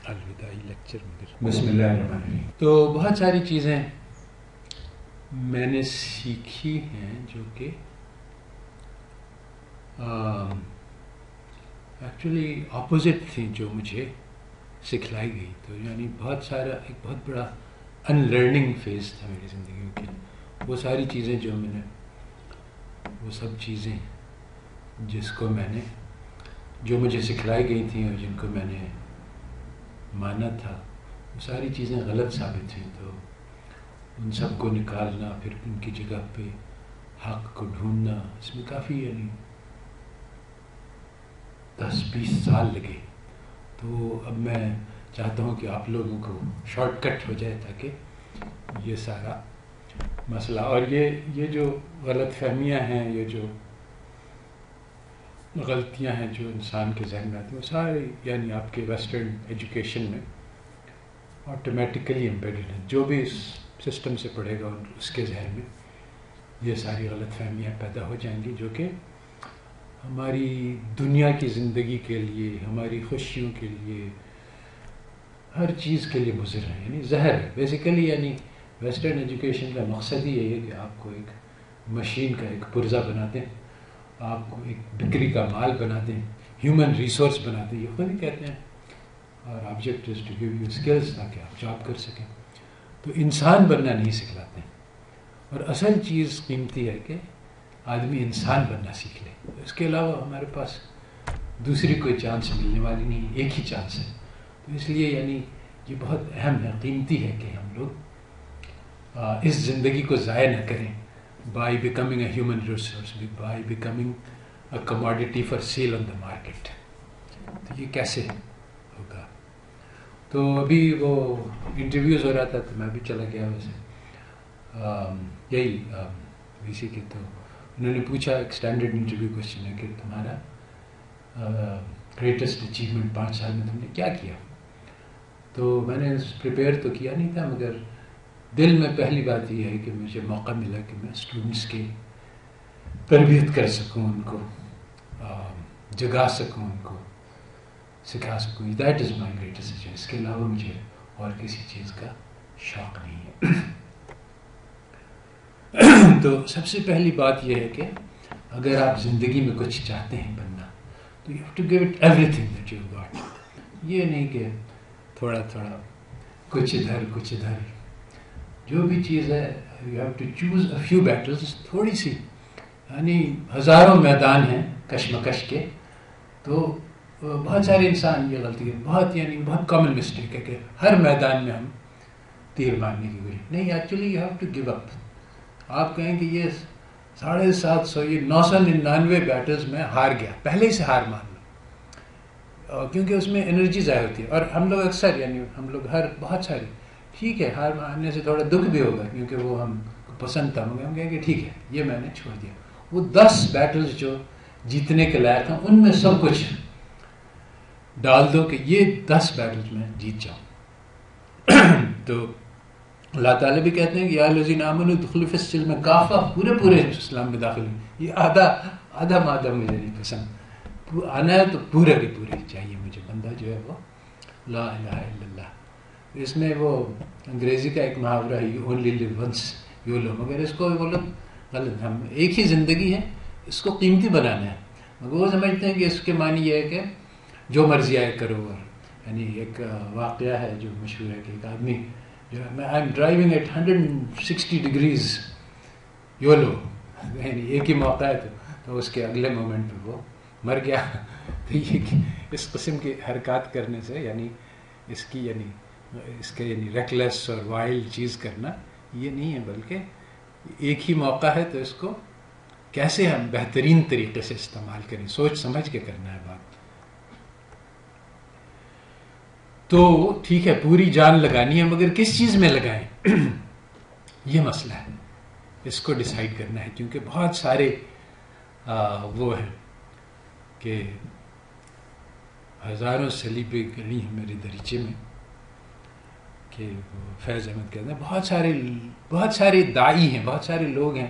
الوداعی lecture میں بسم اللہ الرحمن الرحیم. تو بہت ساری چیزیں میں نے سیکھی ہیں جو کہ ایکچولی اپوزٹ تھیں جو مجھے سکھلائی گئی. تو یعنی بہت سارا ایک بہت بڑا ان لرننگ فیز تھا میری زندگی کی. وہ ساری چیزیں جو میں نے وہ سب چیزیں جس کو میں نے جو مجھے سکھلائی گئی تھیں اور جن کو میں نے مانا تھا وہ ساری چیزیں غلط ثابت ہوئیں. تو ان سب کو نکالنا پھر ان کی جگہ پہ حق کو ڈھونڈنا اس میں کافی یعنی 10-20 سال لگے. تو اب میں چاہتا ہوں کہ آپ لوگوں کو شارٹ کٹ ہو جائے تاکہ یہ سارا مسئلہ اور یہ جو غلط فہمیاں ہیں یہ جو غلطیاں ہیں جو انسان کے ذہن میں آتی ہیں وہ سارے یعنی آپ کے ویسٹرن ایجوکیشن میں آٹومیٹیکلی امبیڈڈ ہیں. جو بھی اس سسٹم سے پڑھے گا اس کے ذہن میں یہ ساری غلط فہمیاں پیدا ہو جائیں گی جو کہ ہماری دنیا کی زندگی کے لیے ہماری خوشیوں کے لیے ہر چیز کے لیے مضر ہیں. یعنی زہر ہے بیسیکلی. یعنی ویسٹرن ایجوکیشن کا مقصد ہی یہی ہے کہ آپ کو ایک مشین کا ایک پرزہ بنا دیں, آپ کو ایک بکری کا مال بنا دیں, ہیومن ریسورس بنا دیں. یہ خود ہی کہتے ہیں اور object is to give you skills تاکہ آپ جاب کر سکیں. تو انسان بننا نہیں سکھلاتے ہیں. اور اصل چیز قیمتی ہے کہ آدمی انسان بننا سیکھ لے. اس کے علاوہ ہمارے پاس دوسری کوئی چانس ملنے والی نہیں, ایک ہی چانس ہے. تو اس لیے یعنی یہ بہت اہم ہے, قیمتی ہے کہ ہم لوگ اس زندگی کو ضائع نہ کریں by becoming a human resource, by becoming a commodity for sale on the market. تو یہ کیسے ہوگا؟ تو ابھی وہ انٹرویوز ہو رہا تھا تو میں بھی چلا گیا ویسے یہی وی سی کے. تو انہوں نے پوچھا ایک اسٹینڈرڈ انٹرویو کوشچن ہے کہ تمہارا گریٹسٹ اچیومنٹ 5 سال میں تم نے کیا کیا؟ تو میں نے پریپیئر تو کیا نہیں تھا مگر دل میں پہلی بات یہ ہے کہ مجھے موقع ملا کہ میں اسٹوڈنٹس کی تربیت کر سکوں, ان کو جگا سکوں, ان کو سکھا سکوں. That is my greatest achievement. اس کے علاوہ مجھے اور کسی چیز کا شوق نہیں ہے. تو سب سے پہلی بات یہ ہے کہ اگر آپ زندگی میں کچھ چاہتے ہیں بننا تو you have to give it everything that you got. یہ نہیں کہ تھوڑا تھوڑا کچھ ادھر کچھ ادھر. جو بھی چیز ہے you have to choose a few battles. تھوڑی سی یعنی ہزاروں میدان ہیں کشمکش کے. تو بہت سارے انسان یہ غلطی ہے, بہت یعنی بہت کامن مسٹیک ہے کہ ہر میدان میں ہم تیر مارنے کی کوشش نہیں. Actually you have to give up. آپ کہیں کہ یہ 750 یہ 999 بیٹلز میں ہار گیا, پہلے ہی سے ہار مان لو, کیونکہ اس میں انرجی ضائع ہوتی ہے. اور ہم لوگ اکثر یعنی ہم لوگ بہت ساری ٹھیک ہے ہار ماننے سے تھوڑا دکھ بھی ہوگا کیونکہ وہ ہم کو پسند تھا, مگر ہم کہیں کہ ٹھیک ہے یہ میں نے چھوڑ دیا. وہ 10 بیٹلز جو جیتنے کے لائق ہیں ان میں سب کچھ ڈال دو کہ یہ 10 بیٹلز میں جیت جاؤں. تو اللہ تعالیٰ بھی کہتے ہیں کہ یا الذین آمنوا ادخلوا فی السلم کافہ, پورے اسلام میں داخل ہوئے. یہ آدھا مادہ مجھے نہیں پسند, آنا ہے تو پورے کے پورے چاہیے مجھے. بندہ جو ہے وہ لا الہ الا اللہ. اس میں وہ انگریزی کا ایک محاورہ ہے you only live once YOLO, مگر اس کو وہ لوگ غلط. ہم ایک ہی زندگی ہے, اس کو قیمتی بنانا ہے. مگر وہ سمجھتے ہیں کہ اس کے معنی یہ ہے کہ جو مرضی آئے کرو. اور یعنی ایک واقعہ ہے جو مشہور ہے کہ ایک آدمی جو ہے I am driving at 160 degrees YOLO, یعنی ایک ہی موقع ہے تو اس کے اگلے مومنٹ پہ وہ مر گیا. تو یہ اس قسم کی حرکات کرنے سے یعنی اس کی یعنی اس کے یعنی ریکلیس اور وائلڈ چیز کرنا یہ نہیں ہے, بلکہ ایک ہی موقع ہے تو اس کو کیسے ہم بہترین طریقے سے استعمال کریں, سوچ سمجھ کے کرنا ہے بات. تو ٹھیک ہے پوری جان لگانی ہے مگر کس چیز میں لگائیں یہ مسئلہ ہے, اس کو ڈیسائیڈ کرنا ہے. کیونکہ بہت سارے وہ ہیں کہ ہزاروں سلیبیں گڑی ہیں میرے دریچے میں کہ فیض احمد کہتے ہیں بہت سارے داعی ہیں, بہت سارے لوگ ہیں,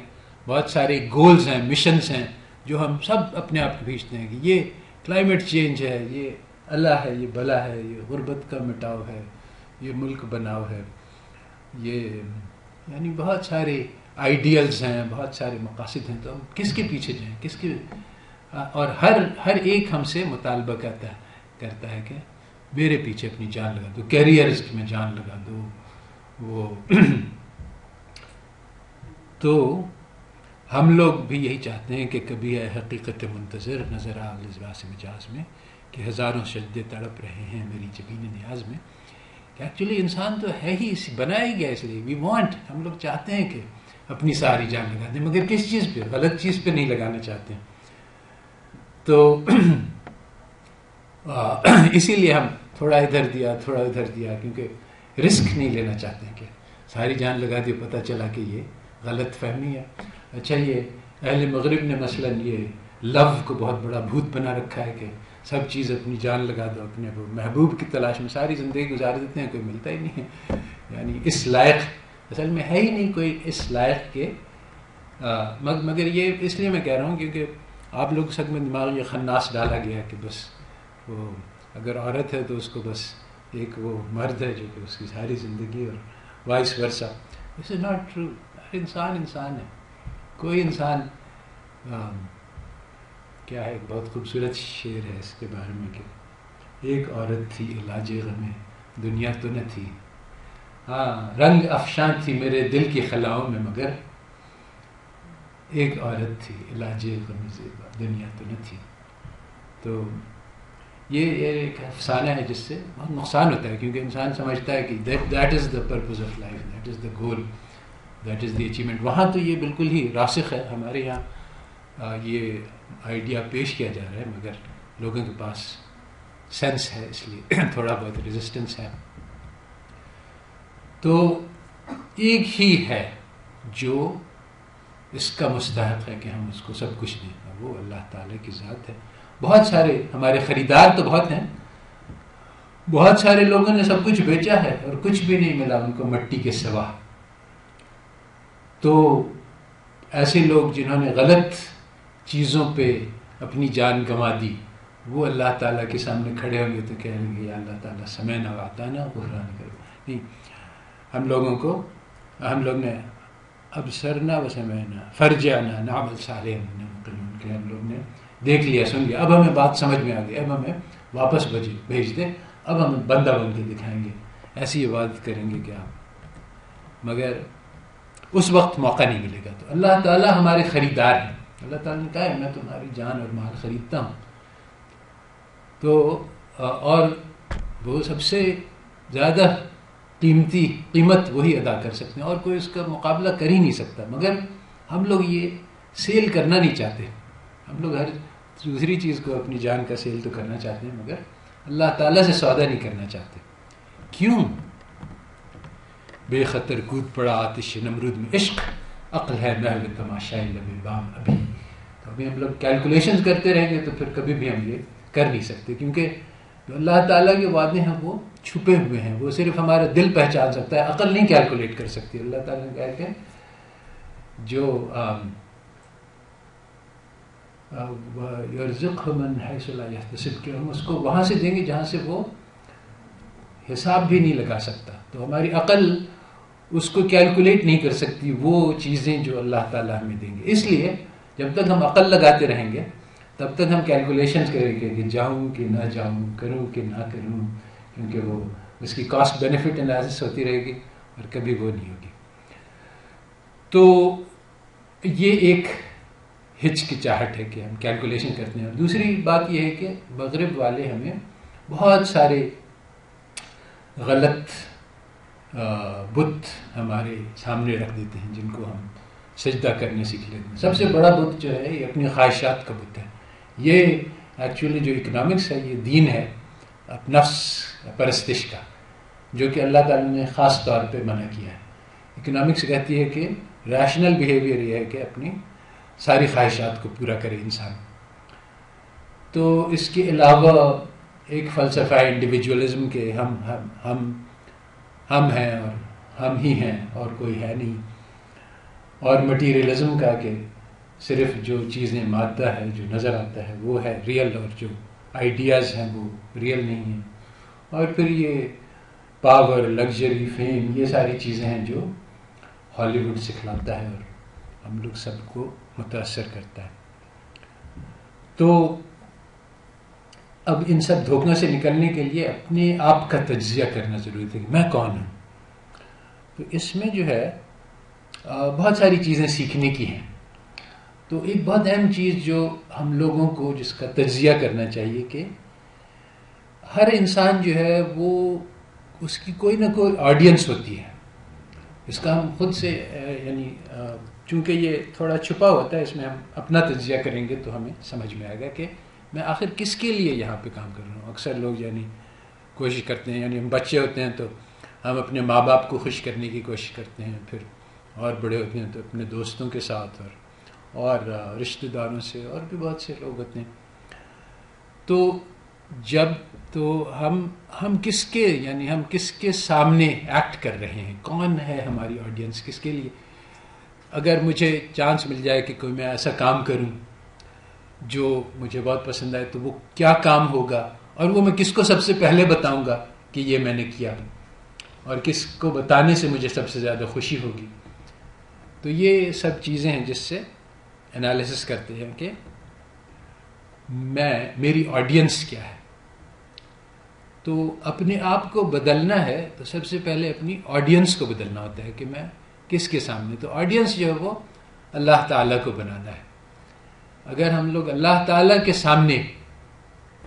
بہت سارے گولز ہیں, مشنز ہیں جو ہم سب اپنے آپ کو بھیجتے ہیں کہ یہ کلائمیٹ چینج ہے, یہ اللہ ہے، یہ بلا ہے، یہ غربت کا مٹاؤ ہے، یہ ملک بناؤ ہے، یہ یعنی بہت سارے آئیڈیلز ہیں، بہت سارے مقاصد ہیں. تو ہم کس کے پیچھے جائیں، کس کے؟ اور ہر ایک ہم سے مطالبہ کرتا ہے کہ میرے پیچھے اپنی جان لگا دو، کیریئرز میں جان لگا دو. وہ تو ہم لوگ بھی یہی چاہتے ہیں کہ کبھی ہے حقیقت منتظر نظر آ لباس مجاز میں، کہ ہزاروں سجدے تڑپ رہے ہیں میری جبین نیاز میں. کہ ایکچولی انسان تو ہے ہی بنایا ہی گیا اس لیے، وی وانٹ، ہم لوگ چاہتے ہیں کہ اپنی ساری جان لگا دیں، مگر کس چیز پہ؟ غلط چیز پہ نہیں لگانا چاہتے ہیں. تو اسی لیے ہم تھوڑا ادھر دیا تھوڑا ادھر دیا، کیونکہ رسک نہیں لینا چاہتے ہیں کہ ساری جان لگا دی، پتہ چلا کہ یہ غلط فہمی ہے. اچھا، یہ اہل مغرب نے مثلا یہ لو کو بہت بڑا بھوت بنا رکھا ہے کہ سب چیز اپنی جان لگا دو، اپنے محبوب کی تلاش میں ساری زندگی گزار دیتے ہیں، کوئی ملتا ہی نہیں ہے. یعنی اس لائق اصل میں ہے ہی نہیں کوئی اس لائق کے. مگر یہ اس لیے میں کہہ رہا ہوں کیونکہ آپ لوگ سب میں دماغ یہ خناس ڈالا گیا ہے کہ بس وہ اگر عورت ہے تو اس کو بس ایک وہ مرد ہے جو کہ اس کی ساری زندگی، اور وائس ورثہ. دس از ناٹ ٹرو. ہر انسان ہے. کوئی انسان کیا ہے، ایک بہت خوبصورت شعر ہے اس کے بارے میں کہ ایک عورت تھی علاج غم دنیا تو نہ تھی، ہاں رنگ افشاں تھی میرے دل کی خلاؤں میں، مگر ایک عورت تھی علاج غم دنیا تو نہ تھی. تو یہ ایک افسانہ ہے جس سے بہت نقصان ہوتا ہے، کیونکہ انسان سمجھتا ہے کہ that is the purpose of life, that is the goal, that is the achievement. وہاں تو یہ بالکل ہی راسخ ہے. ہمارے یہاں یہ آئیڈیا پیش کیا جا رہا ہے، مگر لوگوں کے پاس سینس ہے، اس لیے تھوڑا بہت ریزسٹنس ہے. تو ایک ہی ہے جو اس کا مستحق ہے کہ ہم اس کو سب کچھ دیں، وہ اللہ تعالیٰ کی ذات ہے. بہت سارے ہمارے خریدار تو بہت ہیں، بہت سارے لوگوں نے سب کچھ بیچا ہے اور کچھ بھی نہیں ملا ان کو مٹی کے سوا. تو ایسے لوگ جنہوں نے غلط چیزوں پہ اپنی جان گنوا دی، وہ اللہ تعالیٰ کے سامنے کھڑے ہوں گے تو کہیں گے یا اللہ تعالیٰ سمینا وعطانا غفران کرو. نہیں، ہم لوگ نے اب سرنا و سمینا فرجعنا نعمل صالحا کہ ہم لوگ نے دیکھ لیا، سن لیا، اب ہمیں بات سمجھ میں آ گئی، اب ہمیں واپس بھیج دے، اب ہم بندہ بن کے دکھائیں گے، ایسی عبادت کریں گے کہ آپ. مگر اس وقت موقع نہیں ملے گا. تو اللہ تعالیٰ ہمارے خریدار ہیں. اللہ تعالیٰ نے کہا ہے میں تمہاری جان اور مال خریدتا ہوں. تو اور وہ سب سے زیادہ قیمت وہی ادا کر سکتے ہیں، اور کوئی اس کا مقابلہ کر ہی نہیں سکتا. مگر ہم لوگ یہ سیل کرنا نہیں چاہتے. ہم لوگ ہر دوسری چیز کو اپنی جان کا سیل تو کرنا چاہتے ہیں، مگر اللہ تعالیٰ سے سودا نہیں کرنا چاہتے. کیوں؟ بے خطر کود پڑا آتش نمرود میں عشق، عقل ہے محو تماشائے لب بام ابھی. تو ابھی ہم لوگ کیلکولیشنز کرتے رہیں گے تو پھر کبھی بھی ہم یہ کر نہیں سکتے، کیونکہ جو اللہ تعالیٰ کے وعدے ہیں وہ چھپے ہوئے ہیں، وہ صرف ہمارا دل پہچان سکتا ہے، عقل نہیں کیلکولیٹ کر سکتی. اللہ تعالیٰ نے کہا کہ جو یرزقہ من حیث لا یحتسب، کہ ہم اس کو وہاں سے دیں گے جہاں سے وہ حساب بھی نہیں لگا سکتا. تو ہماری عقل اس کو کیلکولیٹ نہیں کر سکتی وہ چیزیں جو اللہ تعالیٰ ہمیں دیں گے. اس لیے جب تک ہم عقل لگاتے رہیں گے تب تک ہم کیلکولیشنز کریں گے کہ جاؤں کہ نہ جاؤں، کروں کہ نہ کروں، کیونکہ وہ اس کی کاسٹ بینیفٹ انالیسس ہوتی رہے گی اور کبھی وہ نہیں ہوگی. تو یہ ایک ہچکچاہٹ ہے کہ ہم کیلکولیشن کرتے ہیں. اور دوسری بات یہ ہے کہ مغرب والے ہمیں بہت سارے غلط بت ہمارے سامنے رکھ دیتے ہیں جن کو ہم سجدہ کرنے سیکھ لیتے ہیں. سب سے بڑا بت جو ہے یہ اپنی خواہشات کا بت ہے. یہ ایکچولی جو اکنامکس ہے یہ دین ہے نفس پرستش کا، جو کہ اللہ تعالیٰ نے خاص طور پہ منع کیا ہے. اکنامکس کہتی ہے کہ ریشنل بیہیویئر یہ ہے کہ اپنی ساری خواہشات کو پورا کرے انسان. تو اس کے علاوہ ایک فلسفہ انڈیویجولزم کے ہم ہیں اور ہم ہی ہیں اور کوئی ہے نہیں، اور مٹیریلزم کا کہ صرف جو چیزیں مادہ ہے جو نظر آتا ہے وہ ہے ریئل، اور جو آئیڈیاز ہیں وہ ریئل نہیں ہیں. اور پھر یہ پاور، لگژری، فیم، یہ ساری چیزیں ہیں جو ہالی ووڈ سکھلاتا ہے اور ہم لوگ سب کو متاثر کرتا ہے. تو اب ان سب دھوکوں سے نکلنے کے لیے اپنے آپ کا تجزیہ کرنا ضروری ہے کہ میں کون ہوں. تو اس میں جو ہے بہت ساری چیزیں سیکھنے کی ہیں. تو ایک بہت اہم چیز جو ہم لوگوں کو جس کا تجزیہ کرنا چاہیے کہ ہر انسان جو ہے وہ اس کی کوئی نہ کوئی آڈینس ہوتی ہے. اس کا ہم خود سے یعنی چونکہ یہ تھوڑا چھپا ہوتا ہے، اس میں ہم اپنا تجزیہ کریں گے تو ہمیں سمجھ میں آئے گا کہ میں آخر کس کے لیے یہاں پہ کام کر رہا ہوں. اکثر لوگ یعنی کوشش کرتے ہیں، یعنی ہم بچے ہوتے ہیں تو ہم اپنے ماں باپ کو خوش کرنے کی کوشش کرتے ہیں، پھر اور بڑے ہوتے ہیں تو اپنے دوستوں کے ساتھ اور رشتہ داروں سے، اور بھی بہت سے لوگ ہوتے ہیں. تو جب تو ہم کس کے یعنی ہم کس کے سامنے ایکٹ کر رہے ہیں، کون ہے ہماری آڈینس، کس کے لیے. اگر مجھے چانس مل جائے کہ کوئی میں ایسا کام کروں جو مجھے بہت پسند آئے تو وہ کیا کام ہوگا، اور وہ میں کس کو سب سے پہلے بتاؤں گا کہ یہ میں نے کیا، اور کس کو بتانے سے مجھے سب سے زیادہ خوشی ہوگی. تو یہ سب چیزیں ہیں جس سے انالیسس کرتے ہیں کہ میری آڈینس کیا ہے. تو اپنے آپ کو بدلنا ہے تو سب سے پہلے اپنی آڈینس کو بدلنا ہوتا ہے کہ میں کس کے سامنے. تو آڈینس جو ہے وہ اللہ تعالیٰ کو بنانا ہے. اگر ہم لوگ اللہ تعالیٰ کے سامنے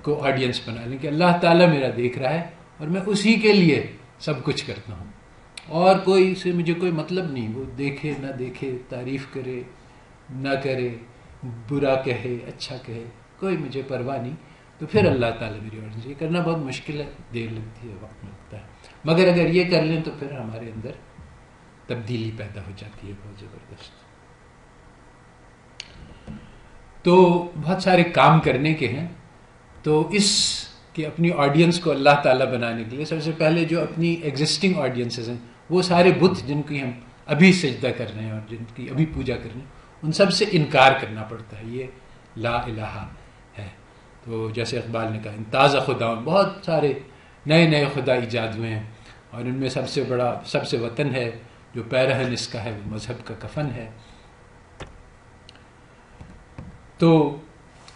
کو آڈینس بنا لیں کہ اللہ تعالیٰ میرا دیکھ رہا ہے اور میں اسی کے لیے سب کچھ کرتا ہوں، اور کوئی سے مجھے کوئی مطلب نہیں، وہ دیکھے نہ دیکھے، تعریف کرے نہ کرے، برا کہے اچھا کہے، کوئی مجھے پرواہ نہیں، تو پھر اللہ تعالیٰ میری آڈینس. یہ کرنا بہت مشکل ہے، دیر لگتی ہے، وقت لگتا ہے، مگر اگر یہ کر لیں تو پھر ہمارے اندر تبدیلی پیدا ہو جاتی ہے بہت زبردست. تو بہت سارے کام کرنے کے ہیں. تو اس کہ اپنی آڈینس کو اللہ تعالیٰ بنانے کے لیے سب سے پہلے جو اپنی ایگزسٹنگ آڈینسز ہیں، وہ سارے بت جن کی ہم ابھی سجدہ کر رہے ہیں اور جن کی ابھی پوجا کر رہے ہیں، ان سب سے انکار کرنا پڑتا ہے. یہ لا الہ ہے. تو جیسے اقبال نے کہا تازہ خداؤں، بہت سارے نئے نئے خدا ایجاد ہوئے ہیں، اور ان میں سب سے بڑا سب سے وطن ہے جو پیرہن اس کا ہے، وہ مذہب کا کفن ہے. تو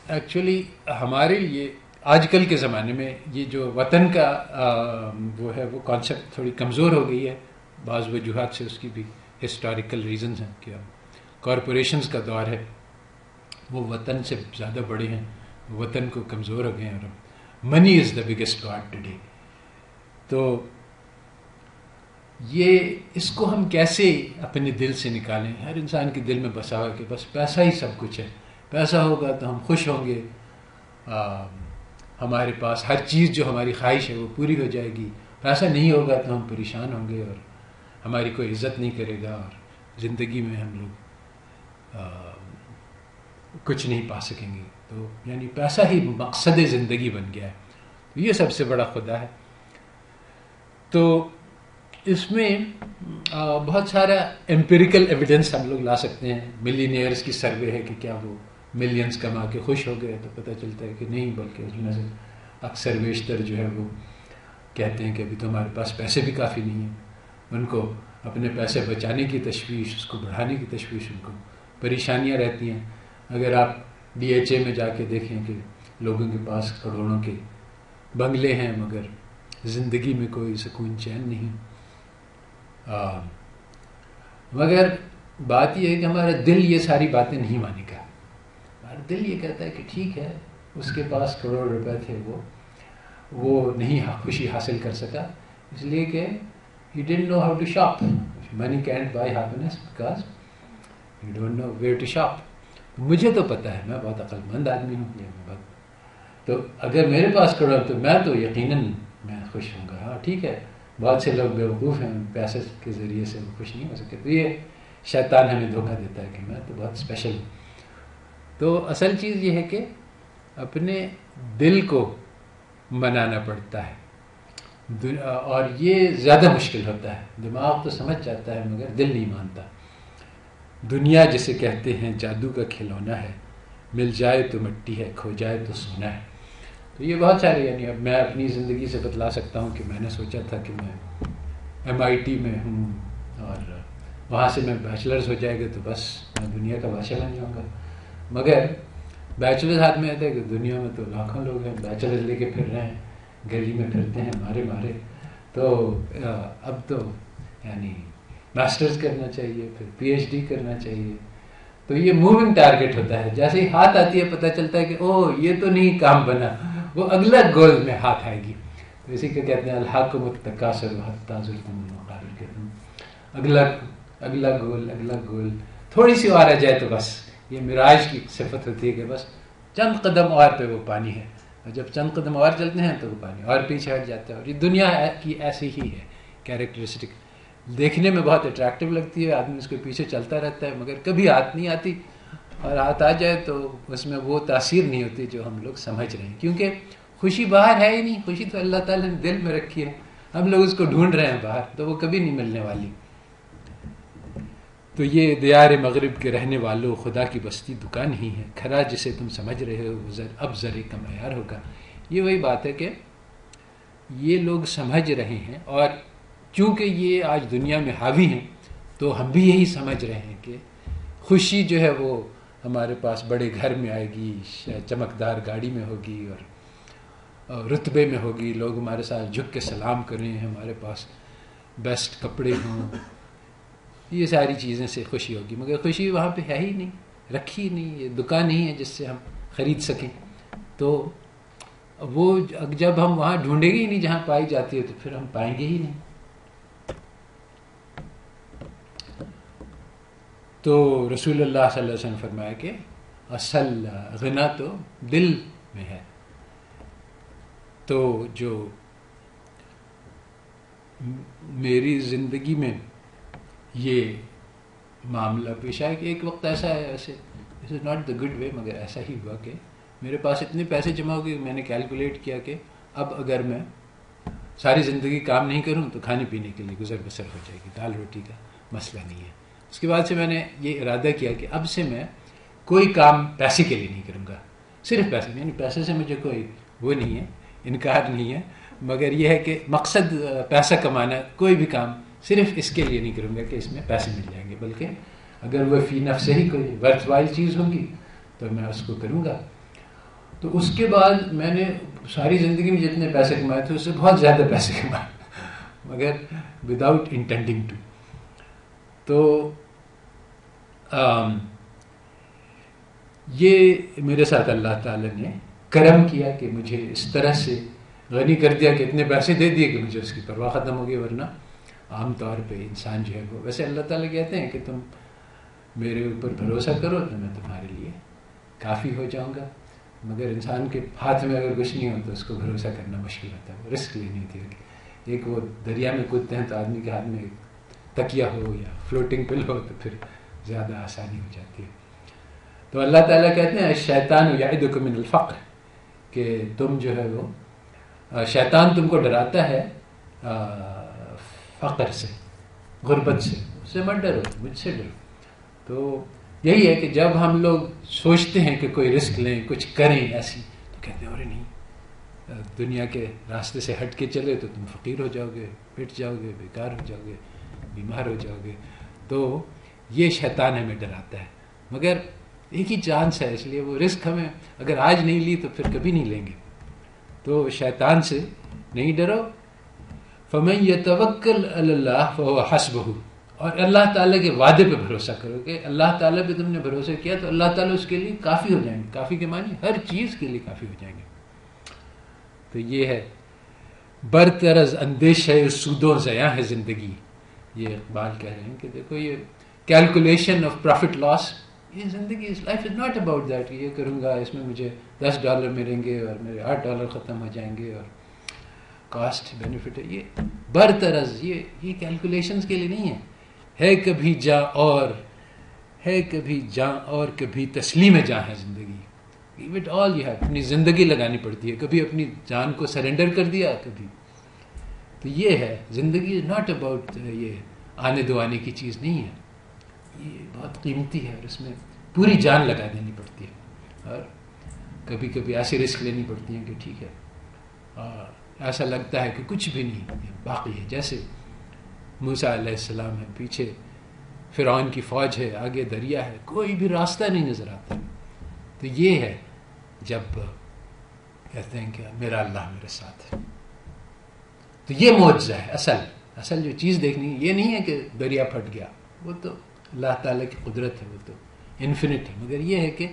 ایکچولی ہمارے لیے آج کل کے زمانے میں یہ جو وطن کا وہ ہے، وہ کانسیپٹ تھوڑی کمزور ہو گئی ہے. بعض وجوہات سے اس کی بھی ہسٹوریکل ریزنز ہیں کہ کارپوریشنز کا دور ہے، وہ وطن سے زیادہ بڑے ہیں، وطن کو کمزور ہو گئے ہیں، اور منی از دا بگیسٹ گاڈ ٹوڈے. تو یہ اس کو ہم کیسے اپنے دل سے نکالیں؟ ہر انسان کے دل میں بسا ہوا کہ بس پیسہ ہی سب کچھ ہے، پیسہ ہوگا تو ہم خوش ہوں گے، ہمارے پاس ہر چیز جو ہماری خواہش ہے وہ پوری ہو جائے گی. پیسہ نہیں ہوگا تو ہم پریشان ہوں گے اور ہماری کوئی عزت نہیں کرے گا، اور زندگی میں ہم لوگ کچھ نہیں پا سکیں گے. تو یعنی پیسہ ہی مقصد زندگی بن گیا ہے. تو یہ سب سے بڑا خدا ہے. تو اس میں بہت سارا امپیریکل ایویڈنس ہم لوگ لا سکتے ہیں. ملینئرز کی سروے ہے کہ کیا وہ ملینز کما کے خوش ہو گئے، تو پتہ چلتا ہے کہ نہیں، بلکہ اس میں سے اکثر بیشتر جو ہے وہ کہتے ہیں کہ ابھی تو ہمارے پاس پیسے بھی کافی نہیں ہیں. ان کو اپنے پیسے بچانے کی تشویش، اس کو بڑھانے کی تشویش، ان کو پریشانیاں رہتی ہیں. اگر آپ DHA میں جا کے دیکھیں کہ لوگوں کے پاس کروڑوں کے بنگلے ہیں مگر زندگی میں کوئی سکون چین نہیں. مگر بات یہ ہے کہ ہمارا دل یہ ساری باتیں نہیں مانے گا. ہمارا دل یہ کہتا ہے کہ ٹھیک ہے، اس کے پاس کروڑ روپے تھے، وہ نہیں خوشی حاصل کر سکا، اس لیے کہ he didn't know how to shop. Money can't buy happiness because you don't know where to shop. مجھے تو پتہ ہے، میں بہت عقل مند آدمی ہوں، تو اگر میرے پاس کروڑ تو میں تو یقیناً میں خوش ہوں گا. ہاں ٹھیک ہے، بہت سے لوگ بیوقوف ہیں، پیسے کے ذریعے سے وہ خوش نہیں ہو سکتے. تو یہ شیطان ہمیں دھوکہ دیتا ہے کہ میں تو بہت اسپیشل ہوں. تو اصل چیز یہ ہے کہ اپنے دل کو منانا پڑتا ہے، اور یہ زیادہ مشکل ہوتا ہے. دماغ تو سمجھ جاتا ہے مگر دل نہیں مانتا. دنیا جسے کہتے ہیں جادو کا کھلونا ہے، مل جائے تو مٹی ہے، کھو جائے تو سونا ہے. تو یہ بہت سارے، یعنی اب میں اپنی زندگی سے بتلا سکتا ہوں کہ میں نے سوچا تھا کہ میں MIT میں ہوں اور وہاں سے میں بیچلرز ہو جائے گا تو بس میں دنیا کا بادشاہ بن جاؤں گا. مگر بیچلرز ہاتھ میں آتا ہے کہ دنیا میں تو لاکھوں لوگ ہیں بیچلرز لے کے پھر رہے ہیں، گلی میں پھرتے ہیں مارے. تو اب تو یعنی ماسٹرز کرنا چاہیے، پھر PhD کرنا چاہیے. تو یہ موونگ ٹارگیٹ ہوتا ہے، جیسے ہی ہاتھ آتی ہے پتہ چلتا ہے کہ یہ تو نہیں کام بنا، وہ اگلا گول میں ہاتھ آئے گی. تو اسی کو کہتے ہیں الحاکم التکاثر حتی زرتم المقابر، کہتے ہیں اگلا گول تھوڑی سی اور آ جائے تو بس. یہ معراج کی صفت ہوتی ہے کہ بس چند قدم اور پہ وہ پانی ہے، اور جب چند قدم اور چلتے ہیں تو وہ پانی اور پیچھے ہٹ جاتا ہے. اور یہ دنیا کی ایسی ہی ہے کیریکٹرسٹک، دیکھنے میں بہت اٹریکٹیو لگتی ہے، آدمی اس کے پیچھے چلتا رہتا ہے، مگر کبھی ہاتھ نہیں آتی، اور ہاتھ آ جائے تو اس میں وہ تاثیر نہیں ہوتی جو ہم لوگ سمجھ رہے ہیں، کیونکہ خوشی باہر ہے ہی نہیں. خوشی تو اللہ تعالیٰ نے دل میں رکھی ہے، ہم لوگ اس کو ڈھونڈ رہے ہیں باہر، تو وہ کبھی نہیں ملنے والی. تو یہ دیار مغرب کے رہنے والوں، خدا کی بستی دکان ہی ہے، کھرا جسے تم سمجھ رہے ہو اب ذرے کا معیار ہوگا. یہ وہی بات ہے کہ یہ لوگ سمجھ رہے ہیں، اور چونکہ یہ آج دنیا میں حاوی ہیں تو ہم بھی یہی سمجھ رہے ہیں کہ خوشی جو ہے وہ ہمارے پاس بڑے گھر میں آئے گی، چمکدار گاڑی میں ہوگی، اور رتبے میں ہوگی، لوگ ہمارے ساتھ جھک کے سلام کریں، ہمارے پاس بیسٹ کپڑے ہوں، یہ ساری چیزیں سے خوشی ہوگی. مگر خوشی وہاں پہ ہے ہی نہیں، رکھی ہی نہیں، یہ دکان نہیں ہے جس سے ہم خرید سکیں. تو وہ جب ہم وہاں ڈھونڈیں گے ہی نہیں جہاں پائی جاتی ہے تو پھر ہم پائیں گے ہی نہیں. تو رسول اللہ صلی اللہ علیہ وسلم فرمایا کہ اصل غنا تو دل میں ہے. تو جو میری زندگی میں یہ معاملہ پیش آیا کہ ایک وقت ایسا ہے، ایسے دس is not the good way, مگر ایسا ہی ہوا کہ میرے پاس اتنے پیسے جمع ہو گئے، میں نے کیلکولیٹ کیا کہ اب اگر میں ساری زندگی کام نہیں کروں تو کھانے پینے کے لیے گزر بسر ہو جائے گی، دال روٹی کا مسئلہ نہیں ہے. اس کے بعد سے میں نے یہ ارادہ کیا کہ اب سے میں کوئی کام پیسے کے لیے نہیں کروں گا، صرف پیسے، یعنی پیسے سے مجھے کوئی وہ نہیں ہے، انکار نہیں ہے، مگر یہ ہے کہ مقصد پیسہ کمانا، کوئی بھی کام صرف اس کے لیے نہیں کروں گا کہ اس میں پیسے مل جائیں گے، بلکہ اگر وہ فی نفس ہی کوئی ورتھ وائل چیز ہوگی تو میں اس کو کروں گا. تو اس کے بعد میں نے ساری زندگی میں جتنے پیسے کمائے تھے اس سے بہت زیادہ پیسے کمائے، مگر وداؤٹ انٹینڈنگ ٹو. تو یہ میرے ساتھ اللہ تعالیٰ نے کرم کیا کہ مجھے اس طرح سے غنی کر دیا کہ اتنے پیسے دے دیے کہ مجھے اس کی پرواہ ختم ہو گئی. ورنہ عام طور پہ انسان جو ہے وہ، ویسے اللہ تعالیٰ کہتے ہیں کہ تم میرے اوپر بھروسہ کرو تو میں تمہارے لیے کافی ہو جاؤں گا، مگر انسان کے ہاتھ میں اگر کچھ نہیں ہو تو اس کو بھروسہ کرنا مشکل ہوتا ہے، وہ رسک لینی ہوتی ہے. ایک وہ دریا میں کودتے ہیں تو آدمی کے ہاتھ میں تکیہ ہو یا فلوٹنگ پل ہو تو پھر زیادہ آسانی ہو جاتی ہے. تو اللہ تعالیٰ کہتے ہیں شیطان یعدکم من الفقر، کہ تم جو ہے وہ شیطان تم کو ڈراتا ہے فقر سے، غربت سے، اس سے مت ڈرو، مجھ سے ڈرو. تو یہی ہے کہ جب ہم لوگ سوچتے ہیں کہ کوئی رسک لیں، کچھ کریں ایسی، تو کہتے ہیں ارے نہیں، دنیا کے راستے سے ہٹ کے چلے تو تم فقیر ہو جاؤ گے، پٹ جاؤ گے، بیکار ہو جاؤ گے، بیمار ہو جاؤ گے. تو یہ شیطان ہمیں ڈراتا ہے، مگر ایک ہی چانس ہے، اس لیے وہ رسک ہمیں اگر آج نہیں لی تو پھر کبھی نہیں لیں گے. تو شیطان سے نہیں ڈرو. فَمَن يَتَوَكَّلْ عَلَى اللَّهِ فَهُوَ حَسْبُهُ، اور اللہ تعالیٰ کے وعدے پہ بھروسہ کرو کہ اللہ تعالیٰ پہ تم نے بھروسہ کیا تو اللہ تعالیٰ اس کے لیے کافی ہو جائیں گے. کافی کے معنی ہر چیز کے لیے کافی ہو جائیں گے. تو یہ ہے برطرز اندیشہ سود و ضیاع ہے زندگی. یہ اقبال کہہ رہے ہیں کہ دیکھو یہ کیلکولیشن آف پروفٹ لاس، یہ زندگی، life is not about that, یہ کروں گا اس میں مجھے $10 ملیں گے اور میرے $8 ختم ہو جائیں گے اور کاسٹ بینیفٹ ہے. یہ برطرز یہ کیلکولیشنز کے لیے نہیں ہے کبھی جاں اور ہے کبھی جاں اور کبھی تسلیم جاں ہے زندگی. Give it all you have. اپنی زندگی لگانی پڑتی ہے، کبھی اپنی جان کو سرنڈر کر دیا کبھی. تو یہ ہے زندگی، ناٹ اباؤٹ یہ آنے دو آنے کی چیز نہیں ہے، یہ بہت قیمتی ہے اور اس میں پوری جان لگا دینی پڑتی ہے. اور کبھی کبھی ایسی رسک لینی پڑتی ہیں کہ ٹھیک ہے ایسا لگتا ہے کہ کچھ بھی نہیں باقی ہے، جیسے موسیٰ علیہ السلام ہے، پیچھے فرعون کی فوج ہے، آگے دریا ہے، کوئی بھی راستہ نہیں نظر آتا. تو یہ ہے جب کہتے ہیں کہ میرا اللہ میرے ساتھ ہے. تو یہ معجزہ ہے. اصل جو چیز دیکھنی یہ نہیں ہے کہ دریا پھٹ گیا، وہ تو اللہ تعالیٰ کی قدرت ہے، وہ تو انفینٹ ہے. مگر یہ ہے کہ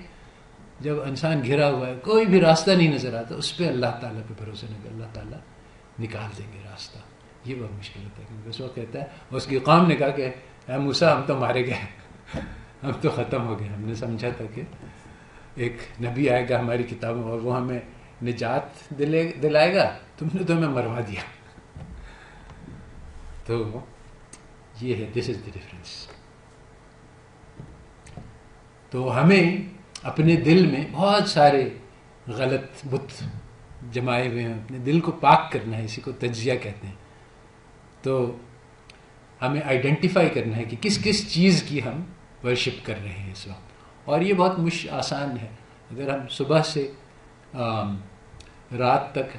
جب انسان گھرا ہوا ہے، کوئی بھی راستہ نہیں نظر آتا، اس پہ اللہ تعالیٰ پہ بھروسہ نہیں کہ اللہ تعالیٰ نکال دیں گے راستہ. یہ بہت مشکل ہوتا ہے، کیونکہ اس وقت کہتا ہے اس کی قوم نے کہا کہ اے موسیٰ ہم تو مارے گئے، ہم تو ختم ہو گئے. ہم نے سمجھا تھا کہ ایک نبی آئے گا ہماری کتابوں اور وہ ہمیں نجات دلائے گا، تم نے تو ہمیں مروا دیا. تو یہ ہے، دس از دی ڈفرینس. تو ہمیں اپنے دل میں بہت سارے غلط بت جمائے ہوئے ہیں، اپنے دل کو پاک کرنا ہے، اسی کو تجزیہ کہتے ہیں. تو ہمیں آئیڈینٹیفائی کرنا ہے کہ کس کس چیز کی ہم ورشپ کر رہے ہیں اس وقت. اور یہ بہت آسان ہے. اگر ہم صبح سے رات تک،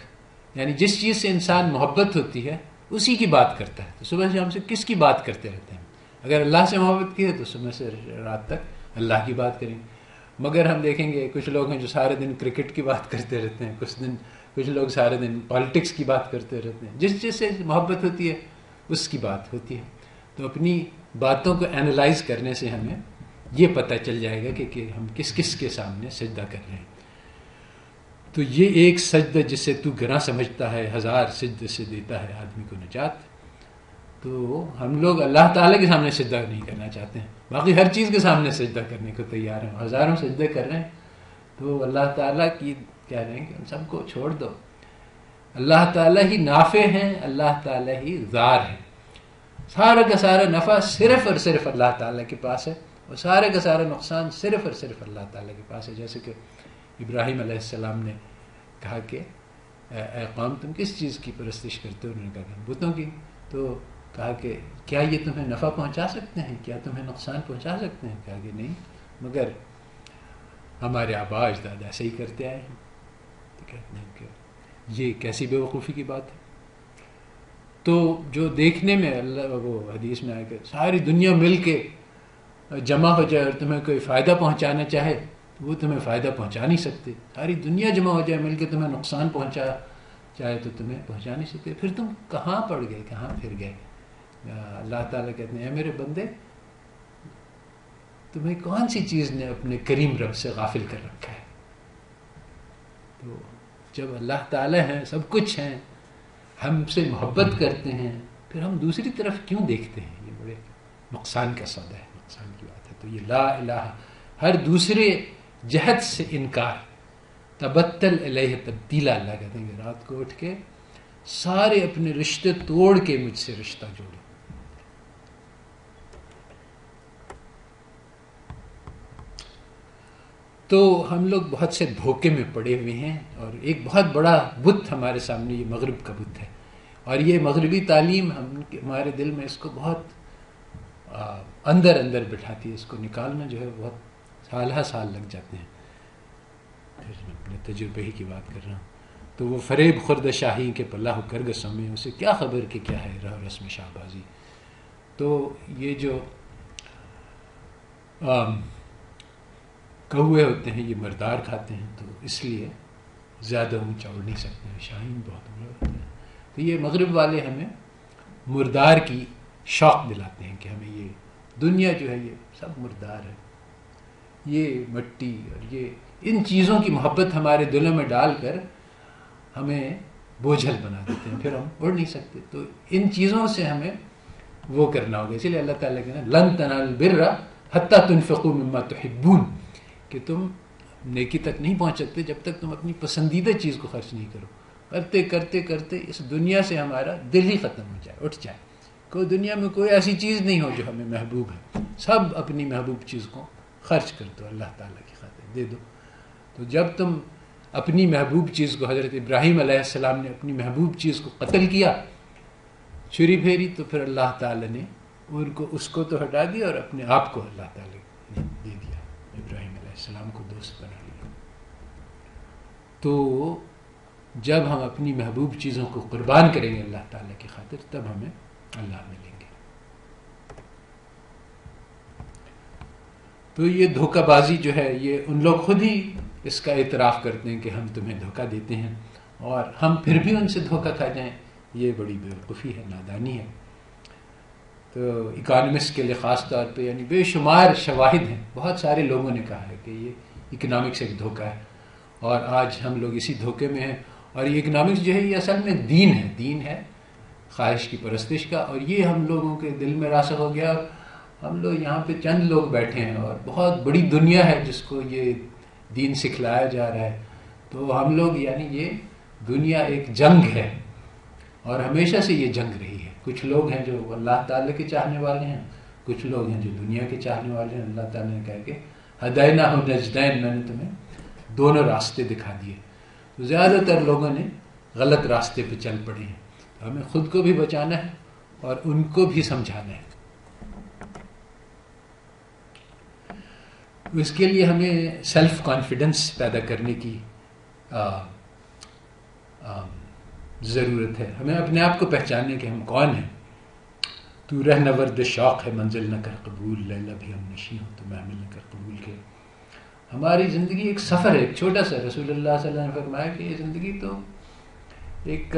یعنی جس چیز سے انسان محبت ہوتی ہے اسی کی بات کرتا ہے، تو صبح سے ہم سے کس کی بات کرتے رہتے ہیں. اگر اللہ سے محبت کی ہے تو صبح سے رات تک اللہ کی بات کریں گے. مگر ہم دیکھیں گے کچھ لوگ ہیں جو سارے دن کرکٹ کی بات کرتے رہتے ہیں، کچھ لوگ سارے دن پالیٹکس کی بات کرتے رہتے ہیں. جس چیز سے محبت ہوتی ہے اس کی بات ہوتی ہے. تو اپنی باتوں کو اینالائز کرنے سے ہمیں یہ پتہ چل جائے گا کہ ہم کس کس کے سامنے سجدہ کر رہے ہیں. تو یہ ایک سجدہ جسے تو گناہ سمجھتا ہے 1000 سجدے سے دیتا ہے آدمی کو نجات. تو ہم لوگ اللہ تعالیٰ کے سامنے سجدہ نہیں کرنا چاہتے ہیں، باقی ہر چیز کے سامنے سجدہ کرنے کو تیار ہیں، ہزاروں سجدے کر رہے ہیں. تو اللہ تعالیٰ کی کہہ رہے ہیں کہ ہم سب کو چھوڑ دو. اللہ تعالیٰ ہی نافع ہیں، اللہ تعالیٰ ہی ضار ہیں. سارا کا سارا نفع صرف اور صرف اللہ تعالیٰ کے پاس ہے، اور سارے کا سارا نقصان صرف اور صرف اللہ تعالیٰ کے پاس ہے. جیسے کہ ابراہیم علیہ السلام نے کہا کہ اے قوم تم کس چیز کی پرستش کرتے ہو؟ انہوں نے کہا کہ بتوں کی. تو کہا کہ کیا یہ تمہیں نفع پہنچا سکتے ہیں، کیا تمہیں نقصان پہنچا سکتے ہیں؟ کہا کہ نہیں، مگر ہمارے آباء اجداد ایسے ہی کرتے آئے ہیں. تو کہتے ہیں کہ یہ کیسی بے وقوفی کی بات ہے. تو جو دیکھنے میں اللہ وہ حدیث میں آئے کہ ساری دنیا مل کے جمع ہو جائے اور تمہیں کوئی فائدہ پہنچانا چاہے تو وہ تمہیں فائدہ پہنچا نہیں سکتے. ساری دنیا جمع ہو جائے مل کے تمہیں نقصان پہنچا چاہے تو تمہیں پہنچا نہیں سکتے. پھر تم کہاں پڑ گئے، کہاں پھر گئے؟ اللہ تعالیٰ کہتے ہیں اے میرے بندے، تمہیں کون سی چیز نے اپنے کریم رب سے غافل کر رکھا ہے؟ تو جب اللہ تعالیٰ ہیں، سب کچھ ہیں، ہم سے محبت کرتے ہیں، پھر ہم دوسری طرف کیوں دیکھتے ہیں؟ یہ بڑے نقصان کا سودا ہے، نقصان کی بات ہے. تو یہ لا الہ، ہر دوسرے جہت سے انکار، تبتل الیہ تبدیلا. اللہ کہتے ہیں کہ رات کو اٹھ کے سارے اپنے رشتے توڑ کے مجھ سے رشتہ جوڑو. تو ہم لوگ بہت سے دھوکے میں پڑے ہوئے ہیں، اور ایک بہت بڑا بت ہمارے سامنے یہ مغرب کا بت ہے. اور یہ مغربی تعلیم ہمارے دل میں اس کو بہت اندر بٹھاتی ہے. اس کو نکالنا جو ہے بہت سال لگ جاتے ہیں. پھر میں اپنے تجربے ہی کی بات کر رہا ہوں. تو وہ فریب خرد شاہی کے پلہ کرگ سمے، اسے کیا خبر کہ کیا ہے راہ رسم شاہ بازی. تو یہ جو کوے ہوتے ہیں یہ مردار کھاتے ہیں، تو اس لیے زیادہ اونچا اڑ نہیں سکتے ہیں، شاہین بہت بڑے ہوتے ہیں. تو یہ مغرب والے ہمیں مردار کی شوق دلاتے ہیں کہ ہمیں یہ دنیا جو ہے یہ سب مردار ہے، یہ مٹی اور یہ ان چیزوں کی محبت ہمارے دلوں میں ڈال کر ہمیں بوجھل بنا دیتے ہیں، پھر ہم اڑ نہیں سکتے. تو ان چیزوں سے ہمیں وہ کرنا ہوگا. اسی لیے اللہ تعالیٰ کہنا لن تنالوا البر حتی تنفقوا مما تحبون، کہ تم نیکی تک نہیں پہنچ سکتے جب تک تم اپنی پسندیدہ چیز کو خرچ نہیں کرو. کرتے کرتے کرتے اس دنیا سے ہمارا دل ہی ختم ہو جائے، اٹھ جائے. کوئی دنیا میں کوئی ایسی چیز نہیں ہو جو ہمیں محبوب ہے، سب اپنی محبوب چیز کو خرچ کر دو، اللہ تعالیٰ کی خاطر دے دو. تو جب تم اپنی محبوب چیز کو، حضرت ابراہیم علیہ السلام نے اپنی محبوب چیز کو قتل کیا، چھری پھیری، تو پھر اللہ تعالیٰ نے ان کو اس کو تو ہٹا دیا اور اپنے آپ کو اللہ تعالیٰ نے دے دیا، ابراہیم علیہ السلام کو دوست بنا لیا. تو جب ہم اپنی محبوب چیزوں کو قربان کریں گے اللہ تعالیٰ کی خاطر، تب ہمیں اللہ ملیں گے۔ تو یہ دھوکہ بازی جو ہے، یہ ان لوگ خود ہی اس کا اعتراف کرتے ہیں کہ ہم تمہیں دھوکہ دیتے ہیں، اور ہم پھر بھی ان سے دھوکہ کھا جائیں، یہ بڑی بیوقوفی ہے، نادانی ہے۔ تو اکانومسٹ کے لیے خاص طور پہ یعنی بے شمار شواہد ہیں، بہت سارے لوگوں نے کہا ہے کہ یہ اکنامکس ایک دھوکہ ہے، اور آج ہم لوگ اسی دھوکے میں ہیں۔ اور یہ اکنامکس جو ہے یہ اصل میں دین ہے خواہش کی پرستش کا، اور یہ ہم لوگوں کے دل میں راسخ ہو گیا، اور ہم لوگ یہاں پہ چند لوگ بیٹھے ہیں اور بہت بڑی دنیا ہے جس کو یہ دین سکھلایا جا رہا ہے۔ تو ہم لوگ یعنی یہ دنیا ایک جنگ ہے، اور ہمیشہ سے یہ جنگ رہی ہے۔ کچھ لوگ ہیں جو اللہ تعالیٰ کے چاہنے والے ہیں، کچھ لوگ ہیں جو دنیا کے چاہنے والے ہیں۔ اللہ تعالیٰ نے کہا کہ ہدیناہ النجدین، میں نے تمہیں دونوں راستے دکھا دیے۔ تو زیادہ تر لوگوں نے غلط راستے پہ چل پڑے ہیں، تو ہمیں خود کو بھی بچانا ہے اور ان کو بھی سمجھانا ہے۔ اس کے لیے ہمیں سیلف کانفیڈنس پیدا کرنے کی ضرورت ہے۔ ہمیں اپنے آپ کو پہچاننے کہ ہم کون ہیں۔ تو رہنورد شوق ہے منزل نہ کر قبول، لیلا بھی ہم نشیں ہوں تو محمل نہ کر قبول کے۔ ہماری زندگی ایک سفر ہے، ایک چھوٹا سا۔ رسول اللہ صلی اللہ علیہ وسلم نے فرمایا کہ یہ زندگی تو ایک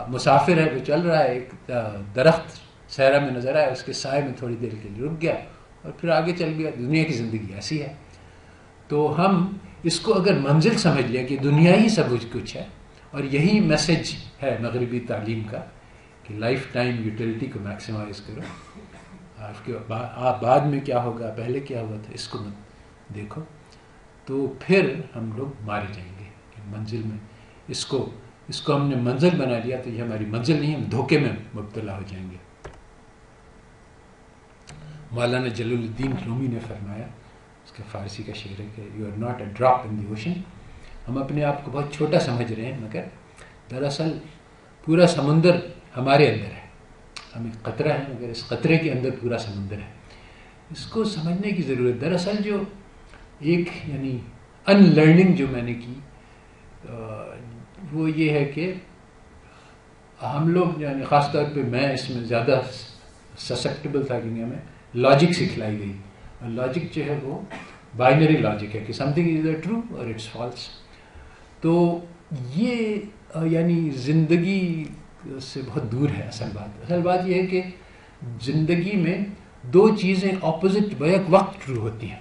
مسافر ہے، وہ چل رہا ہے، ایک درخت صحرا میں نظر آیا، اس کے سائے میں تھوڑی دیر کے لیے رک گیا اور پھر آگے چل گیا۔ دنیا کی زندگی ایسی ہے۔ تو ہم اس کو اگر منزل سمجھ لیں کہ دنیا ہی سب کچھ ہے، اور یہی میسج ہے مغربی تعلیم کا کہ لائف ٹائم یوٹیلٹی کو میکسیمائز کرو، آپ بعد میں کیا ہوگا، پہلے کیا ہوا تھا، اس کو مت دیکھو، تو پھر ہم لوگ مارے جائیں گے کہ منزل میں اس کو ہم نے منزل بنا لیا تو یہ ہماری منزل نہیں، ہم دھوکے میں مبتلا ہو جائیں گے۔ مولانا جلال الدین رومی نے فرمایا، اس کا فارسی کا شعر ہے کہ you are not a drop in the ocean. ہم اپنے آپ کو بہت چھوٹا سمجھ رہے ہیں، مگر دراصل پورا سمندر ہمارے اندر ہے۔ ہم ایک قطرہ ہیں، مگر اس قطرے کے اندر پورا سمندر ہے۔ اس کو سمجھنے کی ضرورت۔ دراصل جو ایک یعنی ان لرننگ جو میں نے کی وہ یہ ہے کہ ہم لوگ یعنی خاص طور پہ میں اس میں زیادہ سسپٹیبل تھا، کیونکہ ہمیں لاجک سکھلائی گئی، اور لاجک جو ہے وہ بائنری لاجک ہے کہ سم تھنگ از ٹرو اور اٹس فالس۔ تو یہ یعنی زندگی سے بہت دور ہے۔ اصل بات یہ ہے کہ زندگی میں دو چیزیں اپوزٹ بیک وقت ٹرو ہوتی ہیں۔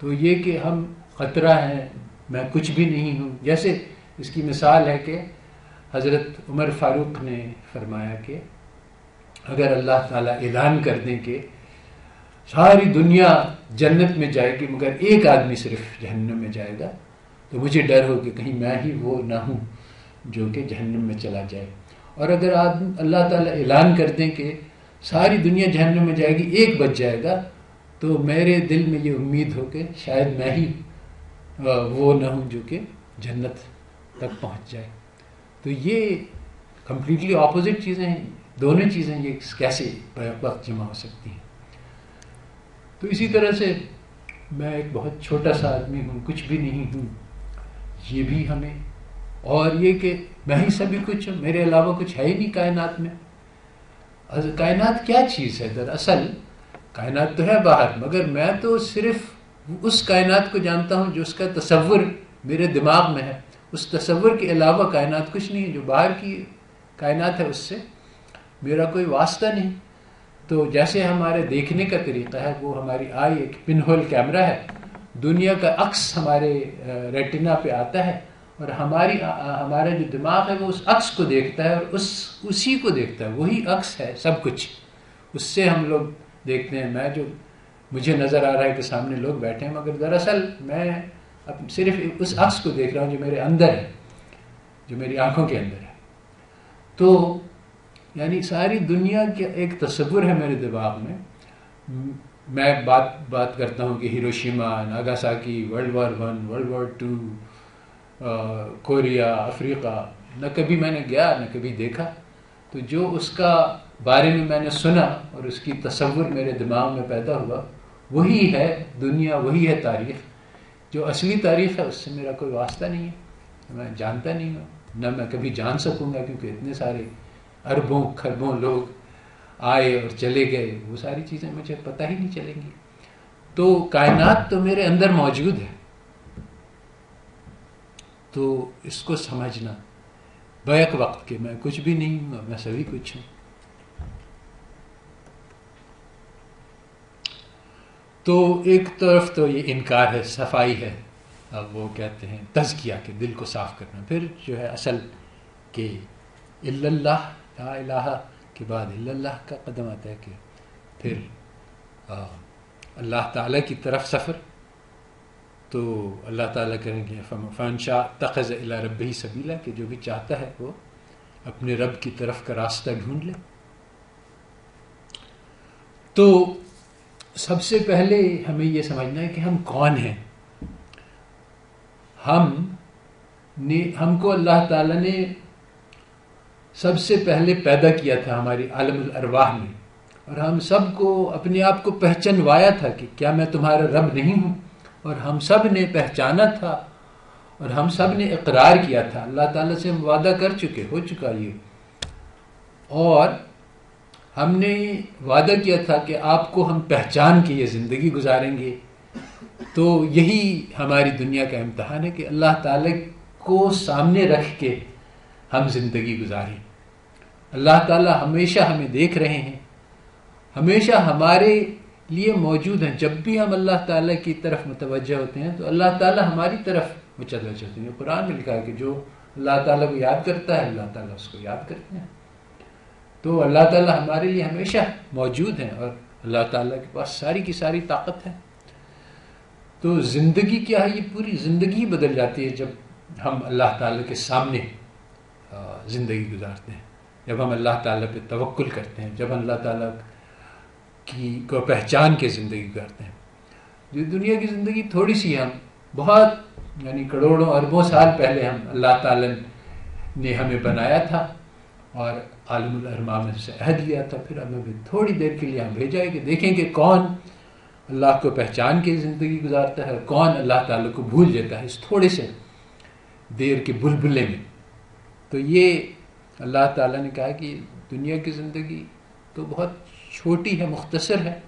تو یہ کہ ہم خطرہ ہیں، میں کچھ بھی نہیں ہوں، جیسے اس کی مثال ہے کہ حضرت عمر فاروق نے فرمایا کہ اگر اللہ تعالیٰ اعلان کر دیں کہ ساری دنیا جنت میں جائے گی مگر ایک آدمی صرف جہنم میں جائے گا، تو مجھے ڈر ہو کہ کہیں میں ہی وہ نہ ہوں جو کہ جہنم میں چلا جائے۔ اور اگر اللہ تعالیٰ اعلان کر دیں کہ ساری دنیا جہنم میں جائے گی، ایک بچ جائے گا، تو میرے دل میں یہ امید ہو کہ شاید میں ہی وہ نہ ہوں جو کہ جنت تک پہنچ جائے۔ تو یہ کمپلیٹلی اپوزٹ چیزیں ہیں، دونوں چیزیں یہ کیسے وقت جمع ہو سکتی ہیں۔ تو اسی طرح سے میں ایک بہت چھوٹا سا آدمی ہوں، کچھ بھی نہیں ہوں، یہ بھی ہمیں، اور یہ کہ میں ہی سبھی کچھ ہوں، میرے علاوہ کچھ ہے ہی نہیں کائنات میں۔ کائنات کیا چیز ہے؟ دراصل کائنات تو ہے باہر، مگر میں تو صرف اس کائنات کو جانتا ہوں جو اس کا تصور میرے دماغ میں ہے۔ اس تصور کے علاوہ کائنات کچھ نہیں ہے۔ جو باہر کی کائنات ہے اس سے میرا کوئی واسطہ نہیں۔ تو جیسے ہمارے دیکھنے کا طریقہ ہے، وہ ہماری آئی ایک پن ہول کیمرہ ہے، دنیا کا عکس ہمارے ریٹنا پہ آتا ہے، اور ہمارا جو دماغ ہے وہ اس عکس کو دیکھتا ہے، اور اسی کو دیکھتا ہے، وہی عکس ہے سب کچھ، اس سے ہم لوگ دیکھتے ہیں۔ میں جو مجھے نظر آ رہا ہے کہ سامنے لوگ بیٹھے ہیں، مگر دراصل میں صرف اس عکس کو دیکھ رہا ہوں جو میرے اندر ہے، جو میری آنکھوں کے اندر ہے۔ تو یعنی ساری دنیا کا ایک تصور ہے میرے دماغ میں۔ میں بات کرتا ہوں کہ Hiroshima, Nagasaki, world war 1، world war 2، Korea, افریقہ، نہ کبھی میں نے گیا نہ کبھی دیکھا۔ تو جو اس کا بارے میں نے سنا اور اس کی تصور میرے دماغ میں پیدا ہوا، وہی ہے دنیا، وہی ہے تاریخ جو اصلی تاریخ ہے اس سے میرا کوئی واسطہ نہیں ہے، میں جانتا نہیں ہوں، نہ میں کبھی جان سکوں گا، کیونکہ اتنے سارے اربوں کھربوں لوگ آئے اور چلے گئے، وہ ساری چیزیں مجھے پتہ ہی نہیں چلیں گی. تو کائنات تو میرے اندر موجود ہے، تو اس کو سمجھنا بیک وقت کہ میں کچھ بھی نہیں ہوں، میں سبھی کچھ ہوں. تو ایک طرف تو یہ انکار ہے، صفائی ہے، اب وہ کہتے ہیں تزکیہ کے دل کو صاف کرنا. پھر جو ہے اصل کہ الا اللہ، لا الہ کے بعد الا اللہ کا قدم آتا ہے، کہ پھر اللہ تعالیٰ کی طرف سفر. تو اللہ تعالیٰ کریں گے فمن شاء اتخذ الی ربہ سبیلا، کہ جو بھی چاہتا ہے وہ اپنے رب کی طرف کا راستہ ڈھونڈ لے. تو سب سے پہلے ہمیں یہ سمجھنا ہے کہ ہم کون ہیں. ہم کو اللہ تعالیٰ نے سب سے پہلے پیدا کیا تھا ہماری عالم الارواح میں، اور ہم سب کو اپنے آپ کو پہچنوایا تھا کہ کیا میں تمہارا رب نہیں ہوں، اور ہم سب نے پہچانا تھا اور ہم سب نے اقرار کیا تھا. اللہ تعالیٰ سے ہم وعدہ کر چکے، ہو چکا یہ، اور ہم نے وعدہ کیا تھا کہ آپ کو ہم پہچان کے یہ زندگی گزاریں گے. تو یہی ہماری دنیا کا امتحان ہے کہ اللہ تعالیٰ کو سامنے رکھ کے ہم زندگی گزاریں. اللہ تعالیٰ ہمیشہ ہمیں دیکھ رہے ہیں، ہمیشہ ہمارے لیے موجود ہیں. جب بھی ہم اللہ تعالیٰ کی طرف متوجہ ہوتے ہیں تو اللہ تعالیٰ ہماری طرف متوجہ ہوتے ہیں. قرآن میں لکھا ہے کہ جو اللہ تعالیٰ کو یاد کرتا ہے اللہ تعالیٰ اس کو یاد کرتے ہیں. تو اللہ تعالیٰ ہمارے لیے ہمیشہ موجود ہیں، اور اللہ تعالیٰ کے پاس ساری کی ساری طاقت ہے. تو زندگی کیا ہے، یہ پوری زندگی بدل جاتی ہے جب ہم اللہ تعالیٰ کے سامنے زندگی گزارتے ہیں، جب ہم اللہ تعالیٰ پہ توکل کرتے ہیں، جب ہم اللہ تعالیٰ کو پہچان کے زندگی گزارتے ہیں. جو دنیا کی زندگی تھوڑی سی ہے، ہم بہت یعنی کروڑوں اربوں سال پہلے ہم اللہ تعالیٰ نے ہمیں بنایا تھا اور عالم الارواح میں سے عہد لیا تھا. پھر ہمیں تھوڑی دیر کے لیے ہم بھیجا ہے کہ دیکھیں کہ کون اللہ کو پہچان کے زندگی گزارتا ہے، کون اللہ تعالیٰ کو بھول جاتا ہے اس تھوڑے سے دیر کے بلبلے میں. تو یہ اللہ تعالیٰ نے کہا کہ دنیا کی زندگی تو بہت چھوٹی ہے، مختصر ہے.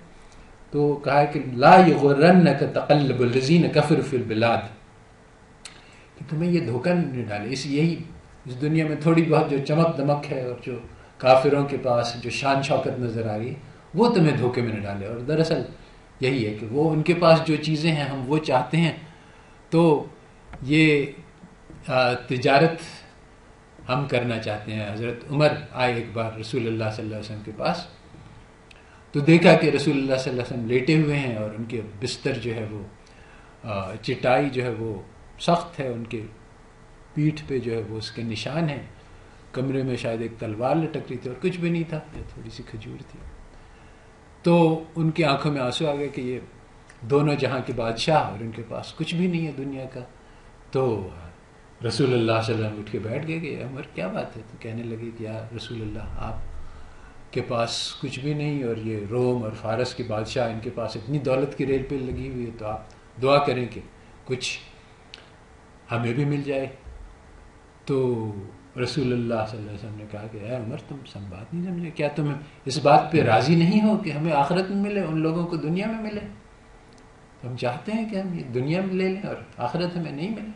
تو کہا کہ لا یغرنک تقلب الذین کفروا فی البلاد، کہ تمہیں یہ دھوکہ نہیں ڈالے. اس دنیا میں تھوڑی بہت جو چمک دمک ہے اور جو کافروں کے پاس جو شان شوکت نظر آ رہی ہے وہ تمہیں دھوکے میں نہ ڈالے. اور دراصل یہی ہے کہ وہ ان کے پاس جو چیزیں ہیں ہم وہ چاہتے ہیں. تو یہ تجارت ہم کرنا چاہتے ہیں. حضرت عمر آئے ایک بار رسول اللہ صلی اللہ علیہ وسلم کے پاس، تو دیکھا کہ رسول اللہ صلی اللہ علیہ وسلم لیٹے ہوئے ہیں اور ان کے بستر جو ہے وہ چٹائی جو ہے وہ سخت ہے، ان کے پیٹھ پہ جو ہے وہ اس کے نشان ہیں. کمرے میں شاید ایک تلوار لٹک رہی تھی اور کچھ بھی نہیں تھا، تھوڑی سی کھجور تھی. تو ان کی آنکھوں میں آنسو آ گئے کہ یہ دونوں جہاں کے بادشاہ اور ان کے پاس کچھ بھی نہیں ہے دنیا کا. تو رسول اللہ صلی اللہ علیہ وسلم اٹھ کے بیٹھ گئے کہ عمر کیا بات ہے؟ تو کہنے لگے کہ یا رسول اللہ آپ کے پاس کچھ بھی نہیں اور یہ روم اور فارس کے بادشاہ ان کے پاس اتنی دولت کی ریل پہ لگی ہوئی ہے، تو آپ دعا کریں کہ کچھ ہمیں بھی مل جائے. تو رسول اللہ صلی اللہ علیہ وسلم نے کہا کہ اے عمر تم سب بات نہیں سمجھے، کیا تم اس بات پہ راضی نہیں ہو کہ ہمیں آخرت میں ملے، ان لوگوں کو دنیا میں ملے؟ ہم چاہتے ہیں کہ ہم یہ دنیا میں لے لیں اور آخرت ہمیں نہیں ملے.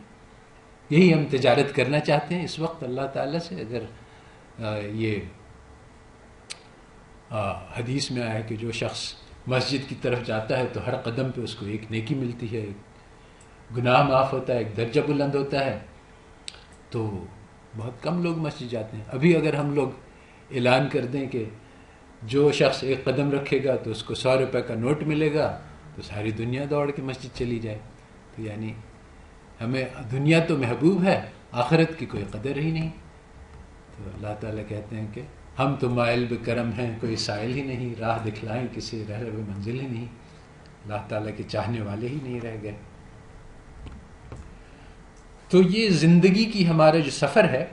یہی ہم تجارت کرنا چاہتے ہیں اس وقت اللہ تعالیٰ سے. اگر یہ حدیث میں آیا ہے کہ جو شخص مسجد کی طرف جاتا ہے تو ہر قدم پہ اس کو ایک نیکی ملتی ہے، ایک گناہ معاف ہوتا ہے، ایک درجہ بلند ہوتا ہے. تو بہت کم لوگ مسجد جاتے ہیں. ابھی اگر ہم لوگ اعلان کر دیں کہ جو شخص ایک قدم رکھے گا تو اس کو 100 روپے کا نوٹ ملے گا، تو ساری دنیا دوڑ کے مسجد چلی جائے. تو یعنی ہمیں دنیا تو محبوب ہے، آخرت کی کوئی قدر ہی نہیں. تو اللہ تعالیٰ کہتے ہیں کہ ہم تو مائل بکرم ہیں، کوئی سائل ہی نہیں، راہ دکھلائیں کسی رہ رہے منزل ہی نہیں. اللہ تعالیٰ کے چاہنے والے ہی نہیں رہ گئے. تو یہ زندگی کی ہمارا جو سفر ہے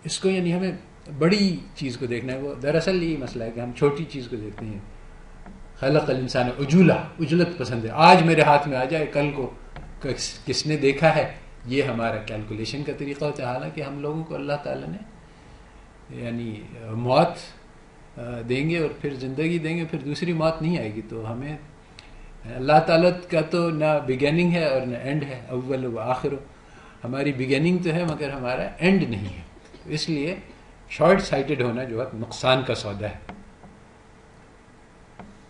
اس کو یعنی ہمیں بڑی چیز کو دیکھنا ہے. وہ دراصل یہی مسئلہ ہے کہ ہم چھوٹی چیز کو دیکھتے ہیں. خلق الانسان عجولا، عجلت پسند ہے، آج میرے ہاتھ میں آ جائے، کل کو کس نے دیکھا ہے، یہ ہمارا کیلکولیشن کا طریقہ ہوتا ہے. حالانکہ ہم لوگوں کو اللہ تعالیٰ نے یعنی موت دیں گے اور پھر زندگی دیں گے، پھر دوسری موت نہیں آئے گی. تو ہمیں اللہ تعالیٰ کا تو نہ بگیننگ ہے اور نہ اینڈ ہے، اول و آخر. ہماری بگیننگ تو ہے مگر ہمارا اینڈ نہیں ہے. اس لیے شارٹ سائٹڈ ہونا جو ہے نقصان کا سودا ہے.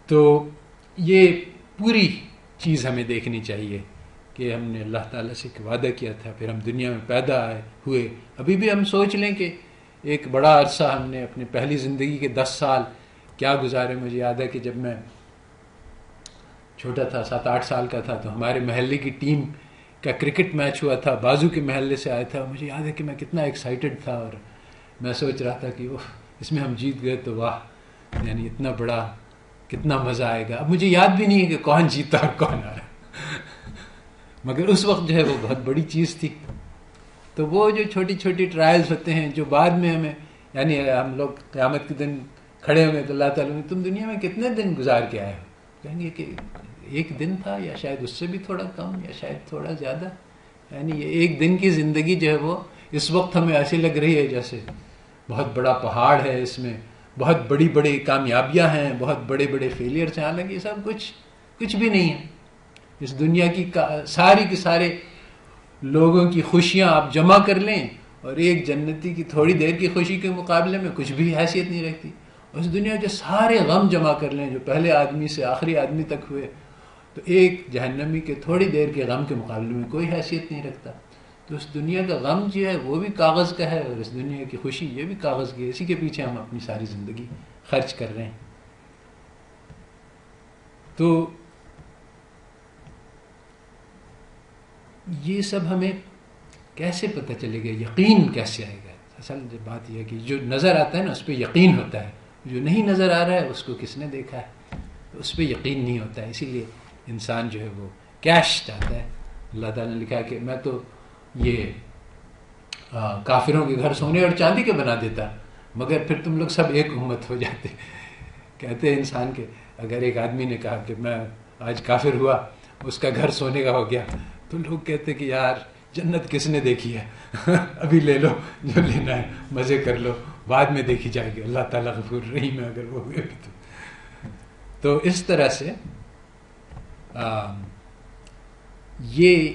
تو یہ پوری چیز ہمیں دیکھنی چاہیے کہ ہم نے اللہ تعالیٰ سے ایک وعدہ کیا تھا، پھر ہم دنیا میں پیدا ہوئے. ابھی بھی ہم سوچ لیں کہ ایک بڑا عرصہ ہم نے اپنی پہلی زندگی کے 10 سال کیا گزارے. مجھے یاد ہے کہ جب میں چھوٹا تھا، 7-8 سال کا تھا، تو ہمارے محلے کی ٹیم کا کرکٹ میچ ہوا تھا، بازو کے محلے سے آیا تھا. مجھے یاد ہے کہ میں کتنا ایکسائٹڈ تھا اور میں سوچ رہا تھا کہ اس میں ہم جیت گئے تو واہ، یعنی اتنا بڑا، کتنا مزہ آئے گا. اب مجھے یاد بھی نہیں ہے کہ کون جیتا اور کون آ رہا، مگر اس وقت جو ہے وہ بہت بڑی چیز تھی. تو وہ جو چھوٹی چھوٹی ٹرائلز ہوتے ہیں جو بعد میں ہمیں، یعنی ہم لوگ قیامت کے دن کھڑے ہوئے تو اللہ تعالیٰ نے تم دنیا میں کتنے دن گزار کے آئے ہو، کہیں گے کہ ایک دن تھا، یا شاید اس سے بھی تھوڑا کم، یا شاید تھوڑا زیادہ. یعنی یہ ایک دن کی زندگی جو ہے وہ اس وقت ہمیں ایسی لگ رہی ہے جیسے بہت بڑا پہاڑ ہے، اس میں بہت بڑی بڑی کامیابیاں ہیں، بہت بڑے بڑے فیلئرس ہیں. حالانکہ یہ سب کچھ بھی نہیں ہے. اس دنیا کی ساری کے سارے لوگوں کی خوشیاں آپ جمع کر لیں اور ایک جنتی کی تھوڑی دیر کی خوشی کے مقابلے میں کچھ بھی حیثیت نہیں رکھتی. اس دنیا کے سارے غم جمع کر لیں جو پہلے آدمی سے آخری آدمی تک ہوئے، تو ایک جہنمی کے تھوڑی دیر کے غم کے مقابلے میں کوئی حیثیت نہیں رکھتا. تو اس دنیا کا غم جو ہے وہ بھی کاغذ کا ہے، اور اس دنیا کی خوشی یہ بھی کاغذ کی ہے. اسی کے پیچھے ہم اپنی ساری زندگی خرچ کر رہے ہیں. تو یہ سب ہمیں کیسے پتہ چلے گا، یقین کیسے آئے گا؟ اصل بات یہ ہے کہ جو نظر آتا ہے نا اس پہ یقین ہوتا ہے، جو نہیں نظر آ رہا ہے اس کو کس نے دیکھا ہے، اس پہ یقین نہیں ہوتا ہے. اسی لیے انسان جو ہے وہ کیش چاہتا ہے. اللہ تعالیٰ نے لکھا کہ میں تو یہ کافروں کے گھر سونے اور چاندی کے بنا دیتا، مگر پھر تم لوگ سب ایک امت ہو جاتے. کہتے ہیں انسان کے اگر ایک آدمی نے کہا کہ میں آج کافر ہوا، اس کا گھر سونے کا ہو گیا، تو لوگ کہتے کہ یار جنت کس نے دیکھی ہے، ابھی لے لو جو لینا ہے، مزے کر لو، بعد میں دیکھی جائے گی. اللہ تعالیٰ غفور رحیم ہے اگر وہ ہوئے بھی تو اس طرح سے یہ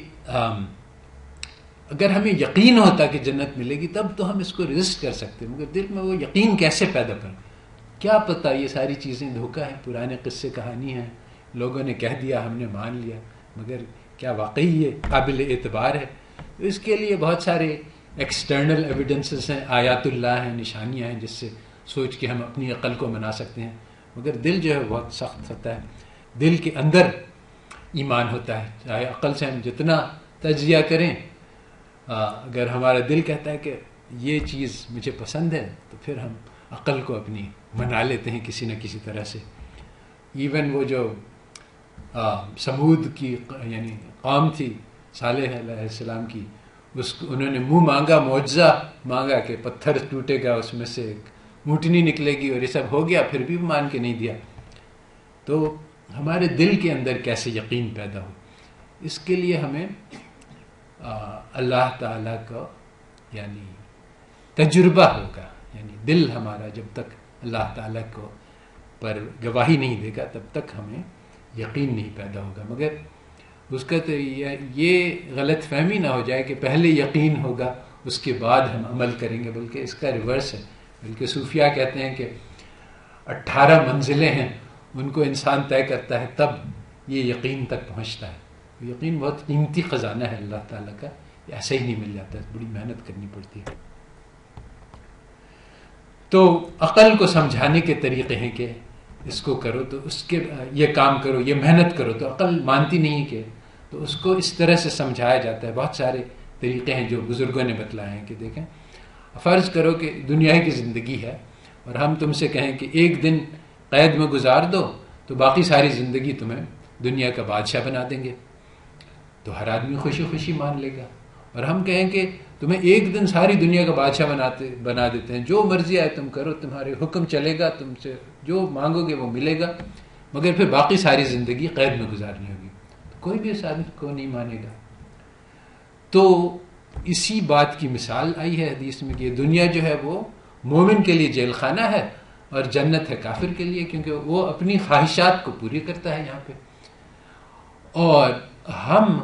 اگر ہمیں یقین ہوتا کہ جنت ملے گی تب تو ہم اس کو رزسٹ کر سکتے، مگر دل میں وہ یقین کیسے پیدا کریں؟ کیا پتہ یہ ساری چیزیں دھوکہ ہیں، پرانے قصے کہانی ہیں، لوگوں نے کہہ دیا ہم نے مان لیا، مگر کیا واقعی یہ قابل اعتبار ہے؟ تو اس کے لیے بہت سارے ایکسٹرنل ایویڈنسز ہیں، آیات اللہ ہیں، نشانیاں ہیں جس سے سوچ کے ہم اپنی عقل کو منا سکتے ہیں. مگر دل جو ہے بہت سخت ہوتا ہے. دل کے اندر ایمان ہوتا ہے، چاہے عقل سے ہم جتنا تجزیہ کریں، اگر ہمارا دل کہتا ہے کہ یہ چیز مجھے پسند ہے تو پھر ہم عقل کو اپنی منا لیتے ہیں کسی نہ کسی طرح سے. ایون وہ جو سمود کی یعنی قوم تھی صالح علیہ السلام کی، انہوں نے منہ مانگا، معجزہ مانگا کہ پتھر ٹوٹے گا، اس میں سے ایک اونٹنی نکلے گی، اور یہ سب ہو گیا، پھر بھی مان کے نہیں دیا. تو ہمارے دل کے اندر کیسے یقین پیدا ہو؟ اس کے لیے ہمیں اللہ تعالیٰ کا یعنی تجربہ ہوگا. یعنی دل ہمارا جب تک اللہ تعالیٰ کو پر گواہی نہیں دے گا تب تک ہمیں یقین نہیں پیدا ہوگا. مگر اس کا تو یہ غلط فہمی نہ ہو جائے کہ پہلے یقین ہوگا اس کے بعد ہم عمل کریں گے، بلکہ اس کا ریورس ہے. بلکہ صوفیاء کہتے ہیں کہ 18 منزلیں ہیں، ان کو انسان طے کرتا ہے تب یہ یقین تک پہنچتا ہے. یقین بہت قیمتی خزانہ ہے اللہ تعالیٰ کا، یہ ایسے ہی نہیں مل جاتا ہے، بڑی محنت کرنی پڑتی ہے. تو عقل کو سمجھانے کے طریقے ہیں کہ اس کو کرو تو اس کے یہ کام کرو، یہ محنت کرو، تو عقل مانتی نہیں کہ تو اس کو اس طرح سے سمجھایا جاتا ہے. بہت سارے طریقے ہیں جو بزرگوں نے بتلائے ہیں کہ دیکھیں فرض کرو کہ دنیا کی زندگی ہے اور ہم تم سے کہیں کہ ایک دن قید میں گزار دو تو باقی ساری زندگی تمہیں دنیا کا بادشاہ بنا دیں گے، تو ہر آدمی خوشی خوشی مان لے گا. اور ہم کہیں کہ تمہیں ایک دن ساری دنیا کا بادشاہ بنا دیتے ہیں، جو مرضی آئے تم کرو، تمہارے حکم چلے گا، تم سے جو مانگو گے وہ ملے گا، مگر پھر باقی ساری زندگی قید میں گزارنی ہوگی، تو کوئی بھی اس آدمی کو نہیں مانے گا. تو اسی بات کی مثال آئی ہے حدیث میں کہ یہ دنیا جو ہے وہ مومن کے لیے جیل خانہ ہے اور جنت ہے کافر کے لیے، کیونکہ وہ اپنی خواہشات کو پوری کرتا ہے یہاں پہ. اور ہم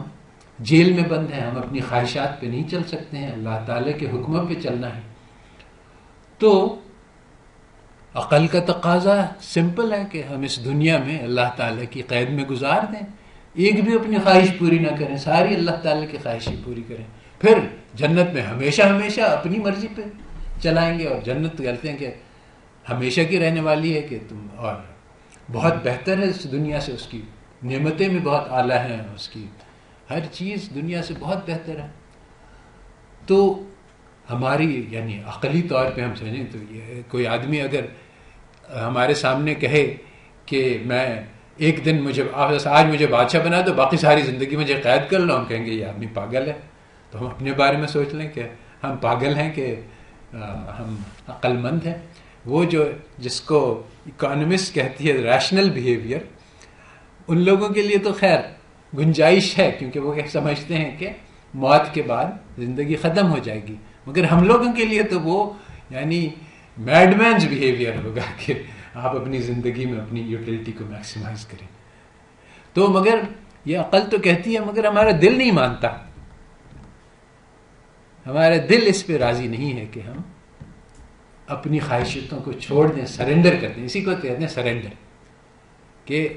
جیل میں بند ہیں، ہم اپنی خواہشات پہ نہیں چل سکتے ہیں، اللہ تعالیٰ کے حکموں پہ چلنا ہے. تو عقل کا تقاضا سمپل ہے کہ ہم اس دنیا میں اللہ تعالیٰ کی قید میں گزار دیں، ایک بھی اپنی خواہش پوری نہ کریں، ساری اللہ تعالیٰ کی خواہشیں پوری کریں. پھر جنت میں ہمیشہ ہمیشہ اپنی مرضی پہ چلائیں گے، اور جنت کہتے ہیں کہ ہمیشہ کی رہنے والی ہے، کہ تم اور بہت بہتر ہے اس دنیا سے، اس کی نعمتیں بھی بہت اعلیٰ ہیں، اس کی ہر چیز دنیا سے بہت بہتر ہے. تو ہماری یعنی عقلی طور پہ ہم سمجھیں تو یہ کوئی آدمی اگر ہمارے سامنے کہے کہ میں ایک دن آج مجھے بادشاہ بنا دو، باقی ساری زندگی مجھے قید کر لو، ہم کہیں گے یہ آدمی پاگل ہے. تو ہم اپنے بارے میں سوچ لیں کہ ہم پاگل ہیں کہ ہم عقل مند ہیں. وہ جس کو اکانومسٹ کہتی ہے ریشنل بیہیویئر، ان لوگوں کے لیے تو خیر گنجائش ہے، کیونکہ وہ سمجھتے ہیں کہ موت کے بعد زندگی ختم ہو جائے گی. مگر ہم لوگوں کے لیے تو وہ یعنی میڈ مینز بیہیویئر ہوگا کہ آپ اپنی زندگی میں اپنی یوٹیلٹی کو میکسیمائز کریں. تو مگر یہ عقل تو کہتی ہے، مگر ہمارا دل نہیں مانتا، ہمارا دل اس پہ راضی نہیں ہے کہ ہم اپنی خواہشوں کو چھوڑ دیں، سرنڈر کر دیں. اسی کو کہتے ہیں سرنڈر، کہ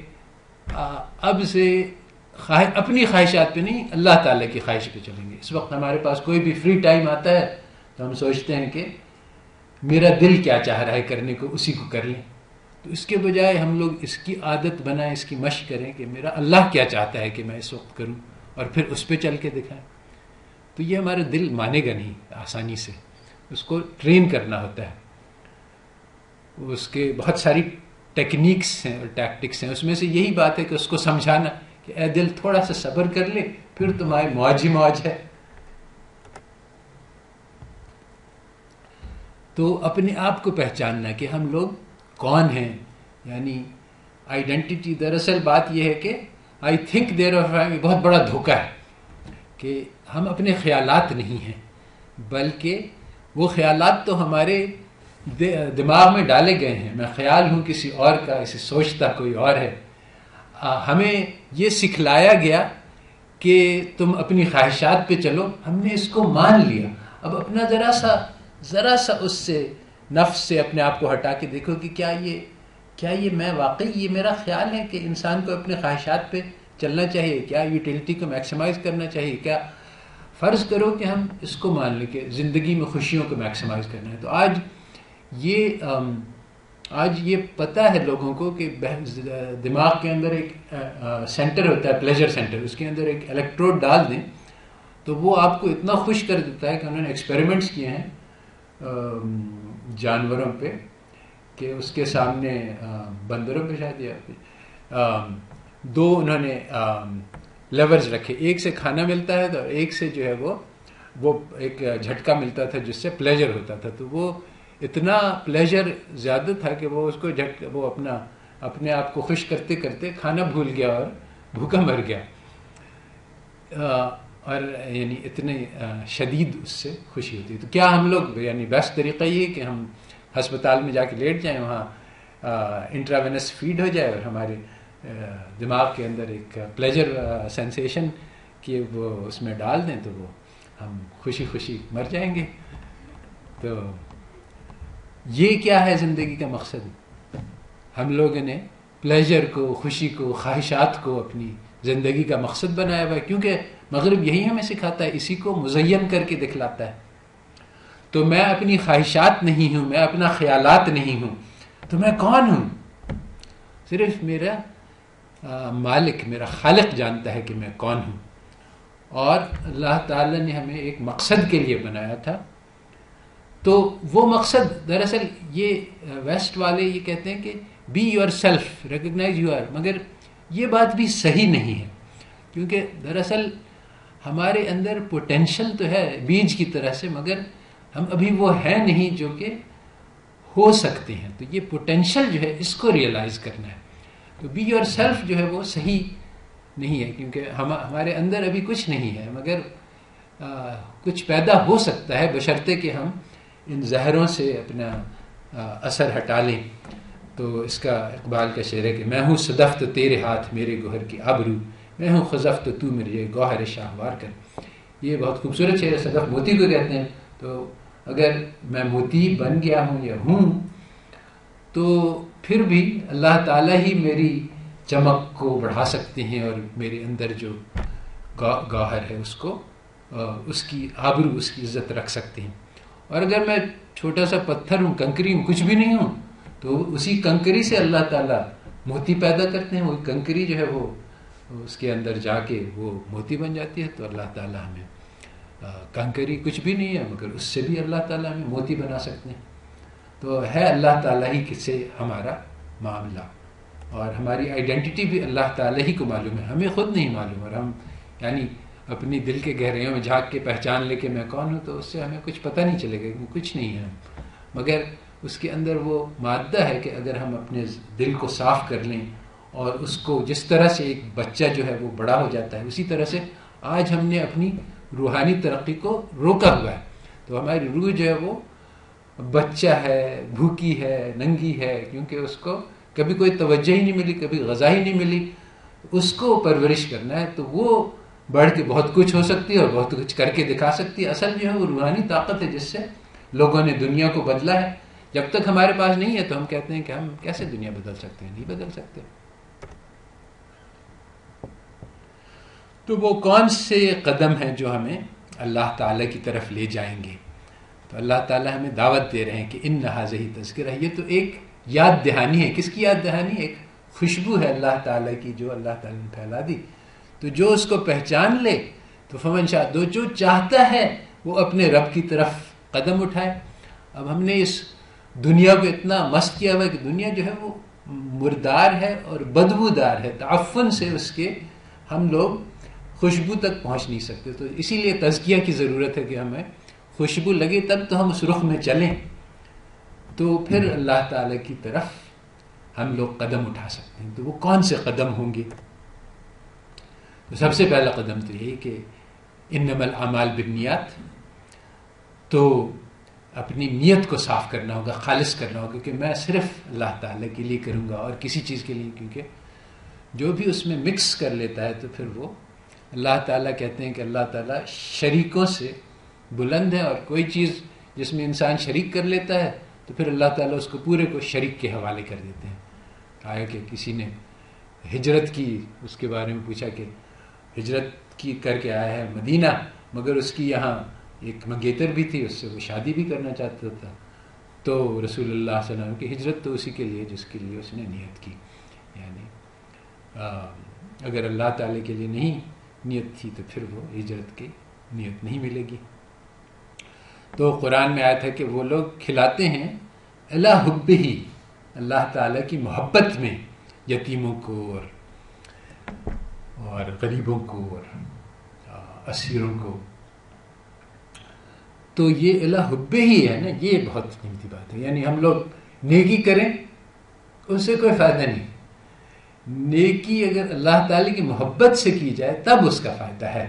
اب سے اپنی خواہشات پہ نہیں، اللہ تعالیٰ کی خواہش پہ چلیں گے. اس وقت ہمارے پاس کوئی بھی فری ٹائم آتا ہے تو ہم سوچتے ہیں کہ میرا دل کیا چاہ رہا ہے کرنے کو، اسی کو کر لیں. تو اس کے بجائے ہم لوگ اس کی عادت بنائیں، اس کی مشق کریں کہ میرا اللہ کیا چاہتا ہے کہ میں اس وقت کروں، اور پھر اس پہ چل کے دکھائیں. تو یہ ہمارا دل مانے گا نہیں آسانی سے، اس کو ٹرین کرنا ہوتا ہے. اس کے بہت ساری ٹیکنیکس ہیں اور ٹیکٹکس ہیں، اس میں سے یہی بات ہے کہ اس کو سمجھانا کہ اے دل تھوڑا سا صبر کر لے، پھر تمہاری موج ہی موج ہے. تو اپنے آپ کو پہچاننا کہ ہم لوگ کون ہیں، یعنی آئیڈینٹی. دراصل بات یہ ہے کہ آئی تھنک دیر آف بہت بڑا دھوکہ ہے کہ ہم اپنے خیالات نہیں ہیں، بلکہ وہ خیالات تو ہمارے دماغ میں ڈالے گئے ہیں. میں خیال ہوں کسی اور کا، اسے سوچتا کوئی اور ہے. ہمیں یہ سکھلایا گیا کہ تم اپنی خواہشات پہ چلو، ہم نے اس کو مان لیا. اب اپنا ذرا سا اس سے نفس سے اپنے آپ کو ہٹا کے دیکھو کہ کیا یہ میں واقعی یہ میرا خیال ہے کہ انسان کو اپنے خواہشات پہ چلنا چاہیے، کیا یوٹیلٹی کو میکسیمائز کرنا چاہیے. کیا فرض کرو کہ ہم اس کو مان لیں کہ زندگی میں خوشیوں کو میکسیمائز کرنا ہے. تو آج یہ پتہ ہے لوگوں کو کہ دماغ کے اندر ایک سینٹر ہوتا ہے، پلیجر سینٹر، اس کے اندر ایک الیکٹروڈ ڈال دیں تو وہ آپ کو اتنا خوش کر دیتا ہے کہ انہوں نے ایکسپیریمنٹس کیے ہیں جانوروں پہ، کہ اس کے سامنے بندروں پہ شاید دو انہوں نے لیورز رکھے، ایک سے کھانا ملتا ہے اور ایک سے جو ہے وہ ایک جھٹکا ملتا تھا جس سے پلیجر ہوتا تھا. تو وہ اتنا پلیجر زیادہ تھا کہ وہ اس کو وہ اپنے آپ کو خوش کرتے کرتے کھانا بھول گیا اور بھوکا مر گیا. اور یعنی اتنے شدید اس سے خوشی ہوتی ہے. تو کیا ہم لوگ یعنی بیسٹ طریقہ یہ کہ ہم ہسپتال میں جا کے لیٹ جائیں، وہاں انٹراوینس فیڈ ہو جائے اور ہمارے دماغ کے اندر ایک پلیجر سینسیشن کہ وہ اس میں ڈال دیں تو وہ ہم خوشی خوشی مر جائیں گے. تو یہ کیا ہے زندگی کا مقصد؟ ہم لوگوں نے پلیجر کو، خوشی کو، خواہشات کو اپنی زندگی کا مقصد بنایا ہوا ہے، کیونکہ مغرب یہی ہمیں سکھاتا ہے، اسی کو مزین کر کے دکھلاتا ہے. تو میں اپنی خواہشات نہیں ہوں، میں اپنا خیالات نہیں ہوں، تو میں کون ہوں؟ صرف میرا مالک، میرا خالق جانتا ہے کہ میں کون ہوں. اور اللہ تعالیٰ نے ہمیں ایک مقصد کے لیے بنایا تھا. تو وہ مقصد دراصل یہ ویسٹ والے یہ کہتے ہیں کہ be yourself, recognize you are, مگر یہ بات بھی صحیح نہیں ہے، کیونکہ دراصل ہمارے اندر پوٹینشل تو ہے بیج کی طرح سے، مگر ہم ابھی وہ ہے نہیں جو کہ ہو سکتے ہیں. تو یہ پوٹینشل جو ہے اس کو ریئلائز کرنا ہے. تو بی یور سیلف جو ہے وہ صحیح نہیں ہے، کیونکہ ہمارے اندر ابھی کچھ نہیں ہے، مگر کچھ پیدا ہو سکتا ہے بشرطے کہ ہم ان زہروں سے اپنا اثر ہٹا لیں. تو اس کا اقبال کا شعر ہے کہ میں ہوں صدف تو تیرے ہاتھ میرے گوہر کی آبرو، میں ہوں خزف تو میرے گوہر شاہوار کر. یہ بہت خوبصورت شعر ہے، صدف موتی کو کہتے ہیں. تو اگر میں موتی بن گیا ہوں یا ہوں تو پھر بھی اللہ تعالیٰ ہی میری چمک کو بڑھا سکتے ہیں اور میرے اندر جو گوہر ہے اس کو اس کی آبرو، اس کی عزت رکھ سکتے ہیں. اور اگر میں چھوٹا سا پتھر ہوں، کنکری ہوں، کچھ بھی نہیں ہوں، تو اسی کنکری سے اللہ تعالیٰ موتی پیدا کرتے ہیں. وہی کنکری جو ہے وہ اس کے اندر جا کے وہ موتی بن جاتی ہے. تو اللہ تعالیٰ ہمیں کنکری کچھ بھی نہیں ہے مگر اس سے بھی اللہ تعالیٰ ہمیں موتی بنا سکتے ہیں. تو ہے اللہ تعالیٰ ہی سے ہمارا معاملہ، اور ہماری آئیڈینٹی بھی اللہ تعالیٰ ہی کو معلوم ہے، ہمیں خود نہیں معلوم. اور ہم یعنی اپنی دل کے گہرائیوں میں جھانک کے پہچان لے کہ میں کون ہوں، تو اس سے ہمیں کچھ پتہ نہیں چلے گا کہ کچھ نہیں ہے ہم، مگر اس کے اندر وہ مادہ ہے کہ اگر ہم اپنے دل کو صاف کر لیں اور اس کو جس طرح سے ایک بچہ جو ہے وہ بڑا ہو جاتا ہے، اسی طرح سے آج ہم نے اپنی روحانی ترقی کو روکا ہوا ہے. تو ہماری روح جو ہے وہ بچہ ہے، بھوکی ہے، ننگی ہے، کیونکہ اس کو کبھی کوئی توجہ ہی نہیں ملی، کبھی غذا ہی نہیں ملی. اس کو پرورش کرنا ہے تو وہ بڑھ کے بہت کچھ ہو سکتی ہے اور بہت کچھ کر کے دکھا سکتی ہے. اصل جو ہے وہ روحانی طاقت ہے جس سے لوگوں نے دنیا کو بدلا ہے. جب تک ہمارے پاس نہیں ہے تو ہم کہتے ہیں کہ ہم کیسے دنیا بدل سکتے ہیں، نہیں بدل سکتے. تو وہ کون سے قدم ہیں جو ہمیں اللہ تعالیٰ کی طرف لے جائیں گے؟ تو اللہ تعالیٰ ہمیں دعوت دے رہے ہیں کہ ان ھذہ تذکرہ. یہ تو ایک یاد دہانی ہے. کس کی یاد دہانی؟ ایک خوشبو ہے اللہ تعالیٰ کی جو اللہ تعالیٰ نے پھیلا دی. تو جو اس کو پہچان لے تو فمن شاء، جو چاہتا ہے وہ اپنے رب کی طرف قدم اٹھائے. اب ہم نے اس دنیا کو اتنا مست کیا ہوا ہے کہ دنیا جو ہے وہ مردار ہے اور بدبودار ہے. تعفن سے اس کے ہم لوگ خوشبو تک پہنچ نہیں سکتے. تو اسی لیے تزکیہ کی ضرورت ہے کہ ہمیں خوشبو لگے تب تو ہم اس رخ میں چلیں، تو پھر اللہ تعالیٰ کی طرف ہم لوگ قدم اٹھا سکتے ہیں. تو وہ کون سے قدم ہوں گے؟ تو سب سے پہلا قدم تو یہی کہ انما الاعمال بالنیات. تو اپنی نیت کو صاف کرنا ہوگا، خالص کرنا ہوگا کہ میں صرف اللہ تعالیٰ کے لیے کروں گا اور کسی چیز کے لیے. کیونکہ جو بھی اس میں مکس کر لیتا ہے تو پھر وہ اللہ تعالیٰ کہتے ہیں کہ اللہ تعالیٰ شریکوں سے بلند ہے، اور کوئی چیز جس میں انسان شریک کر لیتا ہے تو پھر اللہ تعالیٰ اس کو پورے کو شریک کے حوالے کر دیتے ہیں. آیا کہ کسی نے ہجرت کی، اس کے بارے میں پوچھا کہ ہجرت کی کر کے آیا ہے مدینہ، مگر اس کی یہاں ایک منگیتر بھی تھی، اس سے وہ شادی بھی کرنا چاہتا تھا. تو رسول اللہ صلی اللہ علیہ وسلم کی ہجرت تو اسی کے لیے جس کے لیے اس نے نیت کی. یعنی اگر اللہ تعالیٰ کے لیے نہیں نیت تھی تو پھر وہ ہجرت کی نیت نہیں ملے گی. تو قرآن میں آیا تھا کہ وہ لوگ کھلاتے ہیں الی حبہ، اللہ تعالیٰ کی محبت میں، یتیموں کو اور غریبوں کو اور اسیروں کو. تو یہ الی حبہ ہی ہے نا، یہ بہت قیمتی بات ہے. یعنی ہم لوگ نیکی کریں اس سے کوئی فائدہ نہیں. نیکی اگر اللہ تعالیٰ کی محبت سے کی جائے تب اس کا فائدہ ہے.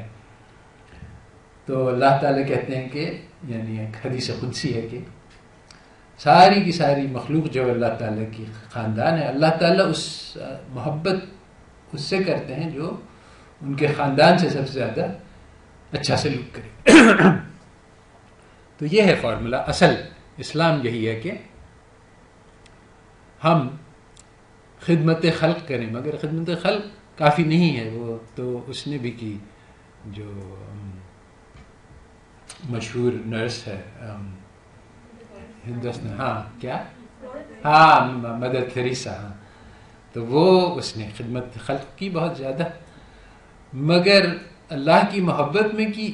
تو اللہ تعالیٰ کہتے ہیں کہ یعنی ایک حدیث قدسی ہے کہ ساری کی ساری مخلوق جو اللہ تعالیٰ کی خاندان ہے، اللہ تعالیٰ اس محبت اس سے کرتے ہیں جو ان کے خاندان سے سب سے زیادہ اچھا سلوک کرے. تو یہ ہے فارمولا. اصل اسلام یہی ہے کہ ہم خدمت خلق کریں، مگر خدمت خلق کافی نہیں ہے. وہ تو اس نے بھی کی، جو مشہور نرس ہے ہندوستان، مدر تھیریسا. تو وہ اس نے خدمت خلق کی بہت زیادہ، مگر اللہ کی محبت میں کی.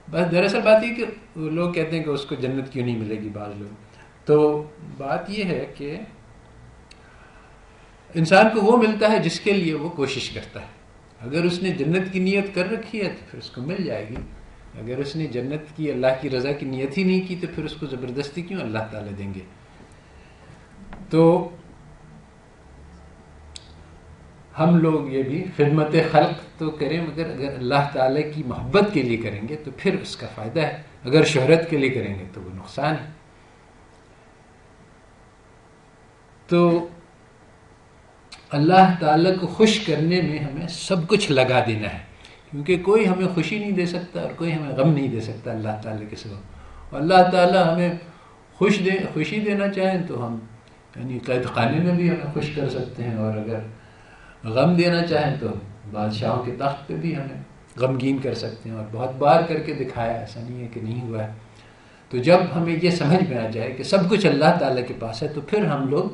بس دراصل بات یہ کہ وہ لوگ کہتے ہیں کہ اس کو جنت کیوں نہیں ملے گی. بعض لوگ تو بات یہ ہے کہ انسان کو وہ ملتا ہے جس کے لیے وہ کوشش کرتا ہے. اگر اس نے جنت کی نیت کر رکھی ہے تو پھر اس کو مل جائے گی. اگر اس نے جنت کی، اللہ کی رضا کی نیت ہی نہیں کی تو پھر اس کو زبردستی کیوں اللہ تعالیٰ دیں گے. تو ہم لوگ یہ بھی خدمت خلق تو کریں، مگر اگر اللہ تعالیٰ کی محبت کے لیے کریں گے تو پھر اس کا فائدہ ہے، اگر شہرت کے لیے کریں گے تو وہ نقصان ہے. تو اللہ تعالیٰ کو خوش کرنے میں ہمیں سب کچھ لگا دینا ہے، کیونکہ کوئی ہمیں خوشی نہیں دے سکتا اور کوئی ہمیں غم نہیں دے سکتا اللہ تعالیٰ کے سوا. اور اللہ تعالیٰ ہمیں خوشی دینا چاہیں تو ہم یعنی قید خانے میں بھی ہمیں خوش کر سکتے ہیں، اور اگر غم دینا چاہیں تو بادشاہوں کے تخت پہ بھی ہمیں غمگین کر سکتے ہیں، اور بہت بار کر کے دکھایا، ایسا نہیں ہے کہ نہیں ہوا ہے. تو جب ہمیں یہ سمجھ میں آ جائے کہ سب کچھ اللہ تعالیٰ کے پاس ہے، تو پھر ہم لوگ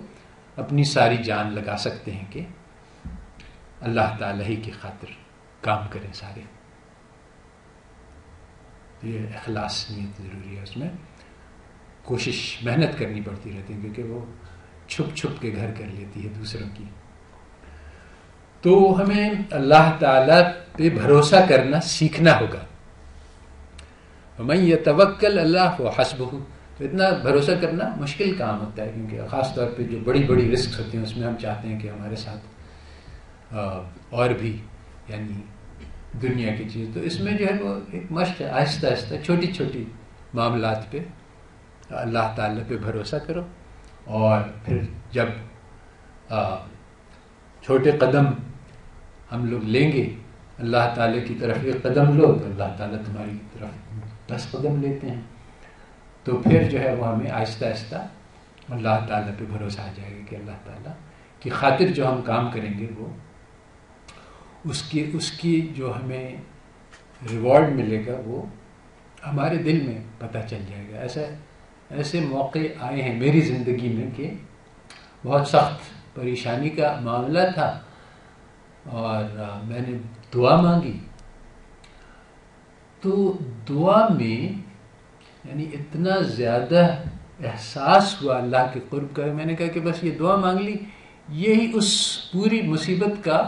اپنی ساری جان لگا سکتے ہیں کہ اللہ تعالیٰ ہی کی خاطر کام کریں سارے. یہ اخلاص نیت ضروری ہے، اس میں کوشش محنت کرنی پڑتی رہتی ہے، کیونکہ وہ چھپ چھپ کے گھر کر لیتی ہے دوسروں کی. تو ہمیں اللہ تعالیٰ پہ بھروسہ کرنا سیکھنا ہوگا. وَمَن يَتَوَكَّلْ عَلَى اللَّهِ فَحَسْبُهُ. تو اتنا بھروسہ کرنا مشکل کام ہوتا ہے، کیونکہ خاص طور پہ جو بڑی بڑی رسکس ہوتی ہیں اس میں ہم چاہتے ہیں کہ ہمارے ساتھ اور بھی یعنی دنیا کی چیز. تو اس میں جو ہے وہ ایک مشق ہے، آہستہ آہستہ چھوٹی چھوٹی معاملات پہ اللہ تعالیٰ پہ بھروسہ کرو، اور پھر جب چھوٹے قدم ہم لوگ لیں گے اللہ تعالیٰ کی طرف، ایک قدم لو تو اللہ تعالیٰ تمہاری طرف 10 قدم لیتے ہیں. تو پھر جو ہے وہ ہمیں آہستہ آہستہ اللہ تعالیٰ پہ بھروسہ آ جائے گا کہ اللہ تعالیٰ کی خاطر جو ہم کام کریں گے وہ اس کی جو ہمیں ریوارڈ ملے گا وہ ہمارے دل میں پتہ چل جائے گا. ایسے موقع آئے ہیں میری زندگی میں کہ بہت سخت پریشانی کا معاملہ تھا، اور میں نے دعا مانگی. تو دعا میں یعنی اتنا زیادہ احساس ہوا اللہ کے قرب کا، میں نے کہا کہ بس یہ دعا مانگ لی، یہی اس پوری مصیبت کا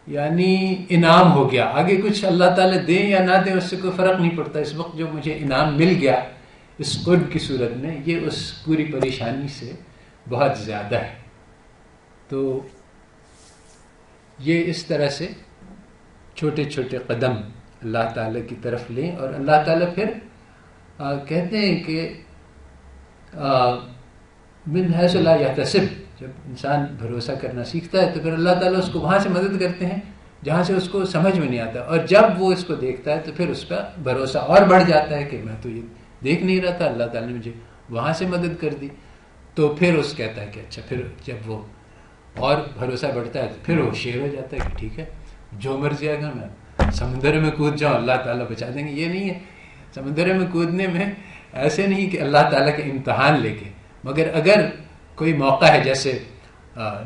یعنی انعام ہو گیا. آگے کچھ اللہ تعالیٰ دیں یا نہ دیں اس سے کوئی فرق نہیں پڑتا. اس وقت جو مجھے انعام مل گیا اس قرب کی صورت میں، یہ اس پوری پریشانی سے بہت زیادہ ہے. تو یہ اس طرح سے چھوٹے چھوٹے قدم اللہ تعالیٰ کی طرف لیں، اور اللہ تعالیٰ پھر کہتے ہیں کہ من حیث لا یحتسب، جب انسان بھروسہ کرنا سیکھتا ہے تو پھر اللہ تعالیٰ اس کو وہاں سے مدد کرتے ہیں جہاں سے اس کو سمجھ میں نہیں آتا، اور جب وہ اس کو دیکھتا ہے تو پھر اس کا بھروسہ اور بڑھ جاتا ہے کہ میں تو یہ دیکھ نہیں رہا تھا، اللہ تعالیٰ نے مجھے وہاں سے مدد کر دی. تو پھر اس کہتا ہے کہ اچھا، پھر جب وہ اور بھروسہ بڑھتا ہے تو پھر وہ شیر ہو جاتا ہے کہ ٹھیک ہے جو مرضی آئے گا، میں سمندر میں کود جاؤں اللہ تعالیٰ بچا دیں گے. یہ نہیں ہے، سمندر میں کودنے میں ایسے نہیں کہ اللہ تعالیٰ کے امتحان لے کے، مگر اگر کوئی موقع ہے جیسے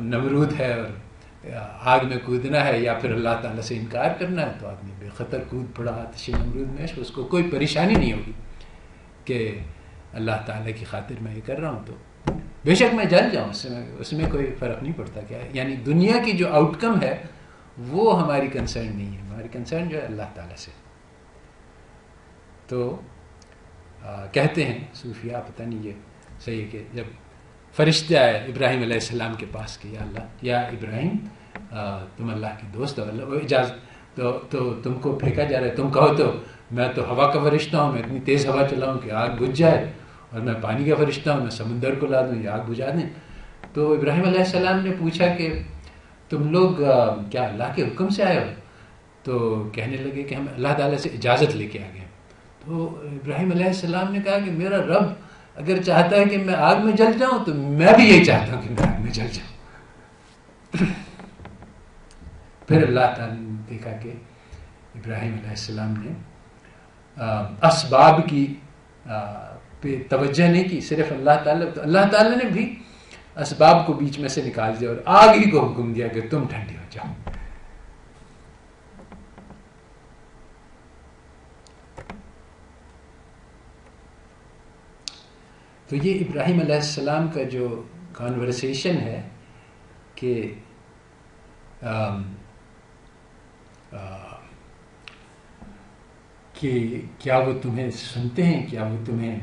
نمرود ہے اور آگ میں کودنا ہے یا پھر اللہ تعالیٰ سے انکار کرنا ہے، تو آدمی بے خطر کود پڑا آتش نمرود میں، اس کو کوئی پریشانی نہیں ہوگی کہ اللہ تعالیٰ کی خاطر میں یہ کر رہا ہوں تو بے شک میں جل جاؤں، اس میں کوئی فرق نہیں پڑتا. کیا یعنی دنیا کی جو آؤٹ کم ہے وہ ہماری کنسرن نہیں ہے، ہماری کنسرن جو ہے اللہ تعالیٰ سے. تو کہتے ہیں صوفیاء، پتہ نہیں یہ صحیح ہے کہ جب فرشتے آئے ابراہیم علیہ السلام کے پاس کہ یا اللہ، یا ابراہیم تم اللہ کی دوست ہو، اللہ اجازت تو تم کو پھینکا جا رہا ہے، تم کہو تو میں تو ہوا کا فرشتہ ہوں، میں اتنی تیز ہوا چلاؤں کہ آگ بجھ جائے، اور میں پانی کا فرشتہ ہوں، میں سمندر کو لا دوں یا آگ بجھا دیں. تو ابراہیم علیہ السلام نے پوچھا کہ تم لوگ کیا اللہ کے حکم سے آئے ہو؟ تو کہنے لگے کہ ہم اللہ تعالیٰ سے اجازت لے کے آ گئے. تو ابراہیم علیہ السلام نے کہا کہ میرا رب اگر چاہتا ہے کہ میں آگ میں جل جاؤں تو میں بھی یہی چاہتا ہوں کہ میں آگ میں جل جاؤں. پھر اللہ تعالیٰ نے دیکھا کہ ابراہیم علیہ السلام نے اسباب کی پہ توجہ نہیں کی، صرف اللہ تعالیٰ. تو اللہ تعالیٰ نے بھی اسباب کو بیچ میں سے نکال دیا اور آگ ہی کو حکم دیا کہ تم ٹھنڈی ہو جاؤ. تو یہ ابراہیم علیہ السلام کا جو کانورسیشن ہے کہ کیا وہ تمہیں سنتے ہیں، کیا وہ تمہیں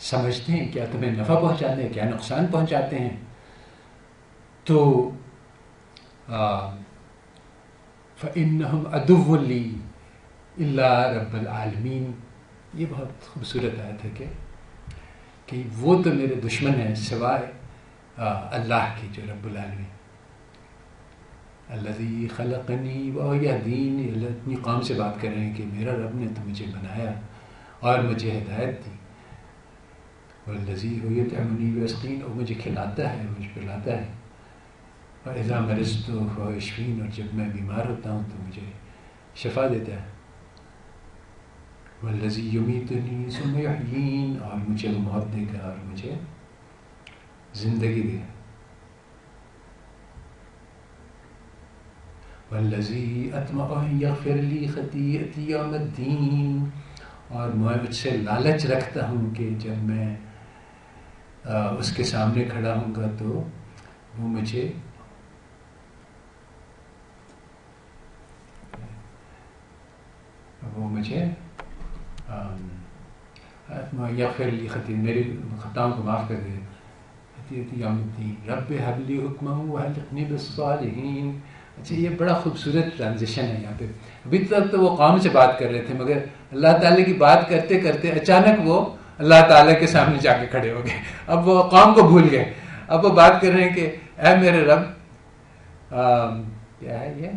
سمجھتے ہیں، کیا تمہیں نفع پہنچاتے ہیں، کیا نقصان پہنچاتے ہیں. تو فَإِنَّهُمْ عَدُوٌّ لِّي إِلَّا رَبَّ الْعَالَمِينَ. یہ بہت خوبصورت آیت ہے کہ وہ تو میرے دشمن ہیں سوائے اللہ کی جو رب العالمین. الذی خلقنی وهو یہدین. اپنی قوم سے بات کر رہے ہیں کہ میرا رب نے تو مجھے بنایا اور مجھے ہدایت دی. والذی هو یطعمنی ویسقین. اور مجھے کھلاتا ہے مجھے پلاتا ہے. وَإِذَا مَرِضْتُ فَهُوَ یشفین. اور جب میں بیمار ہوتا ہوں تو مجھے شفا دیتا ہے. والذی یمیتنی ثم یحیین. اور مجھے موت دے گا اور مجھے زندگی دے گا. والذی اطمع ان یغفر لی خطیئتی یوم الدین. اور میں مجھ سے لالچ رکھتا ہوں کہ جب میں اس کے سامنے کھڑا ہوں گا تو وہ مجھے یغفر لی خطیئتی. میری خطاؤں کو معاف کر دے. خطیئتی یوم الدین. رب ہب لی حکما والحقنی بالصالحین. اچھا یہ بڑا خوبصورت ٹرانزیشن ہے یہاں پہ. ابھی تک تو وہ قوم سے بات کر رہے تھے مگر اللہ تعالیٰ کی بات کرتے کرتے اچانک وہ اللہ تعالیٰ کے سامنے جا کے کھڑے ہو گئے. اب وہ قوم کو بھول گئے. اب وہ بات کر رہے ہیں کہ اے میرے رب کیا ہے یہ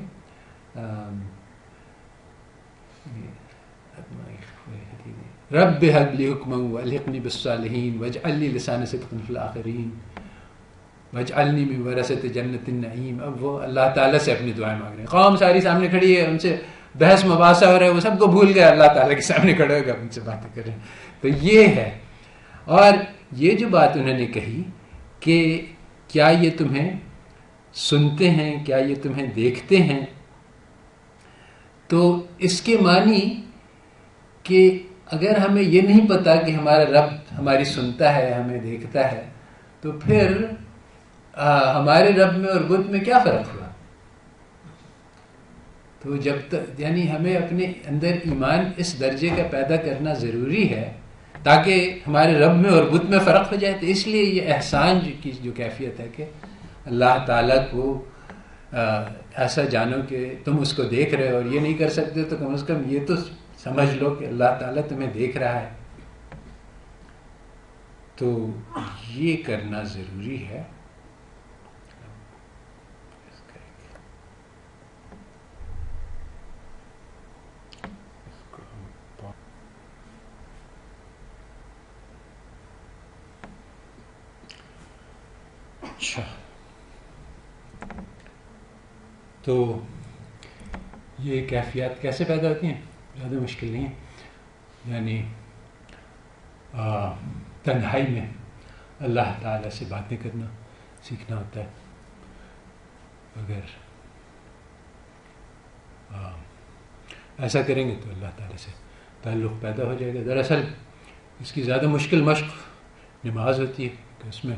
رب هب لي حكما والحقني بالصالحين واجعل لي لسان صدق في الآخرين واجعلني من ورثة جنة النعيم. اب وہ اللہ تعالیٰ سے اپنی دعائیں مانگ رہے ہیں. قوم ساری سامنے کھڑی ہے, ان سے بحث مباحثہ ہو رہا ہے, وہ سب کو بھول گئے, اللہ تعالیٰ کے سامنے کھڑے ہو گئے, ان سے باتیں کر رہے ہیں. تو یہ ہے. اور یہ جو بات انہوں نے کہی کہ کیا یہ تمہیں سنتے ہیں, کیا یہ تمہیں دیکھتے ہیں, تو اس کے معنی کہ اگر ہمیں یہ نہیں پتا کہ ہمارا رب ہماری سنتا ہے, ہمیں دیکھتا ہے, تو پھر ہمارے رب میں اور بت میں کیا فرق ہوا؟ تو جب تک یعنی ہمیں اپنے اندر ایمان اس درجے کا پیدا کرنا ضروری ہے تاکہ ہمارے رب میں اور بت میں فرق ہو جائے. تو اس لیے یہ احسان کی جو کیفیت ہے کہ اللہ تعالیٰ کو ایسا جانو کہ تم اس کو دیکھ رہے ہو, اور یہ نہیں کر سکتے تو کم از کم یہ تو سمجھ لو کہ اللہ تعالیٰ تمہیں دیکھ رہا ہے. تو یہ کرنا ضروری ہے. اچھا, تو یہ کیفیات کیسے پیدا ہوتی ہیں؟ زیادہ مشکل نہیں ہے. یعنی تنہائی میں اللہ تعالیٰ سے باتیں کرنا سیکھنا ہوتا ہے. اگر ایسا کریں گے تو اللہ تعالیٰ سے تعلق پیدا ہو جائے گا. دراصل اس کی زیادہ مشکل مشق نماز ہوتی ہے کہ اس میں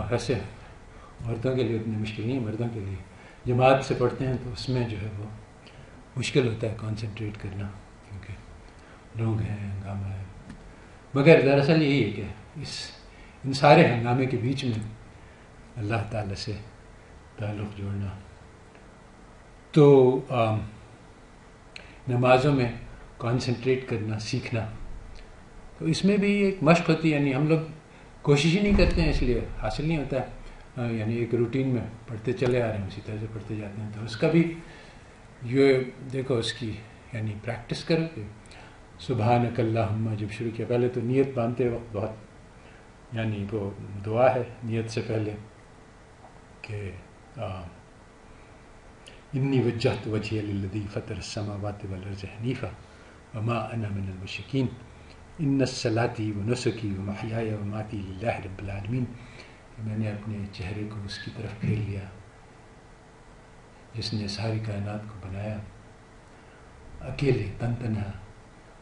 ویسے عورتوں کے لیے اتنی مشکل نہیں ہے, مردوں کے لیے جماعت سے پڑھتے ہیں تو اس میں جو ہے وہ مشکل ہوتا ہے کانسنٹریٹ کرنا, کیونکہ لوگ ہیں, ہنگامہ ہے. مگر دراصل یہی ہے کہ ان سارے ہنگامے کے بیچ میں اللہ تعالیٰ سے تعلق جوڑنا. تو نمازوں میں کانسنٹریٹ کرنا سیکھنا, تو اس میں بھی ایک مشق ہوتی ہے. یعنی ہم لوگ کوشش ہی نہیں کرتے ہیں, اس لیے حاصل نہیں ہوتا ہے. یعنی ایک روٹین میں پڑھتے چلے آ رہے ہیں, اسی طرح سے پڑھتے جاتے ہیں. تو اس کا بھی یہ دیکھو, اس کی یعنی پریکٹس کرو کہ سبحانک اللہم جب شروع کیا, پہلے تو نیت باندھتے وقت بہت یعنی وہ دعا ہے نیت سے پہلے کہ انی وجہت وجہی للذی فطر السماوات والارض حنیفا وما انا من المشرکین ان صلاتی و نسکی و محیای و ماتی للہ رب العالمین. میں نے اپنے چہرے کو اس کی طرف پھیر لیا جس نے ساری کائنات کو بنایا اکیلے تن تنہا,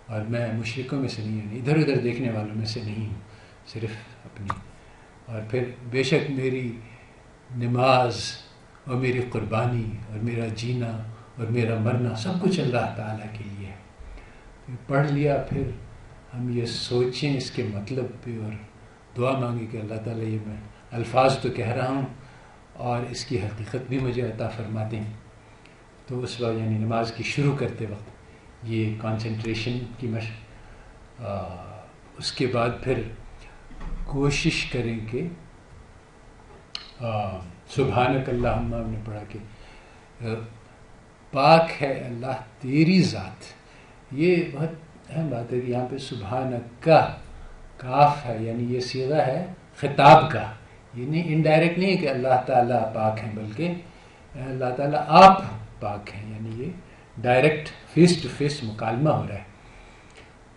اور میں مشرکوں میں سے نہیں ہوں, ادھر ادھر دیکھنے والوں میں سے نہیں ہوں, صرف اپنی. اور پھر بے شک میری نماز اور میری قربانی اور میرا جینا اور میرا مرنا سب کچھ اللہ تعالیٰ کے لیے ہے. پڑھ لیا, پھر ہم یہ سوچیں اس کے مطلب پہ اور دعا مانگیں کہ اللہ تعالیٰ یہ میں الفاظ تو کہہ رہا ہوں اور اس کی حقیقت بھی مجھے عطا فرما دیں. تو اس وقت یعنی نماز کی شروع کرتے وقت یہ کنسنٹریشن کی اس کے بعد پھر کوشش کریں کہ سبحانک اللہم ہم نے پڑھا کہ پاک ہے اللہ تیری ذات. یہ بہت اہم بات ہے کہ یہاں پہ سبحانک کا کاف ہے، یعنی یہ صیغہ ہے خطاب کا. یہ نہیں انڈائریکٹ نہیں ہے کہ اللہ تعالیٰ پاک ہیں، بلکہ اللہ تعالیٰ آپ پاک ہیں، یعنی یہ ڈائریکٹ فیس ٹو فیس مکالمہ ہو رہا ہے.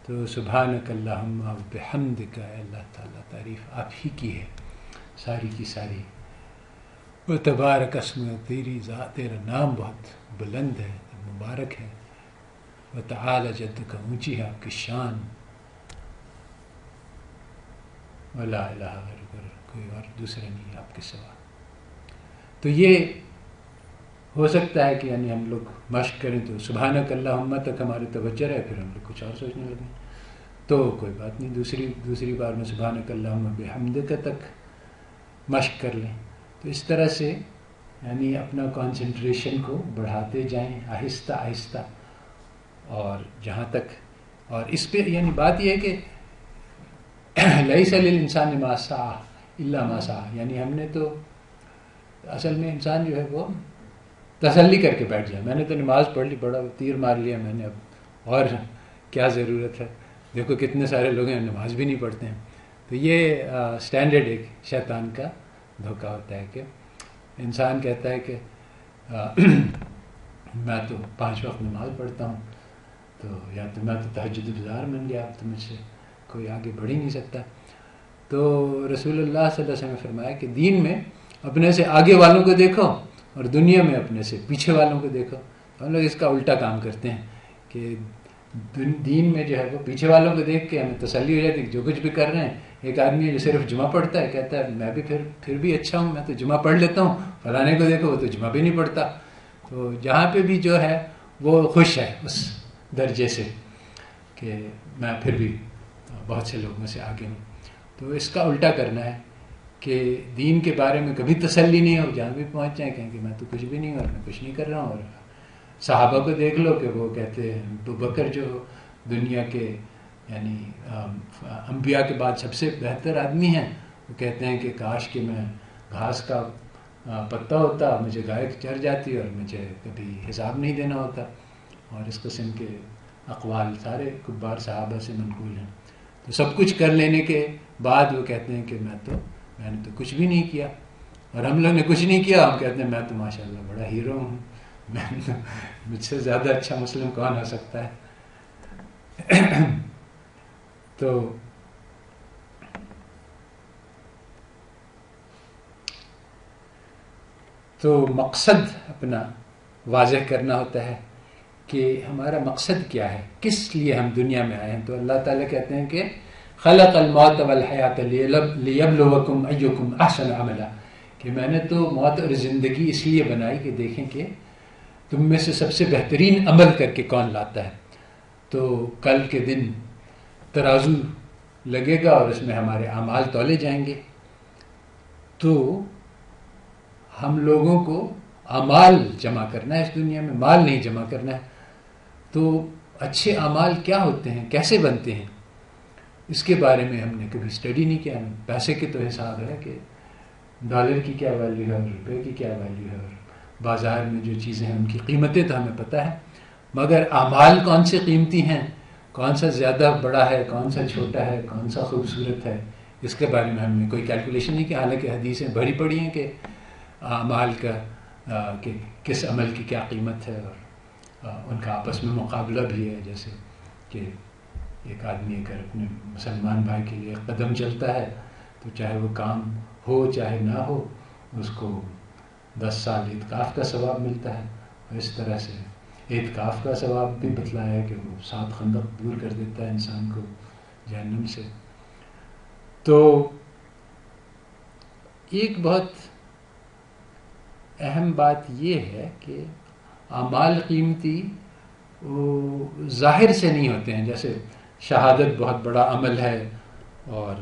تو سبحانک اللہم و بحمدک، اللہ تعالیٰ تعریف آپ ہی کی ہے ساری کی ساری. و تبارک اسم، تیری ذات، تیرا نام بہت بلند ہے، مبارک ہے. و تعالی جدک، اونچی ہے آپ کی شان. ولا الہ غیرک، کوئی اور دوسرا نہیں آپ کے سوا. تو یہ ہو سکتا ہے کہ یعنی ہم لوگ مشق کریں تو سبحانک اللہم تک ہماری توجہ رہے، پھر ہم لوگ کچھ اور سوچنے لگیں تو کوئی بات نہیں، دوسری بار میں سبحانک اللہم بحمدک تک مشق کر لیں. تو اس طرح سے یعنی اپنا کنسنٹریشن کو بڑھاتے جائیں آہستہ آہستہ. اور جہاں تک اور اس پہ یعنی بات یہ ہے کہ لیس للانسان ما سعی الا ما سعی، یعنی ہم نے تو اصل میں انسان جو ہے وہ تسلی کر کے بیٹھ جائے، میں نے تو نماز پڑھ لی، بڑا تیر مار لیا میں نے، اب اور کیا ضرورت ہے. دیکھو کتنے سارے لوگ ہیں نماز بھی نہیں پڑھتے ہیں. تو یہ اسٹینڈرڈ ایک شیطان کا دھوکہ ہوتا ہے کہ انسان کہتا ہے کہ میں تو 5 وقت نماز پڑھتا ہوں، تو یا تو میں تو تہجد گزار بن گیا، اب تو مجھ سے کوئی آگے بڑھ ہی نہیں سکتا. تو رسول اللہ صلی اللہ علیہ وسلم نے فرمایا کہ دین میں اپنے سے آگے والوں کو دیکھو اور دنیا میں اپنے سے پیچھے والوں کو دیکھو. ہم لوگ اس کا الٹا کام کرتے ہیں کہ دین میں جو ہے وہ پیچھے والوں کو دیکھ کے ہمیں تسلی ہو جاتی کہ جو کچھ بھی کر رہے ہیں. ایک آدمی ہے جو صرف جمعہ پڑھتا ہے، کہتا ہے میں بھی پھر بھی اچھا ہوں، میں تو جمعہ پڑھ لیتا ہوں، فلانے کو دیکھو وہ تو جمعہ بھی نہیں پڑھتا. تو جہاں پہ بھی جو ہے وہ خوش ہے اس درجے سے کہ میں پھر بھی بہت سے لوگوں سے آگے ہوں. تو اس کا الٹا کرنا ہے کہ دین کے بارے میں کبھی تسلی نہیں ہو، جہاں بھی پہنچ جائیں کہیں کہ میں تو کچھ بھی نہیں ہوں اور میں کچھ نہیں کر رہا ہوں. اور صحابہ کو دیکھ لو کہ وہ کہتے ہیں ابو بکر جو دنیا کے یعنی انبیاء کے بعد سب سے بہتر آدمی ہیں، وہ کہتے ہیں کہ کاش کہ میں گھاس کا پتا ہوتا، مجھے گائے چر جاتی اور مجھے کبھی حساب نہیں دینا ہوتا. اور اس قسم کے اقوال سارے کبار صحابہ سے منقول ہیں. تو سب کچھ کر لینے کے بعد وہ کہتے ہیں کہ میں نے تو کچھ بھی نہیں کیا. اور ہم لوگ نے کچھ نہیں کیا، ہم کہتے ہیں میں تو ماشاءاللہ بڑا ہیرو ہوں، مجھ سے زیادہ اچھا مسلم کون ہو سکتا ہے. تو مقصد اپنا واضح کرنا ہوتا ہے کہ ہمارا مقصد کیا ہے، کس لیے ہم دنیا میں آئے ہیں. تو اللہ تعالیٰ کہتے ہیں کہ خلق الموت والحیات لیبلوکم ایکم احسن عملا، کہ میں نے تو موت اور زندگی اس لیے بنائی کہ دیکھیں کہ تم میں سے سب سے بہترین عمل کر کے کون لاتا ہے. تو کل کے دن ترازو لگے گا اور اس میں ہمارے اعمال تولے جائیں گے. تو ہم لوگوں کو اعمال جمع کرنا ہے اس دنیا میں، مال نہیں جمع کرنا ہے. تو اچھے اعمال کیا ہوتے ہیں، کیسے بنتے ہیں، اس کے بارے میں ہم نے کبھی اسٹڈی نہیں کیا. پیسے کے تو حساب ہے کہ ڈالر کی کیا ویلیو ہے اور روپے کی کیا ویلیو ہے، اور بازار میں جو چیزیں ہیں ان کی قیمتیں تو ہمیں پتہ ہے، مگر اعمال کون سے قیمتی ہیں، کون سا زیادہ بڑا ہے، کون سا چھوٹا ہے، کون سا خوبصورت ہے، اس کے بارے میں ہم نے کوئی کیلکولیشن نہیں کی. حالانکہ حدیثیں بڑی پڑی ہیں کہ اعمال کا کہ کس عمل کی کیا قیمت ہے، اور ان کا آپس میں مقابلہ بھی ہے. جیسے کہ ایک آدمی اگر اپنے مسلمان بھائی کے لیے قدم چلتا ہے تو چاہے وہ کام ہو چاہے نہ ہو، اس کو 10 سال اعتکاف کا ثواب ملتا ہے. اور اس طرح سے اعتکاف کا ثواب بھی بتلایا ہے کہ وہ 7 خندق دور کر دیتا ہے انسان کو جہنم سے. تو ایک بہت اہم بات یہ ہے کہ اعمال قیمتی ظاہر سے نہیں ہوتے ہیں. جیسے شہادت بہت بڑا عمل ہے اور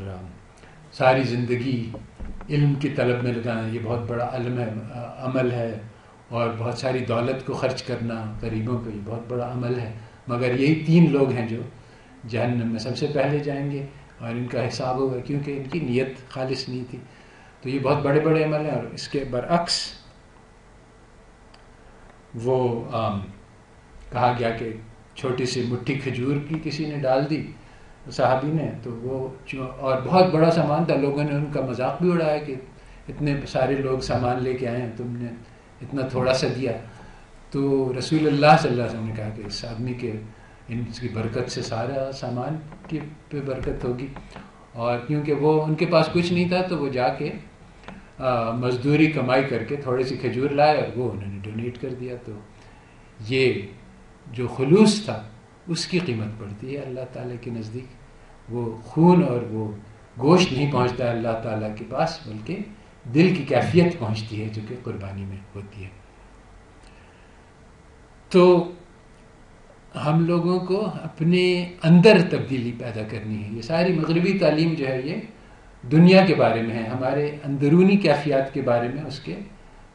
ساری زندگی علم کی طلب میں لگانا یہ بہت بڑا عمل ہے، اور بہت ساری دولت کو خرچ کرنا غریبوں پہ یہ بہت بڑا عمل ہے، مگر یہی 3 لوگ ہیں جو جہنم میں سب سے پہلے جائیں گے اور ان کا حساب ہوگا، کیونکہ ان کی نیت خالص نہیں تھی. تو یہ بہت بڑے بڑے عمل ہیں. اور اس کے برعکس وہ کہا گیا کہ چھوٹی سی مٹھی کھجور کی کسی نے ڈال دی صحابی نے، تو وہ اور بہت بڑا سامان تھا، لوگوں نے ان کا مذاق بھی اڑایا کہ اتنے سارے لوگ سامان لے کے آئے ہیں، تم نے اتنا تھوڑا سا دیا. تو رسول اللہ صلی اللہ علیہ وسلم نے کہا کہ اس آدمی کے ان کی برکت سے سارا سامان کی پہ برکت ہوگی. اور کیونکہ وہ ان کے پاس کچھ نہیں تھا تو وہ جا کے مزدوری کمائی کر کے تھوڑی سی کھجور لائے اور وہ انہوں نے ڈونیٹ کر دیا. تو یہ جو خلوص تھا اس کی قیمت پڑتی ہے اللہ تعالیٰ کے نزدیک. وہ خون اور وہ گوشت نہیں پہنچتا ہے اللہ تعالیٰ کے پاس، بلکہ دل کی کیفیت پہنچتی ہے جو کہ قربانی میں ہوتی ہے. تو ہم لوگوں کو اپنے اندر تبدیلی پیدا کرنی ہے. یہ ساری مغربی تعلیم جو ہے یہ دنیا کے بارے میں ہے، ہمارے اندرونی کیفیات کے بارے میں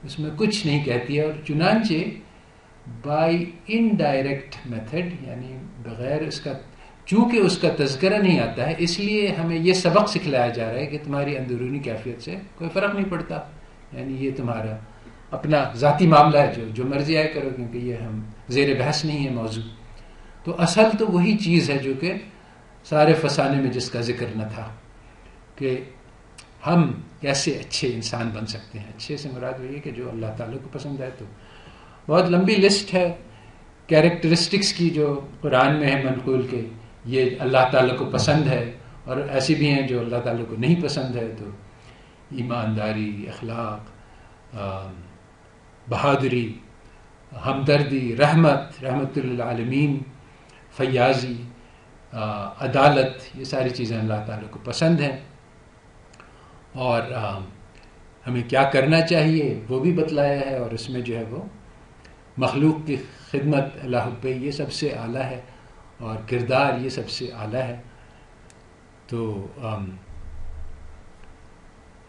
اس میں کچھ نہیں کہتی ہے. اور چنانچہ بائی انڈائریکٹ میتھڈ، یعنی بغیر اس کا، چونکہ اس کا تذکرہ نہیں آتا ہے، اس لیے ہمیں یہ سبق سکھلایا جا رہا ہے کہ تمہاری اندرونی کیفیت سے کوئی فرق نہیں پڑتا، یعنی یہ تمہارا اپنا ذاتی معاملہ ہے، جو مرضی آئے کرو، کیونکہ یہ ہم زیر بحث نہیں ہے موضوع. تو اصل تو وہی چیز ہے جو کہ سارے فسانے میں جس کا ذکر نہ تھا، کہ ہم کیسے اچھے انسان بن سکتے ہیں. اچھے سے مراد وہی ہے کہ جو اللہ تعالیٰ کو پسند ہے. تو بہت لمبی لسٹ ہے کیریکٹرسٹکس کی جو قرآن میں ہے منقول، کہ یہ اللہ تعالیٰ کو پسند ہے، اور ایسی بھی ہیں جو اللہ تعالیٰ کو نہیں پسند ہے. تو ایمانداری، اخلاق، بہادری، ہمدردی، رحمت للعالمین، فیاضی، عدالت، یہ ساری چیزیں اللہ تعالیٰ کو پسند ہیں. اور ہمیں کیا کرنا چاہیے وہ بھی بتلایا ہے، اور اس میں جو ہے وہ مخلوق کی خدمت اللہ حب یہ سب سے اعلیٰ ہے، اور کردار یہ سب سے اعلیٰ ہے. تو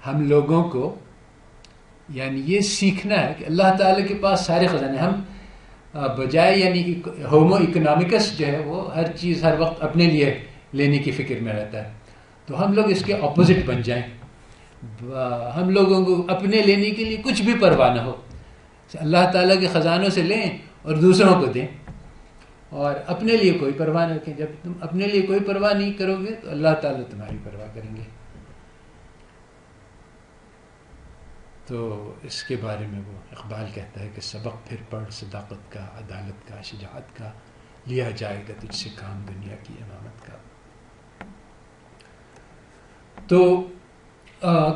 ہم لوگوں کو یعنی یہ سیکھنا ہے کہ اللہ تعالیٰ کے پاس سارے خزانے، ہم بجائے یعنی ہومو اکنامکس جو ہے وہ ہر چیز ہر وقت اپنے لیے لینے کی فکر میں رہتا ہے. تو ہم لوگ اس کے اپوزٹ بن جائیں، ہم لوگوں کو اپنے لینے کے لیے کچھ بھی پرواہ نہ ہو، اللہ تعالیٰ کے خزانوں سے لیں اور دوسروں کو دیں، اور اپنے لیے کوئی پرواہ نہ رکھیں. جب تم اپنے لیے کوئی پرواہ نہیں کرو گے تو اللہ تعالیٰ تمہاری پرواہ کریں گے. تو اس کے بارے میں وہ اقبال کہتا ہے کہ سبق پھر پڑھ صداقت کا، عدالت کا، شجاعت کا، لیا جائے گا تجھ سے کام دنیا کی امامت کا. تو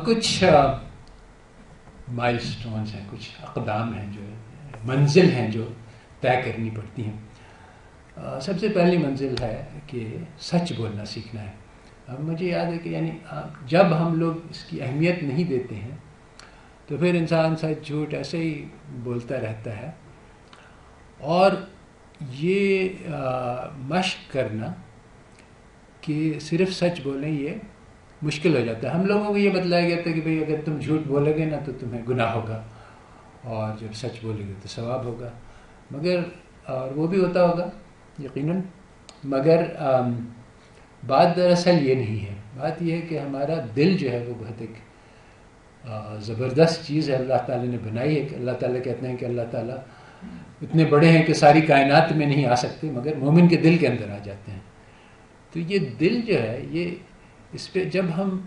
کچھ مائل سٹونز ہیں، کچھ اقدام ہیں، جو منزل ہیں جو طے کرنی پڑتی ہیں. سب سے پہلی منزل ہے کہ سچ بولنا سیکھنا ہے. اب مجھے یاد ہے کہ یعنی جب ہم لوگ اس کی اہمیت نہیں دیتے ہیں تو پھر انسان سچ جھوٹ ایسے ہی بولتا رہتا ہے. اور یہ مشق کرنا کہ صرف سچ بولیں یہ مشکل ہو جاتا ہے. ہم لوگوں کو یہ بتلایا گیا تھا کہ بھئی اگر تم جھوٹ بولو گے نا تو تمہیں گناہ ہوگا، اور جب سچ بولے گے تو ثواب ہوگا. مگر اور وہ بھی ہوتا ہوگا یقیناً، مگر بات دراصل یہ نہیں ہے. بات یہ ہے کہ ہمارا دل جو ہے وہ بہت ایک زبردست چیز ہے، اللہ تعالیٰ نے بنائی ہے. کہ اللہ تعالیٰ کہتے ہیں کہ اللہ تعالیٰ اتنے بڑے ہیں کہ ساری کائنات میں نہیں آ سکتے، مگر مومن کے دل کے اندر آ جاتے ہیں. تو یہ دل جو ہے، یہ اس پہ جب ہم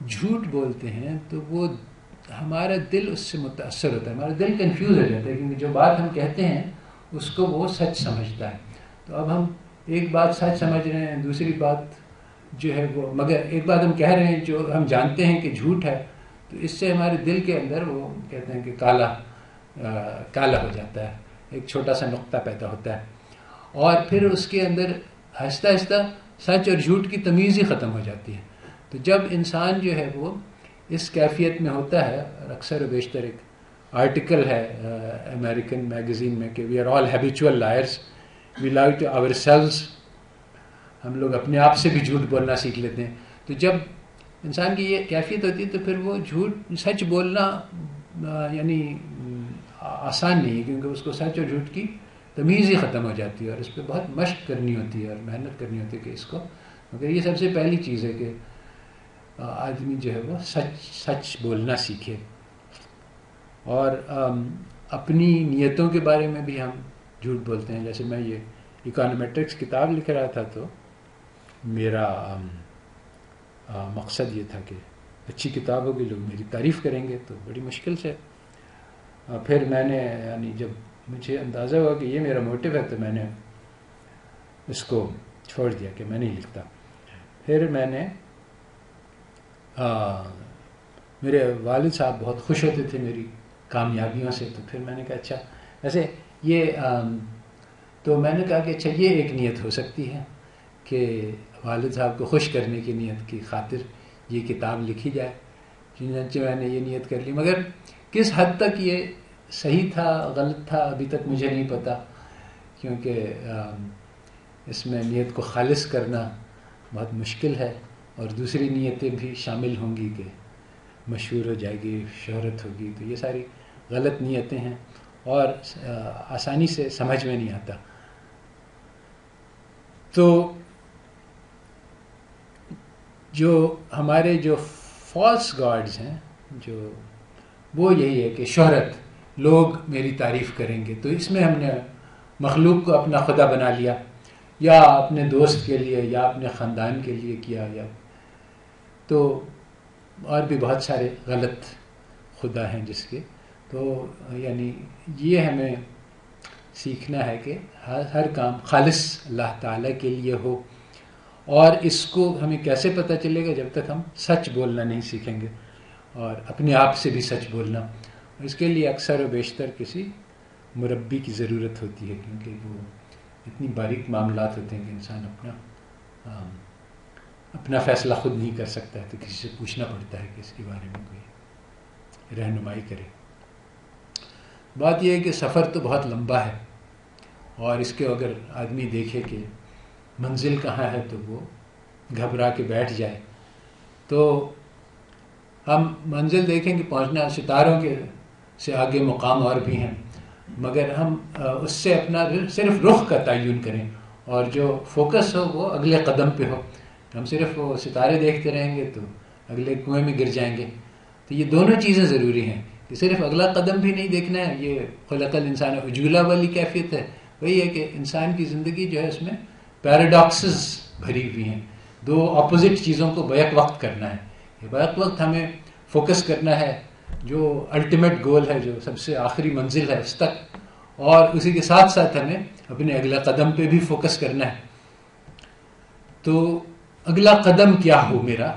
جھوٹ بولتے ہیں تو وہ ہمارا دل اس سے متاثر ہوتا ہے، ہمارا دل کنفیوز ہو جاتا ہے، کیونکہ جو بات ہم کہتے ہیں اس کو وہ سچ سمجھتا ہے. تو اب ہم ایک بات سچ سمجھ رہے ہیں، دوسری بات جو ہے وہ، مگر ایک بات ہم کہہ رہے ہیں جو ہم جانتے ہیں کہ جھوٹ ہے، تو اس سے ہمارے دل کے اندر وہ کہتے ہیں کہ کالا ہو جاتا ہے، ایک چھوٹا سا نقطہ پیدا ہوتا ہے. اور پھر اس کے اندر آہستہ آہستہ سچ اور جھوٹ کی تمیز ہی ختم ہو جاتی ہے. تو جب انسان جو ہے وہ اس کیفیت میں ہوتا ہے، اور اکثر و بیشتر ایک آرٹیکل ہے امریکن میگزین میں کہ we are all habitual liars, we lie to our selves, ہم لوگ اپنے آپ سے بھی جھوٹ بولنا سیکھ لیتے ہیں. تو جب انسان کی یہ کیفیت ہوتی ہے تو پھر وہ جھوٹ سچ بولنا یعنی آسان نہیں ہے، کیونکہ اس کو سچ اور جھوٹ کی تمیز ہی ختم ہو جاتی ہے، اور اس پہ بہت مشق کرنی ہوتی ہے اور محنت کرنی ہوتی ہے کہ اس کو، مگر یہ سب سے پہلی چیز ہے کہ آدمی جو ہے وہ سچ بولنا سیکھے. اور اپنی نیتوں کے بارے میں بھی ہم جھوٹ بولتے ہیں. جیسے میں یہ اکانومیٹرکس کتاب لکھ رہا تھا تو میرا مقصد یہ تھا کہ اچھی کتاب ہوگی، لوگ میری تعریف کریں گے، تو بڑی مشکل سے پھر میں نے یعنی جب مجھے اندازہ ہوا کہ یہ میرا موٹیو ہے تو میں نے اس کو چھوڑ دیا کہ میں نہیں لکھتا. پھر میں نے میرے والد صاحب بہت خوش ہوتے تھے میری کامیابیوں سے، تو پھر میں نے کہا اچھا ایسے یہ تو میں نے کہا کہ اچھا یہ ایک نیت ہو سکتی ہے کہ والد صاحب کو خوش کرنے کی نیت کی خاطر یہ کتاب لکھی جائے. چنانچہ میں نے یہ نیت کر لی، مگر کس حد تک یہ صحیح تھا غلط تھا ابھی تک مجھے نہیں پتا، کیونکہ اس میں نیت کو خالص کرنا بہت مشکل ہے، اور دوسری نیتیں بھی شامل ہوں گی کہ مشہور ہو جائے گی، شہرت ہوگی، تو یہ ساری غلط نیتیں ہیں اور آسانی سے سمجھ میں نہیں آتا. تو جو ہمارے جو فالس گاڈز ہیں جو وہ یہی ہے کہ شہرت، لوگ میری تعریف کریں گے، تو اس میں ہم نے مخلوق کو اپنا خدا بنا لیا، یا اپنے دوست کے لیے یا اپنے خاندان کے لیے کیا، یا تو اور بھی بہت سارے غلط خدا ہیں جس کے. تو یعنی یہ ہمیں سیکھنا ہے کہ ہر کام خالص اللہ تعالیٰ کے لیے ہو. اور اس کو ہمیں کیسے پتہ چلے گا؟ جب تک ہم سچ بولنا نہیں سیکھیں گے، اور اپنے آپ سے بھی سچ بولنا. اس کے لیے اکثر و بیشتر کسی مربی کی ضرورت ہوتی ہے، کیونکہ وہ اتنی باریک معاملات ہوتے ہیں کہ انسان اپنا فیصلہ خود نہیں کر سکتا ہے، تو کسی سے پوچھنا پڑتا ہے کہ اس کے بارے میں کوئی رہنمائی کرے. بات یہ ہے کہ سفر تو بہت لمبا ہے، اور اس کے اگر آدمی دیکھے کہ منزل کہاں ہے تو وہ گھبرا کے بیٹھ جائے. تو ہم منزل دیکھیں کہ پہنچنا، ستاروں کے سے آگے مقام اور بھی ہیں، مگر ہم اس سے اپنا صرف رخ کا تعین کریں، اور جو فوکس ہو وہ اگلے قدم پہ ہو. ہم صرف وہ ستارے دیکھتے رہیں گے تو اگلے کنویں میں گر جائیں گے. تو یہ دونوں چیزیں ضروری ہیں کہ صرف اگلا قدم بھی نہیں دیکھنا ہے. یہ خلق الانسان عجولہ والی کیفیت ہے، وہی ہے کہ انسان کی زندگی جو ہے اس میں پیراڈاکسز بھری ہوئی ہیں، دو اپوزٹ چیزوں کو بیک وقت کرنا ہے. یہ بیک وقت ہمیں فوکس کرنا ہے جو الٹیمیٹ گول ہے، جو سب سے آخری منزل ہے، اس تک، اور اسی کے ساتھ ساتھ ہمیں اپنے اگلا قدم پہ بھی فوکس کرنا ہے. تو اگلا قدم کیا ہو میرا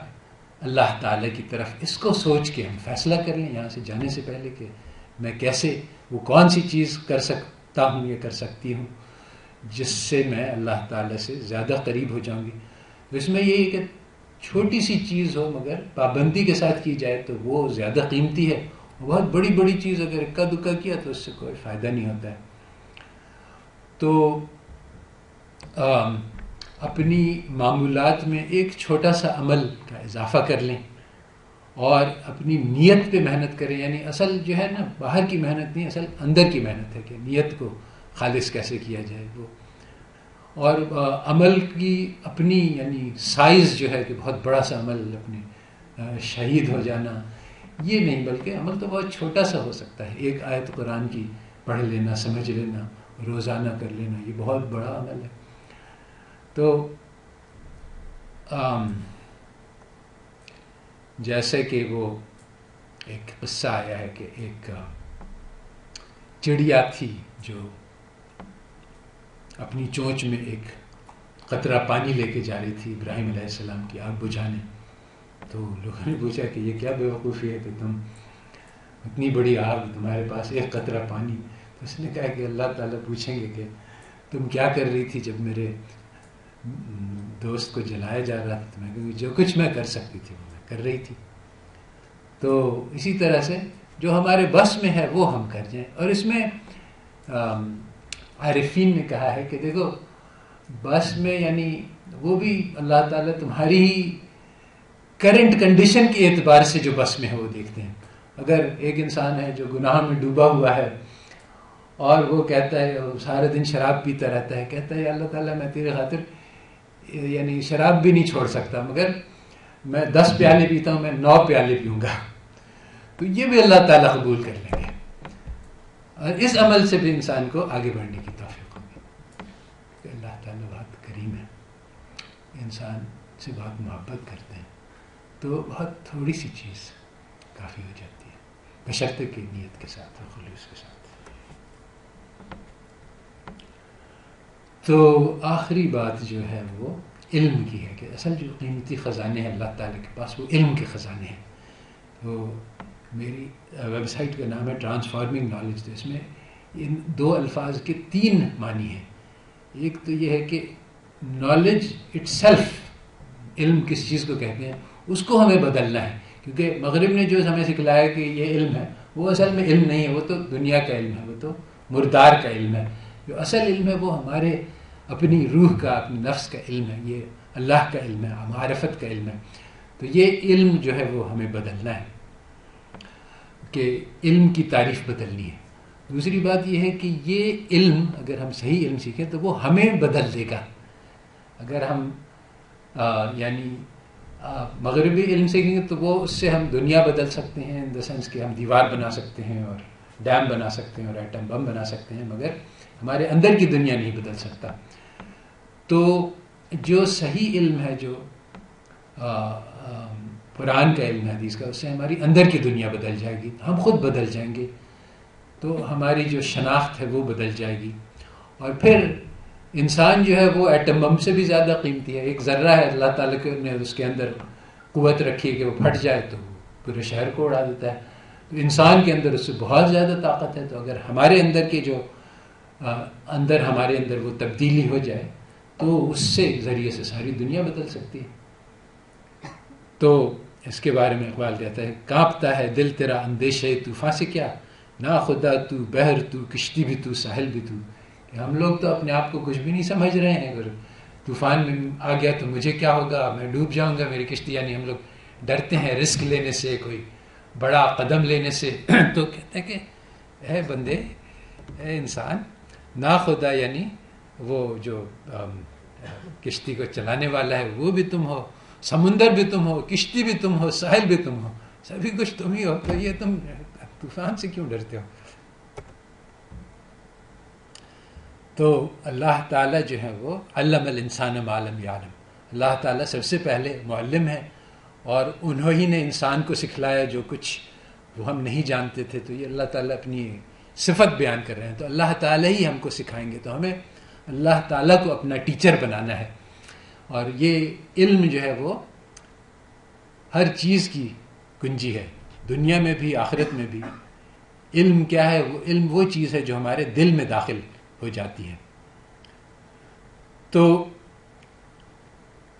اللہ تعالیٰ کی طرف، اس کو سوچ کے ہم فیصلہ کر لیں یہاں سے جانے سے پہلے کہ میں کیسے، وہ کون سی چیز کر سکتا ہوں یا کر سکتی ہوں جس سے میں اللہ تعالیٰ سے زیادہ قریب ہو جاؤں گی. اس میں یہی کہ چھوٹی سی چیز ہو مگر پابندی کے ساتھ کی جائے تو وہ زیادہ قیمتی ہے. بہت بڑی بڑی چیز اگر اکا دکا کیا تو اس سے کوئی فائدہ نہیں ہوتا ہے. تو اپنی معمولات میں ایک چھوٹا سا عمل کا اضافہ کر لیں اور اپنی نیت پہ محنت کریں. یعنی اصل جو ہے نا باہر کی محنت نہیں، اصل اندر کی محنت ہے کہ نیت کو خالص کیسے کیا جائے وہ. اور عمل کی اپنی یعنی سائز جو ہے کہ بہت بڑا سا عمل، اپنے شہید ہو جانا، یہ نہیں، بلکہ عمل تو بہت چھوٹا سا ہو سکتا ہے. ایک آیت قرآن کی پڑھ لینا، سمجھ لینا، روزانہ کر لینا، یہ بہت بڑا عمل ہے. تو جیسے کہ وہ ایک قصہ آیا ہے کہ ایک چڑیا تھی جو اپنی چونچ میں ایک قطرہ پانی لے کے جا رہی تھی ابراہیم علیہ السلام کی آگ بجھانے. تو لوگوں نے پوچھا کہ یہ کیا بیوقوفی ہے کہ تم اتنی بڑی آگ، تمہارے پاس ایک قطرہ پانی. تو اس نے کہا کہ اللہ تعالیٰ پوچھیں گے کہ تم کیا کر رہی تھی جب میرے دوست کو جلایا جا رہا تھا. تو میں کہوں جو کچھ میں کر سکتی تھی وہ میں کر رہی تھی. تو اسی طرح سے جو ہمارے بس میں ہے وہ ہم کر جائیں. اور اس میں عارفین نے کہا ہے کہ دیکھو بس میں یعنی وہ بھی اللہ تعالیٰ تمہاری ہی کرنٹ کنڈیشن کے اعتبار سے جو بس میں ہے وہ دیکھتے ہیں. اگر ایک انسان ہے جو گناہ میں ڈوبا ہوا ہے اور وہ کہتا ہے سارے دن شراب پیتا رہتا ہے, کہتا ہے اللہ تعالیٰ میں تیرے خاطر یعنی شراب بھی نہیں چھوڑ سکتا, مگر میں 10 پیالے پیتا ہوں, میں 9 پیالے پیوں گا, تو یہ بھی اللہ تعالیٰ قبول کر لیں گے. اور اس عمل سے بھی انسان کو آگے بڑھنے کی توفیق ہوگی کہ اللہ تعالیٰ بہت کریم ہے, انسان سے بہت محبت کرتے ہیں, تو بہت تھوڑی سی چیز کافی ہو جاتی ہے, بشرطے کی نیت کے ساتھ اور خلوص کے ساتھ. تو آخری بات جو ہے وہ علم کی ہے کہ اصل جو قیمتی خزانے ہیں اللہ تعالیٰ کے پاس وہ علم کے خزانے ہیں. تو میری ویب سائٹ کا نام ہے ٹرانسفارمنگ نالج, تو اس میں ان 2 الفاظ کے 3 معنی ہیں. ایک تو یہ ہے کہ نالج اٹ سیلف, علم کس چیز کو کہتے ہیں, اس کو ہمیں بدلنا ہے, کیونکہ مغرب نے جو ہمیں سکھلایا کہ یہ علم ہے وہ اصل میں علم نہیں ہے, وہ تو دنیا کا علم ہے, وہ تو مردار کا علم ہے. جو اصل علم ہے وہ ہمارے اپنی روح کا, اپنی نفس کا علم ہے, یہ اللہ کا علم ہے, معرفت کا علم ہے. تو یہ علم جو ہے وہ ہمیں بدلنا ہے, کہ علم کی تعریف بدلنی ہے. دوسری بات یہ ہے کہ یہ علم اگر ہم صحیح علم سیکھیں تو وہ ہمیں بدل دے گا. اگر ہم یعنی مغربی علم سیکھیں گے تو وہ اس سے ہم دنیا بدل سکتے ہیں, ان دا سینس کہ ہم دیوار بنا سکتے ہیں اور ڈیم بنا سکتے ہیں اور ایٹم بم بنا سکتے ہیں, مگر ہمارے اندر کی دنیا نہیں بدل سکتا. تو جو صحیح علم ہے, جو قرآن کا علم ہے, حدیث کا, اس سے ہماری اندر کی دنیا بدل جائے گی, ہم خود بدل جائیں گے, تو ہماری جو شناخت ہے وہ بدل جائے گی. اور پھر انسان جو ہے وہ ایٹم بم سے بھی زیادہ قیمتی ہے. ایک ذرہ ہے, اللہ تعالیٰ نے اس کے اندر قوت رکھی ہے کہ وہ پھٹ جائے تو پورے شہر کو اڑا دیتا ہے. تو انسان کے اندر اس سے بہت زیادہ طاقت ہے. تو اگر ہمارے اندر کے جو ہمارے اندر وہ تبدیلی ہو جائے تو اس سے ذریعے سے ساری دنیا بدل سکتی ہے. تو اس کے بارے میں اقبال کہتا ہے, کانپتا ہے دل تیرا اندیشے طوفان سے کیا, نا خدا تو بحر تو کشتی بھی تو ساحل بھی تو. کہ ہم لوگ تو اپنے آپ کو کچھ بھی نہیں سمجھ رہے ہیں, اگر طوفان میں آ گیا تو مجھے کیا ہوگا, میں ڈوب جاؤں گا, میری کشتی. یعنی ہم لوگ ڈرتے ہیں رسک لینے سے, کوئی بڑا قدم لینے سے. تو کہتے ہیں کہ اے بندے, اے انسان, نا خدا یعنی وہ جو کشتی کو چلانے والا ہے وہ بھی تم ہو, سمندر بھی تم ہو, کشتی بھی تم ہو, ساحل بھی تم ہو, سبھی کچھ تم ہی ہو. تو یہ تم طوفان سے کیوں ڈرتے ہو؟ تو اللہ تعالیٰ جو ہے وہ علم الانسان ما لم یعلم, اللہ تعالیٰ سب سے پہلے معلم ہے, اور انہوں ہی نے انسان کو سکھلایا جو کچھ وہ ہم نہیں جانتے تھے. تو یہ اللہ تعالیٰ اپنی صفت بیان کر رہے ہیں. تو اللہ تعالیٰ ہی ہم کو سکھائیں گے, تو ہمیں اللہ تعالیٰ کو اپنا ٹیچر بنانا ہے. اور یہ علم جو ہے وہ ہر چیز کی کنجی ہے, دنیا میں بھی آخرت میں بھی. علم کیا ہے؟ وہ علم وہ چیز ہے جو ہمارے دل میں داخل ہو جاتی ہے. تو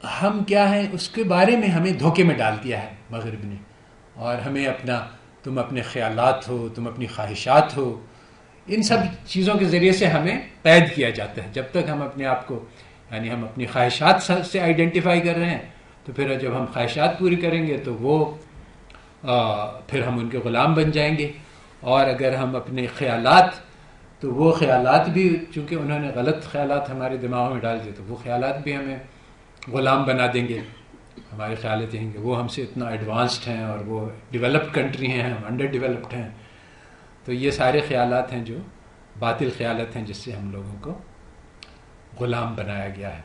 ہم کیا ہیں اس کے بارے میں ہمیں دھوکے میں ڈال دیا ہے مغرب نے, اور ہمیں تم اپنے خیالات ہو, تم اپنی خواہشات ہو, ان سب چیزوں کے ذریعے سے ہمیں قید کیا جاتا ہے. جب تک ہم اپنے آپ کو یعنی ہم اپنی خواہشات سے آئیڈینٹیفائی کر رہے ہیں, تو پھر جب ہم خواہشات پوری کریں گے تو وہ پھر ہم ان کے غلام بن جائیں گے. اور اگر ہم اپنے خیالات, تو وہ خیالات بھی چونکہ انہوں نے غلط خیالات ہمارے دماغوں میں ڈال دیے, تو وہ خیالات بھی ہمیں غلام بنا دیں گے. ہمارے خیالات ہیں کہ وہ ہم سے اتنا ایڈوانسڈ ہیں اور وہ ڈیولپڈ کنٹری ہیں, ہم انڈر ڈیولپڈ ہیں. تو یہ سارے خیالات ہیں جو باطل خیالات ہیں, جس سے ہم لوگوں کو غلام بنایا گیا ہے.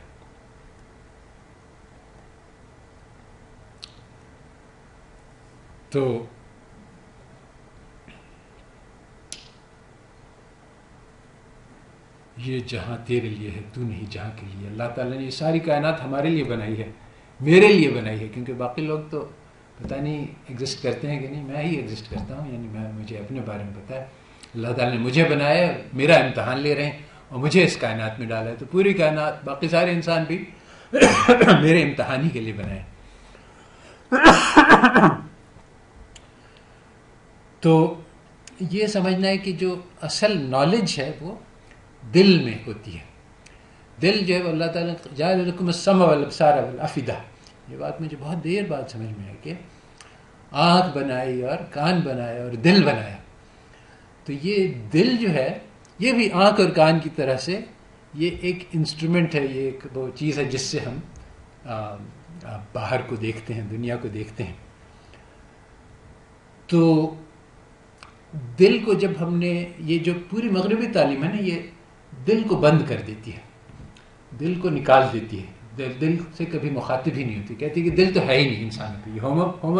تو یہ جہاں تیرے لیے ہے, تو نہیں جہاں کے لیے. اللہ تعالیٰ نے یہ ساری کائنات ہمارے لیے بنائی ہے, میرے لیے بنائی ہے, کیونکہ باقی لوگ تو پتہ نہیں ایگزسٹ کرتے ہیں کہ نہیں. میں ہی ایگزسٹ کرتا ہوں, یعنی مجھے اپنے بارے میں پتہ ہے. اللہ تعالیٰ نے مجھے بنایا ہے, میرا امتحان لے رہے ہیں اور مجھے اس کائنات میں ڈالا ہے. تو پوری کائنات, باقی سارے انسان بھی میرے امتحان ہی کے لیے بنائے. تو یہ سمجھنا ہے کہ جو اصل نالج ہے وہ دل میں ہوتی ہے. دل جو ہے اللہ تعالیٰ جعل لکم السمع والابصار والافئدہ, یہ بات مجھے بہت دیر بعد سمجھ میں آئی کہ آنکھ بنائی اور کان بنایا اور دل بنایا. تو یہ دل جو ہے یہ بھی آنکھ اور کان کی طرح سے یہ ایک انسٹرومنٹ ہے, یہ ایک وہ چیز ہے جس سے ہم باہر کو دیکھتے ہیں, دنیا کو دیکھتے ہیں. تو دل کو جب ہم نے, یہ جو پوری مغربی تعلیم ہے نا, یہ دل کو بند کر دیتی ہے, دل کو نکال دیتی ہے, دل سے کبھی مخاطب ہی نہیں ہوتی, کہتی ہے کہ دل تو ہے ہی نہیں انسان کو. یہ ہومو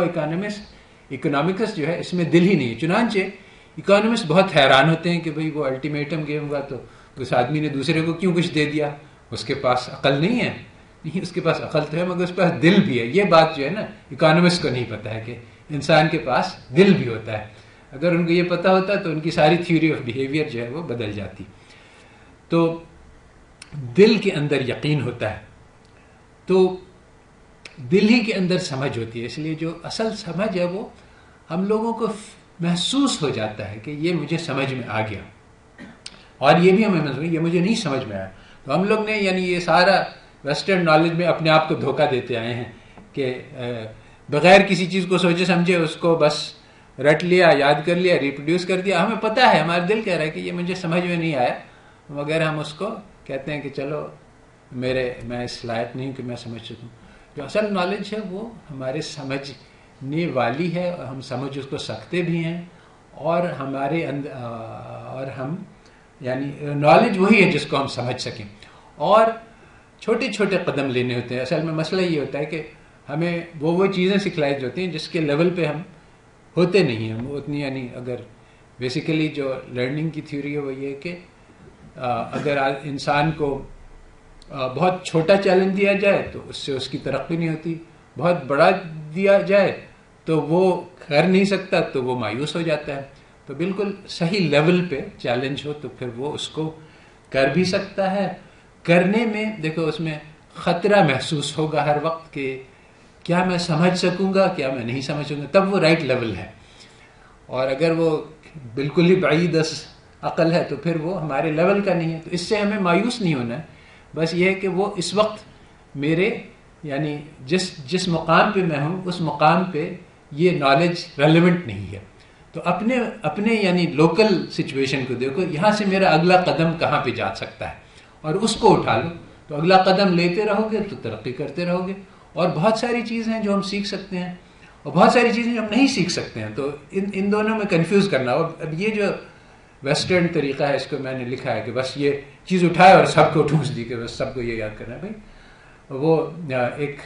اکنامکس جو ہے اس میں دل ہی نہیں ہے. چنانچہ اکانومسٹ بہت حیران ہوتے ہیں کہ بھئی وہ الٹیمیٹم گیم ہوا تو اس آدمی نے دوسرے کو کیوں کچھ دے دیا, اس کے پاس عقل نہیں ہے. نہیں, اس کے پاس عقل تو ہے مگر اس کے پاس دل بھی ہے. یہ بات جو ہے نا اکانومسٹ کو نہیں پتہ ہے کہ انسان کے پاس دل بھی ہوتا ہے. اگر ان کو یہ پتہ ہوتا تو ان کی ساری تھیوری آف بیہیویئر جو ہے وہ بدل جاتی. تو دل کے اندر یقین ہوتا ہے, تو دل ہی کے اندر سمجھ ہوتی ہے. اس لیے جو اصل سمجھ ہے وہ ہم لوگوں کو محسوس ہو جاتا ہے کہ یہ مجھے سمجھ میں آ گیا, اور یہ بھی ہمیں محسوس یہ مجھے نہیں سمجھ میں آیا. تو ہم لوگ نے یعنی یہ سارا ویسٹرن نالج میں اپنے آپ کو دھوکہ دیتے آئے ہیں کہ بغیر کسی چیز کو سوچے سمجھے اس کو بس رٹ لیا, یاد کر لیا, ریپروڈیوس کر دیا. ہمیں پتہ ہے, ہمارا دل کہہ رہا ہے کہ یہ مجھے سمجھ میں نہیں آیا, مگر ہم اس کو کہتے ہیں کہ چلو میں اس لائق نہیں کہ میں سمجھ سکوں. جو اصل نالج ہے وہ ہمارے سمجھنے والی ہے, اور ہم سمجھ اس کو سکتے بھی ہیں, اور ہمارے اندر اور ہم یعنی نالج وہی ہے جس کو ہم سمجھ سکیں. اور چھوٹے چھوٹے قدم لینے ہوتے ہیں. اصل میں مسئلہ یہ ہوتا ہے کہ ہمیں وہ چیزیں سکھلائی جاتی ہیں جس کے لیول پہ ہم ہوتے نہیں ہیں. ہم اتنی یعنی اگر بیسیکلی جو لرننگ کی تھیوری ہے وہ یہ کہ اگر انسان کو بہت چھوٹا چیلنج دیا جائے تو اس سے اس کی ترقی نہیں ہوتی, بہت بڑا دیا جائے تو وہ کر نہیں سکتا تو وہ مایوس ہو جاتا ہے. تو بالکل صحیح لیول پہ چیلنج ہو تو پھر وہ اس کو کر بھی سکتا ہے. کرنے میں دیکھو اس میں خطرہ محسوس ہوگا ہر وقت کہ کیا میں سمجھ سکوں گا, کیا میں نہیں سمجھ سکوں گا, تب وہ رائٹ لیول ہے. اور اگر وہ بالکل ہی بعید عقل ہے تو پھر وہ ہمارے لیول کا نہیں ہے. تو اس سے ہمیں مایوس نہیں ہونا ہے, بس یہ ہے کہ وہ اس وقت میرے یعنی جس مقام پہ میں ہوں اس مقام پہ یہ نالج ریلیونٹ نہیں ہے. تو اپنے یعنی لوکل سچویشن کو دیکھو, یہاں سے میرا اگلا قدم کہاں پہ جا سکتا ہے, اور اس کو اٹھا لو. تو اگلا قدم لیتے رہو گے تو ترقی کرتے رہو گے. اور بہت ساری چیزیں ہیں جو ہم سیکھ سکتے ہیں, اور بہت ساری چیزیں جو ہم نہیں سیکھ سکتے ہیں. تو ان دونوں میں کنفیوز کرنا. اور اب یہ جو ویسٹرن طریقہ ہے اس کو میں نے لکھا ہے کہ بس یہ چیز اٹھائے اور سب کو ٹھونس دی کہ بس سب کو یہ یاد کرنا ہے. بھائی وہ ایک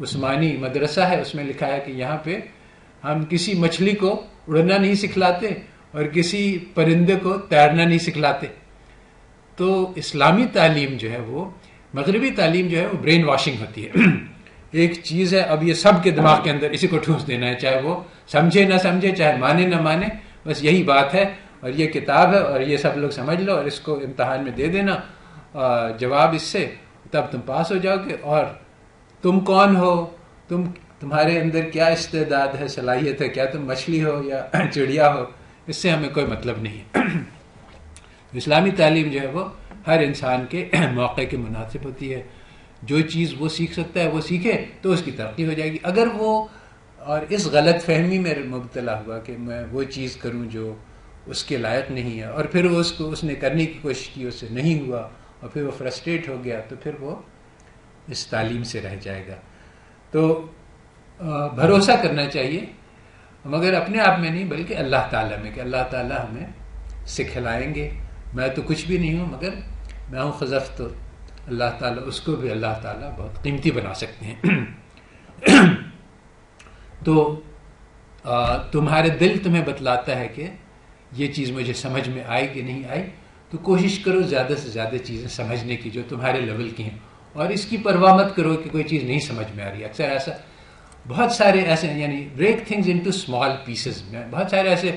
عثمانی مدرسہ ہے, اس میں لکھا ہے کہ یہاں پہ ہم کسی مچھلی کو اڑنا نہیں سکھلاتے اور کسی پرندے کو تیرنا نہیں سکھلاتے. تو اسلامی تعلیم جو ہے وہ مغربی تعلیم جو ہے وہ برین واشنگ ہوتی ہے. ایک چیز ہے, اب یہ سب کے دماغ کے اندر اسی کو ٹھونس دینا ہے, چاہے وہ سمجھے نہ سمجھے, چاہے مانے نہ مانے, بس یہی بات ہے اور یہ کتاب ہے اور یہ سب لوگ سمجھ لو اور اس کو امتحان میں دے دینا جواب اس سے, تب تم پاس ہو جاؤ گے. اور تم کون ہو, تمہارے اندر کیا استعداد ہے, صلاحیت ہے, کیا تم مچھلی ہو یا چڑیا ہو, اس سے ہمیں کوئی مطلب نہیں ہے. اسلامی تعلیم جو ہے وہ ہر انسان کے موقع کے مناسب ہوتی ہے. جو چیز وہ سیکھ سکتا ہے وہ سیکھے تو اس کی ترقی ہو جائے گی. اگر وہ اور اس غلط فہمی میں مبتلا ہوا کہ میں وہ چیز کروں جو اس کے لائق نہیں ہے, اور پھر اس نے کرنے کی کوشش کی, اس سے نہیں ہوا, اور پھر وہ فرسٹریٹ ہو گیا, تو پھر وہ اس تعلیم سے رہ جائے گا. تو بھروسہ کرنا چاہیے, مگر اپنے آپ میں نہیں بلکہ اللہ تعالیٰ میں, کہ اللہ تعالیٰ ہمیں سکھلائیں گے. میں تو کچھ بھی نہیں ہوں مگر میں ہوں خزف, تو اللہ تعالیٰ اس کو بھی اللہ تعالیٰ بہت قیمتی بنا سکتے ہیں. تو تمہارے دل تمہیں بتلاتا ہے کہ یہ چیز مجھے سمجھ میں آئی کہ نہیں آئی, تو کوشش کرو زیادہ سے زیادہ چیزیں سمجھنے کی جو تمہارے لیول کی ہیں, اور اس کی پرواہ مت کرو کہ کوئی چیز نہیں سمجھ میں آ رہی ہے. اکثر ایسا بہت سارے ایسے یعنی break things into small pieces میں بہت سارے ایسے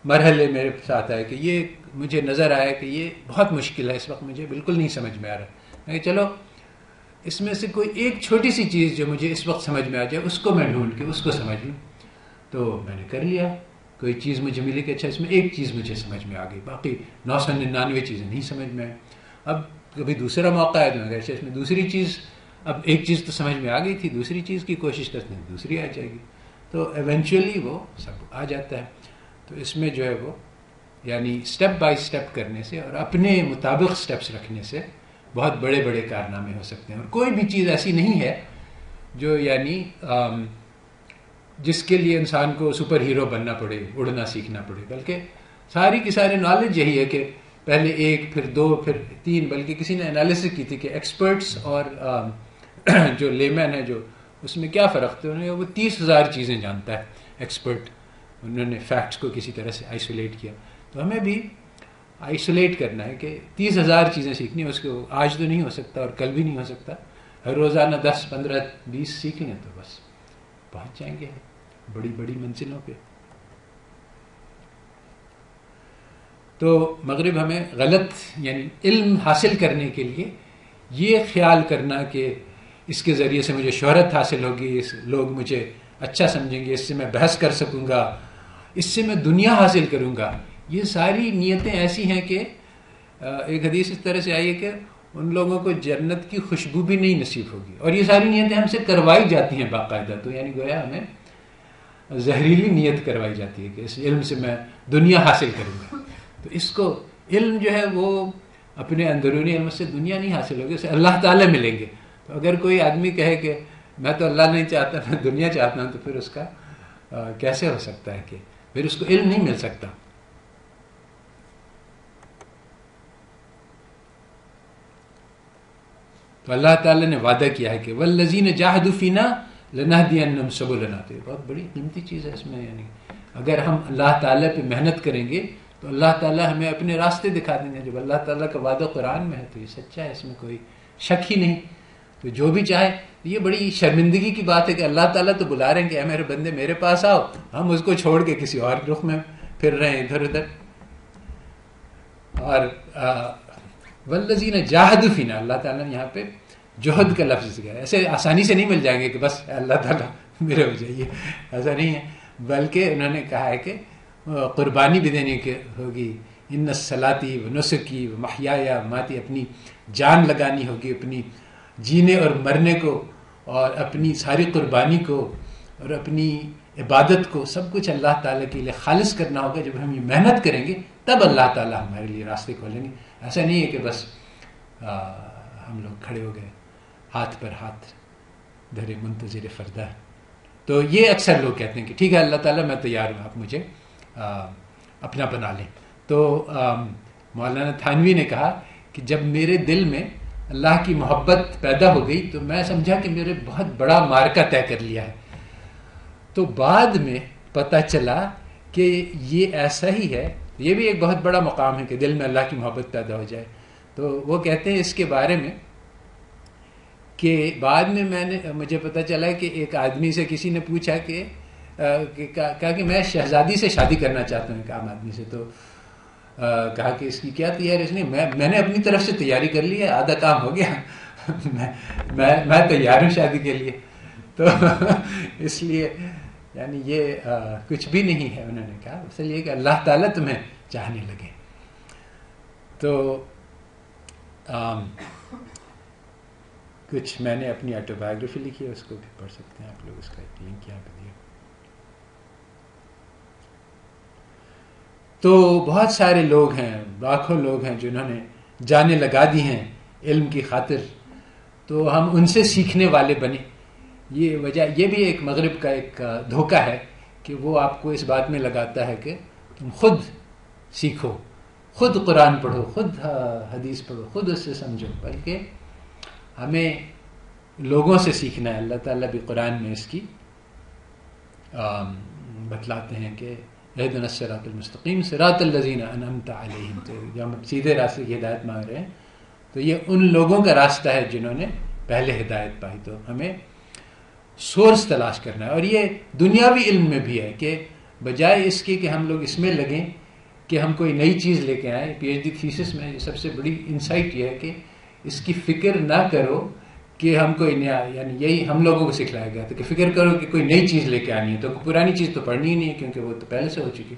مرحلے میرے ساتھ آئے کہ یہ مجھے نظر آیا کہ یہ بہت مشکل ہے, اس وقت مجھے بالکل نہیں سمجھ میں آ رہا. میں کہ چلو اس میں سے کوئی ایک چھوٹی سی چیز جو مجھے اس وقت سمجھ میں آ جائے اس کو میں ڈھونڈ کے اس کو سمجھ لوں. تو میں نے کر لیا, کوئی چیز مجھے ملی کہ اچھا اس میں ایک چیز مجھے سمجھ میں آ گئی, باقی 999 چیزیں نہیں سمجھ میں آئیں. اب کبھی دوسرا موقع ہے تو میں اس میں دوسری چیز اب ایک چیز تو سمجھ میں آ گئی تھی، دوسری چیز کی کوشش کرتے ہیں دوسری آ جائے گی، تو ایونچولی وہ سب آ جاتا ہے. تو اس میں جو ہے وہ یعنی اسٹیپ بائی اسٹیپ کرنے سے اور اپنے مطابق اسٹیپس رکھنے سے بہت بڑے بڑے کارنامے ہو سکتے ہیں. اور کوئی بھی چیز ایسی نہیں ہے جو یعنی جس کے لیے انسان کو سپر ہیرو بننا پڑے، اڑنا سیکھنا پڑے، بلکہ ساری کی ساری نالج یہی ہے کہ پہلے 1 پھر 2 پھر 3، بلکہ کسی نے انالیسس کی تھی کہ ایکسپرٹس اور جو لیمین ہے جو اس میں کیا فرق تھا. انہوں نے وہ 30,000 چیزیں جانتا ہے ایکسپرٹ، انہوں نے فیکٹس کو کسی طرح سے آئسولیٹ کیا. تو ہمیں بھی آئسولیٹ کرنا ہے کہ 30,000 چیزیں سیکھنی ہے، اس کو آج تو نہیں ہو سکتا اور کل بھی نہیں ہو سکتا. ہر روزانہ 10 15 20 سیکھ لیں تو بس پہنچ جائیں گے بڑی بڑی منزلوں پہ. تو مغرب ہمیں غلط یعنی علم حاصل کرنے کے لیے یہ خیال کرنا کہ اس کے ذریعے سے مجھے شہرت حاصل ہوگی، لوگ مجھے اچھا سمجھیں گے، اس سے میں بحث کر سکوں گا، اس سے میں دنیا حاصل کروں گا، یہ ساری نیتیں ایسی ہیں کہ ایک حدیث اس طرح سے آئی ہے کہ ان لوگوں کو جنت کی خوشبو بھی نہیں نصیب ہوگی. اور یہ ساری نیتیں ہم سے کروائی جاتی ہیں باقاعدہ. تو یعنی گویا ہمیں زہریلی نیت کروائی جاتی ہے کہ اس علم سے میں دنیا حاصل کروں گا. تو اس کو علم جو ہے وہ اپنے اندرونی علم سے دنیا نہیں حاصل ہوگی، اسے اللہ تعالیٰ ملیں گے. تو اگر کوئی آدمی کہے کہ میں تو اللہ نہیں چاہتا، میں دنیا چاہتا ہوں، تو پھر اس کا کیسے ہو سکتا ہے کہ پھر اس کو علم نہیں مل سکتا. تو اللہ تعالیٰ نے وعدہ کیا ہے کہ والذین جاہدوا فینا لنہدینہم سبلنا. تو یہ بہت بڑی قیمتی چیز ہے اس میں، یعنی اگر ہم اللہ تعالیٰ پہ محنت کریں گے تو اللہ تعالیٰ ہمیں اپنے راستے دکھا دیں گے. جب اللہ تعالیٰ کا وعدہ قرآن میں ہے تو یہ سچا ہے، اس میں کوئی شک ہی نہیں. تو جو بھی چاہے، یہ بڑی شرمندگی کی بات ہے کہ اللہ تعالیٰ تو بلا رہے ہیں کہ اے میرے بندے میرے پاس آؤ، ہم اس کو چھوڑ کے کسی اور رخ میں پھر رہے ہیں ادھر ادھر. اور والذین جاہدوا فینا، اللہ تعالیٰ نے یہاں پہ جوہد کا لفظ کیا ہے. ایسے آسانی سے نہیں مل جائیں گے کہ بس اللہ تعالیٰ میرے ہو جائیے، ایسا نہیں ہے. بلکہ انہوں نے کہا ہے کہ قربانی بھی دینے کی ہوگی. ان الصلاتی و نسکی و محیای و ماتی، اپنی جان لگانی ہوگی، اپنی جینے اور مرنے کو اور اپنی ساری قربانی کو اور اپنی عبادت کو سب کچھ اللہ تعالیٰ کے لیے خالص کرنا ہوگا. جب ہم یہ محنت کریں گے تب اللہ تعالیٰ ہمارے لیے راستے کھولیں گے. ایسا نہیں ہے کہ بس ہم لوگ کھڑے ہو گئے ہاتھ پر ہاتھ دھرے منتظر فردہ. تو یہ اکثر لوگ کہتے ہیں کہ ٹھیک ہے اللہ تعالیٰ میں تیار ہوں، آپ مجھے اپنا بنا لیں. تو مولانا تھانوی نے کہا کہ جب میرے دل میں اللہ کی محبت پیدا ہو گئی تو میں سمجھا کہ میرے بہت بڑا معرکہ طے کر لیا ہے. تو بعد میں پتہ چلا کہ یہ ایسا ہی ہے. یہ بھی ایک بہت بڑا مقام ہے کہ دل میں اللہ کی محبت پیدا ہو جائے. تو وہ کہتے ہیں اس کے بارے میں کہ بعد میں مجھے پتہ چلا کہ ایک آدمی سے کسی نے پوچھا کہ کہا کہ میں شہزادی سے شادی کرنا چاہتا ہوں، ایک عام آدمی سے. تو کہا کہ اس کی کیا تیاری؟ اس نے میں نے اپنی طرف سے تیاری کر لی ہے، آدھا کام ہو گیا، میں تیار ہوں شادی کے لیے. تو اس لیے یعنی یہ کچھ بھی نہیں ہے. انہوں نے کہا اس لیے کہ اللہ تعالیٰ تمہیں چاہنے لگے. تو کچھ میں نے اپنی آٹو بایوگرافی لکھی ہے، اس کو بھی پڑھ سکتے ہیں آپ لوگ، اس کا ایک لنک یہاں پہ دیا. تو بہت سارے لوگ ہیں، لاکھوں لوگ ہیں جنہوں نے جانیں لگا دی ہیں علم کی خاطر. تو ہم ان سے سیکھنے والے بنے. یہ وجہ یہ بھی ایک مغرب کا ایک دھوکہ ہے کہ وہ آپ کو اس بات میں لگاتا ہے کہ تم خود سیکھو، خود قرآن پڑھو، خود حدیث پڑھو، خود اس سے سمجھو. بلکہ ہمیں لوگوں سے سیکھنا ہے. اللہ تعالیٰ بھی قرآن میں اس کی بتلاتے ہیں کہ اہدنا الصراط المستقیم صراط الذین انعمت علیہم. تو جب ہم سیدھے راستے کی ہدایت مانگ رہے ہیں تو یہ ان لوگوں کا راستہ ہے جنہوں نے پہلے ہدایت پائی. تو ہمیں سورس تلاش کرنا ہے. اور یہ دنیاوی علم میں بھی ہے کہ بجائے اس کے کہ ہم لوگ اس میں لگیں کہ ہم کوئی نئی چیز لے کے آئیں. پی ایچ ڈی تھیسس میں سب سے بڑی انسائٹ یہ ہے کہ اس کی فکر نہ کرو کہ ہم کوئی نیا، یعنی یہی ہم لوگوں کو سکھلایا گیا تھا کہ فکر کرو کہ کوئی نئی چیز لے کے آنی ہے. تو پرانی چیز تو پڑھنی ہی نہیں ہے کیونکہ وہ تو پہلے سے ہو چکی.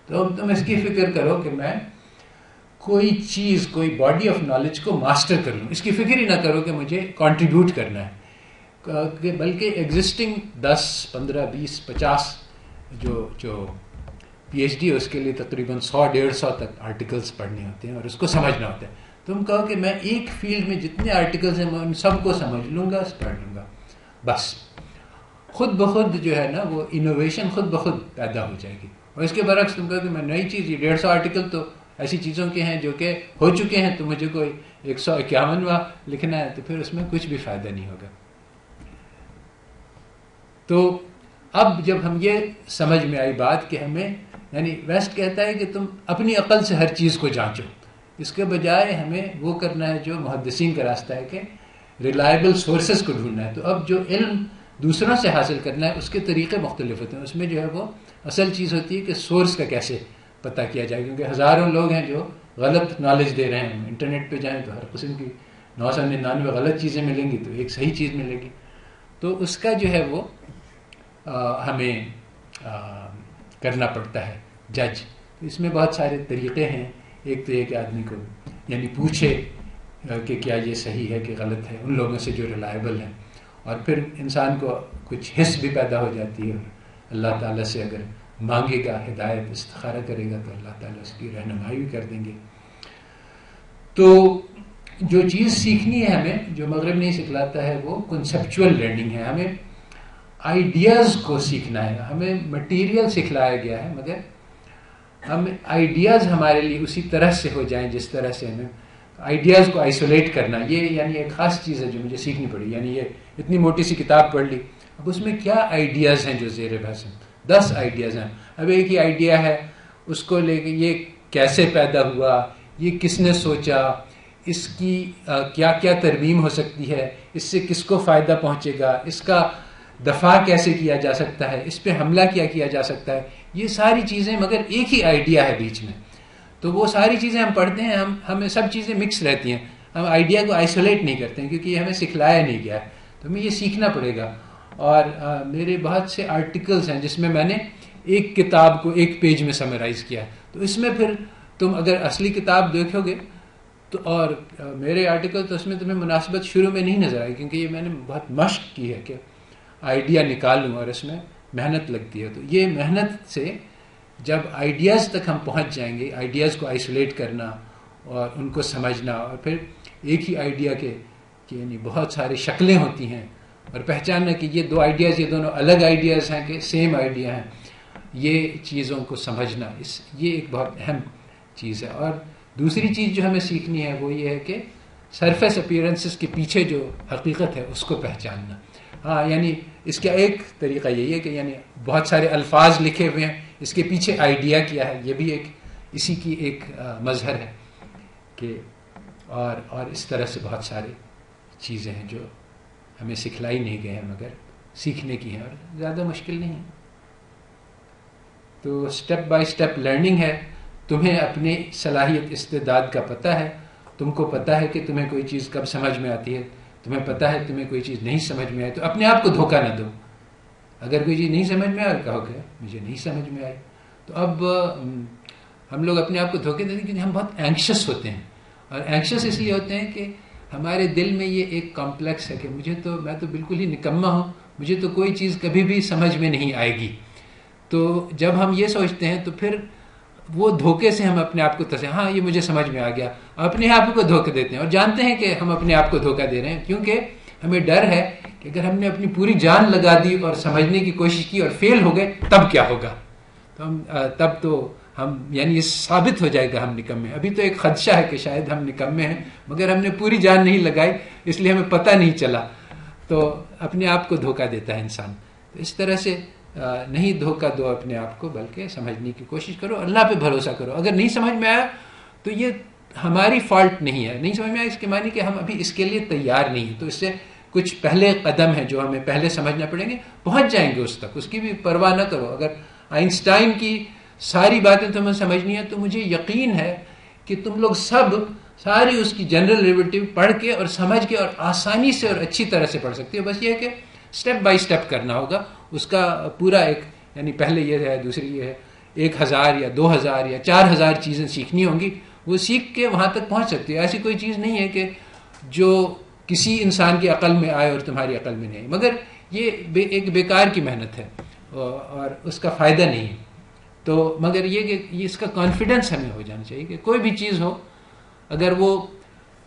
تو تم اس کی فکر کرو کہ میں کوئی چیز کوئی باڈی آف نالج کو ماسٹر کر لوں، اس کی فکر ہی نہ کرو کہ مجھے کنٹریبیوٹ کرنا ہے، بلکہ ایگزسٹنگ 10 15 20 50 جو پی ایچ ڈی ہے اس کے لیے تقریباً 100 150 تک آرٹیکلس پڑھنے ہوتے ہیں اور اس کو سمجھنا ہوتا ہے. تم کہو کہ میں ایک فیلڈ میں جتنے آرٹیکلس ہیں میں ان سب کو سمجھ لوں گا، پڑھ لوں گا، بس خود بخود جو ہے نا وہ انوویشن خود بخود پیدا ہو جائے گی. اور اس کے برعکس تم کہو کہ میں نئی چیز، یہ 150 آرٹیکل تو ایسی چیزوں کے ہیں جو کہ ہو چکے ہیں، تو مجھے کوئی 151واں لکھنا ہے، تو پھر اس میں کچھ بھی فائدہ نہیں ہوگا. تو اب جب ہم یہ سمجھ میں آئی بات کہ ہمیں، یعنی ویسٹ کہتا ہے کہ تم اپنی عقل سے ہر چیز کو جانچو، اس کے بجائے ہمیں وہ کرنا ہے جو محدثین کا راستہ ہے کہ ریلائبل سورسز کو ڈھونڈنا ہے. تو اب جو علم دوسروں سے حاصل کرنا ہے اس کے طریقے مختلف ہوتے ہیں. اس میں جو ہے وہ اصل چیز ہوتی ہے کہ سورس کا کیسے پتہ کیا جائے، کیونکہ ہزاروں لوگ ہیں جو غلط نالج دے رہے ہیں. انٹرنیٹ پہ جائیں تو ہر قسم کی 999 غلط چیزیں ملیں گی، تو ایک صحیح چیز ملے گی. تو اس کا جو ہے وہ ہمیں کرنا پڑتا ہے جج. تو اس میں بہت سارے طریقے ہیں. ایک تو یہ کہ آدمی کو یعنی پوچھے کہ کیا یہ صحیح ہے کہ غلط ہے، ان لوگوں سے جو ریلائبل ہیں. اور پھر انسان کو کچھ حس بھی پیدا ہو جاتی ہے. اللہ تعالیٰ سے اگر مانگے گا ہدایت، استخارہ کرے گا، تو اللہ تعالیٰ اس کی رہنمائی بھی کر دیں گے. تو جو چیز سیکھنی ہے ہمیں، جو مغرب نہیں سکھلاتا ہے، وہ کنسیپچول لرننگ ہے. ہمیں آئیڈیاز کو سیکھنا ہے. ہمیں مٹیریل سکھلایا گیا ہے، مگر ہم آئیڈیاز ہمارے لیے اسی طرح سے ہو جائیں جس طرح سے ہمیں آئیڈیاز کو آئسولیٹ کرنا، یہ یعنی ایک خاص چیز ہے جو مجھے سیکھنی پڑی. یعنی یہ اتنی موٹی سی کتاب پڑھ لی، اب اس میں کیا آئیڈیاز ہیں جو زیر بحث ہیں؟ 10 آئیڈیاز ہیں. اب ایک ہی آئیڈیا ہے، اس کو لے کے یہ کیسے پیدا ہوا، یہ کس نے سوچا، اس کی کیا کیا ترمیم ہو سکتی ہے، اس سے کس کو فائدہ پہنچے گا، اس کا دفاع کیسے کیا جا سکتا ہے، اس پہ حملہ کیا جا سکتا ہے. یہ ساری چیزیں مگر ایک ہی آئیڈیا ہے بیچ میں. تو وہ ساری چیزیں ہم پڑھتے ہیں، ہمیں سب چیزیں مکس رہتی ہیں. ہم آئیڈیا کو آئسولیٹ نہیں کرتے ہیں کیونکہ یہ ہمیں سکھلایا نہیں گیا ہے. تو ہمیں یہ سیکھنا پڑے گا. اور میرے بہت سے آرٹیکلز ہیں جس میں میں نے ایک کتاب کو ایک پیج میں سمرائز کیا ہے. تو اس میں پھر تم اگر اصلی کتاب دیکھو گے تو، اور میرے آرٹیکل، تو اس میں تمہیں مناسبت شروع میں نہیں نظر آئی، کیونکہ یہ میں نے بہت مشق کی ہے کہ آئیڈیا نکالوں، اور اس میں محنت لگتی ہے. تو یہ محنت سے جب آئیڈیاز تک ہم پہنچ جائیں گے، آئیڈیاز کو آئسولیٹ کرنا اور ان کو سمجھنا، اور پھر ایک ہی آئیڈیا کے یعنی بہت ساری شکلیں ہوتی ہیں، اور پہچاننا کہ یہ 2 آئیڈیاز، یہ دونوں الگ آئیڈیاز ہیں کہ سیم آئیڈیا ہیں، یہ چیزوں کو سمجھنا، یہ ایک بہت اہم چیز ہے. اور دوسری چیز جو ہمیں سیکھنی ہے وہ یہ ہے کہ سرفیس اپیرنسز کے پیچھے جو حقیقت ہے اس کو پہچاننا. ہاں، یعنی اس کا ایک طریقہ یہی ہے کہ یعنی بہت سارے الفاظ لکھے ہوئے ہیں، اس کے پیچھے آئیڈیا کیا ہے، یہ بھی ایک اسی کی ایک مظہر ہے کہ اور اس طرح سے بہت ساری چیزیں ہیں جو ہمیں سکھلائی نہیں گئے ہیں مگر سیکھنے کی ہیں، اور زیادہ مشکل نہیں. تو اسٹیپ بائی اسٹیپ لرننگ ہے. تمہیں اپنی صلاحیت استعداد کا پتہ ہے، تم کو پتہ ہے کہ تمہیں کوئی چیز کب سمجھ میں آتی ہے، تمہیں پتہ ہے تمہیں کوئی چیز نہیں سمجھ میں آئی، تو اپنے آپ کو دھوکہ نہ دو. اگر کوئی چیز نہیں سمجھ میں آئی، کہو کہ مجھے نہیں سمجھ میں آئی. تو اب ہم لوگ اپنے آپ کو دھوکے دیتے ہیں کیونکہ ہم بہت اینکشس ہوتے ہیں. اور اینکشس اس لیے ہوتے ہیں کہ ہمارے دل میں یہ ایک کمپلیکس ہے کہ میں تو بالکل ہی نکما ہوں، مجھے تو کوئی چیز کبھی بھی سمجھ میں نہیں آئے گی. تو جب ہم یہ سوچتے ہیں تو پھر وہ دھوکے سے ہم اپنے آپ کو ہاں یہ مجھے سمجھ میں آ گیا، اپنے آپ کو دھوکے دیتے ہیں اور جانتے ہیں کہ ہم اپنے آپ کو دھوکہ دے رہے ہیں، کیونکہ ہمیں ڈر ہے کہ اگر ہم نے اپنی پوری جان لگا دی اور سمجھنے کی کوشش کی اور فیل ہو گئے تب کیا ہوگا. تو ہم یعنی یہ ثابت ہو جائے گا ہم نکمے. ابھی تو ایک خدشہ ہے کہ شاید ہم نکمے ہیں مگر ہم نے پوری جان نہیں لگائی، اس لیے ہمیں پتہ نہیں چلا. تو اپنے آپ کو دھوکہ دیتا ہے انسان. تو اس طرح سے نہیں دھوکہ دو اپنے آپ کو، بلکہ سمجھنے کی کوشش کرو، اللہ پہ بھروسہ کرو. اگر نہیں سمجھ میں آیا تو یہ ہماری فالٹ نہیں ہے. نہیں سمجھ میں آیا اس کے معنی کہ ہم ابھی اس کے لیے تیار نہیں ہیں. تو اس سے کچھ پہلے قدم ہیں جو ہمیں پہلے سمجھنا پڑیں گے، پہنچ جائیں گے اس تک، اس کی بھی پرواہ نہ کرو. اگر آئنسٹائن کی ساری باتیں تمہیں سمجھنی ہیں تو مجھے یقین ہے کہ تم لوگ ساری اس کی جنرل ریلیٹیوٹی پڑھ کے اور سمجھ کے اور آسانی سے اور اچھی طرح سے پڑھ سکتی ہو. بس یہ ہے کہ سٹیپ بائی سٹیپ کرنا ہوگا. اس کا پورا ایک یعنی پہلے یہ ہے، دوسری یہ ہے، 1000 یا 2000 یا 4000 چیزیں سیکھنی ہوں گی. وہ سیکھ کے وہاں تک پہنچ سکتی ہے. ایسی کوئی چیز نہیں ہے کہ جو کسی انسان کی عقل میں آئے اور تمہاری عقل میں نہیں آئے، مگر یہ ایک بیکار کی محنت ہے اور اس کا فائدہ نہیں ہے. تو مگر یہ کہ اس کا کانفیڈنس ہمیں ہو جانا چاہیے کہ کوئی بھی چیز ہو، اگر وہ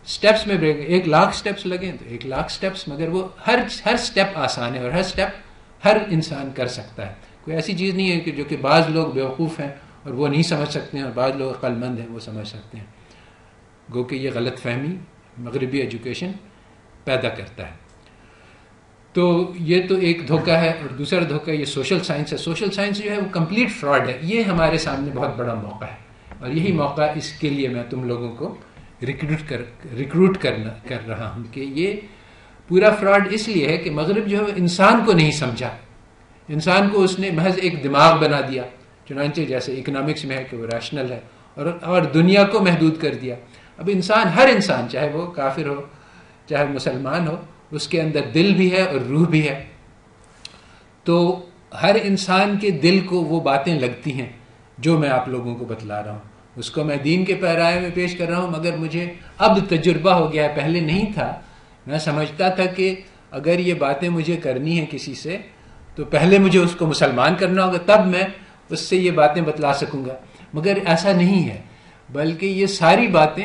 سٹیپس میں 1,00,000 سٹیپس لگیں تو 1,00,000 سٹیپس، مگر وہ ہر سٹیپ آسان ہے اور ہر سٹیپ ہر انسان کر سکتا ہے. کوئی ایسی چیز نہیں ہے کہ جو کہ بعض لوگ بیوقوف ہیں اور وہ نہیں سمجھ سکتے ہیں اور بعض لوگ عقل مند ہیں وہ سمجھ سکتے ہیں. گو کہ یہ غلط فہمی مغربی ایجوکیشن پیدا کرتا ہے. تو یہ تو ایک دھوکہ ہے. اور دوسرا دھوکہ یہ سوشل سائنس ہے. سوشل سائنس جو ہے وہ کمپلیٹ فراڈ ہے. یہ ہمارے سامنے بہت بڑا موقع ہے اور یہی موقع اس کے لیے میں تم لوگوں کو ریکروٹ کر رہا ہوں کہ یہ پورا فراڈ اس لیے ہے کہ مغرب جو ہے انسان کو نہیں سمجھا. انسان کو اس نے محض ایک دماغ بنا دیا، چنانچہ جیسے اکنامکس میں ہے کہ وہ ریشنل ہے، اور دنیا کو محدود کر دیا. اب انسان، ہر انسان، چاہے وہ کافر ہو چاہے مسلمان ہو، اس کے اندر دل بھی ہے اور روح بھی ہے. تو ہر انسان کے دل کو وہ باتیں لگتی ہیں جو میں آپ لوگوں کو بتلا رہا ہوں. اس کو میں دین کے پیرائے میں پیش کر رہا ہوں، مگر مجھے اب تجربہ ہو گیا ہے، پہلے نہیں تھا. میں سمجھتا تھا کہ اگر یہ باتیں مجھے کرنی ہیں کسی سے تو پہلے مجھے اس کو مسلمان کرنا ہوگا، تب میں اس سے یہ باتیں بتلا سکوں گا. مگر ایسا نہیں ہے، بلکہ یہ ساری باتیں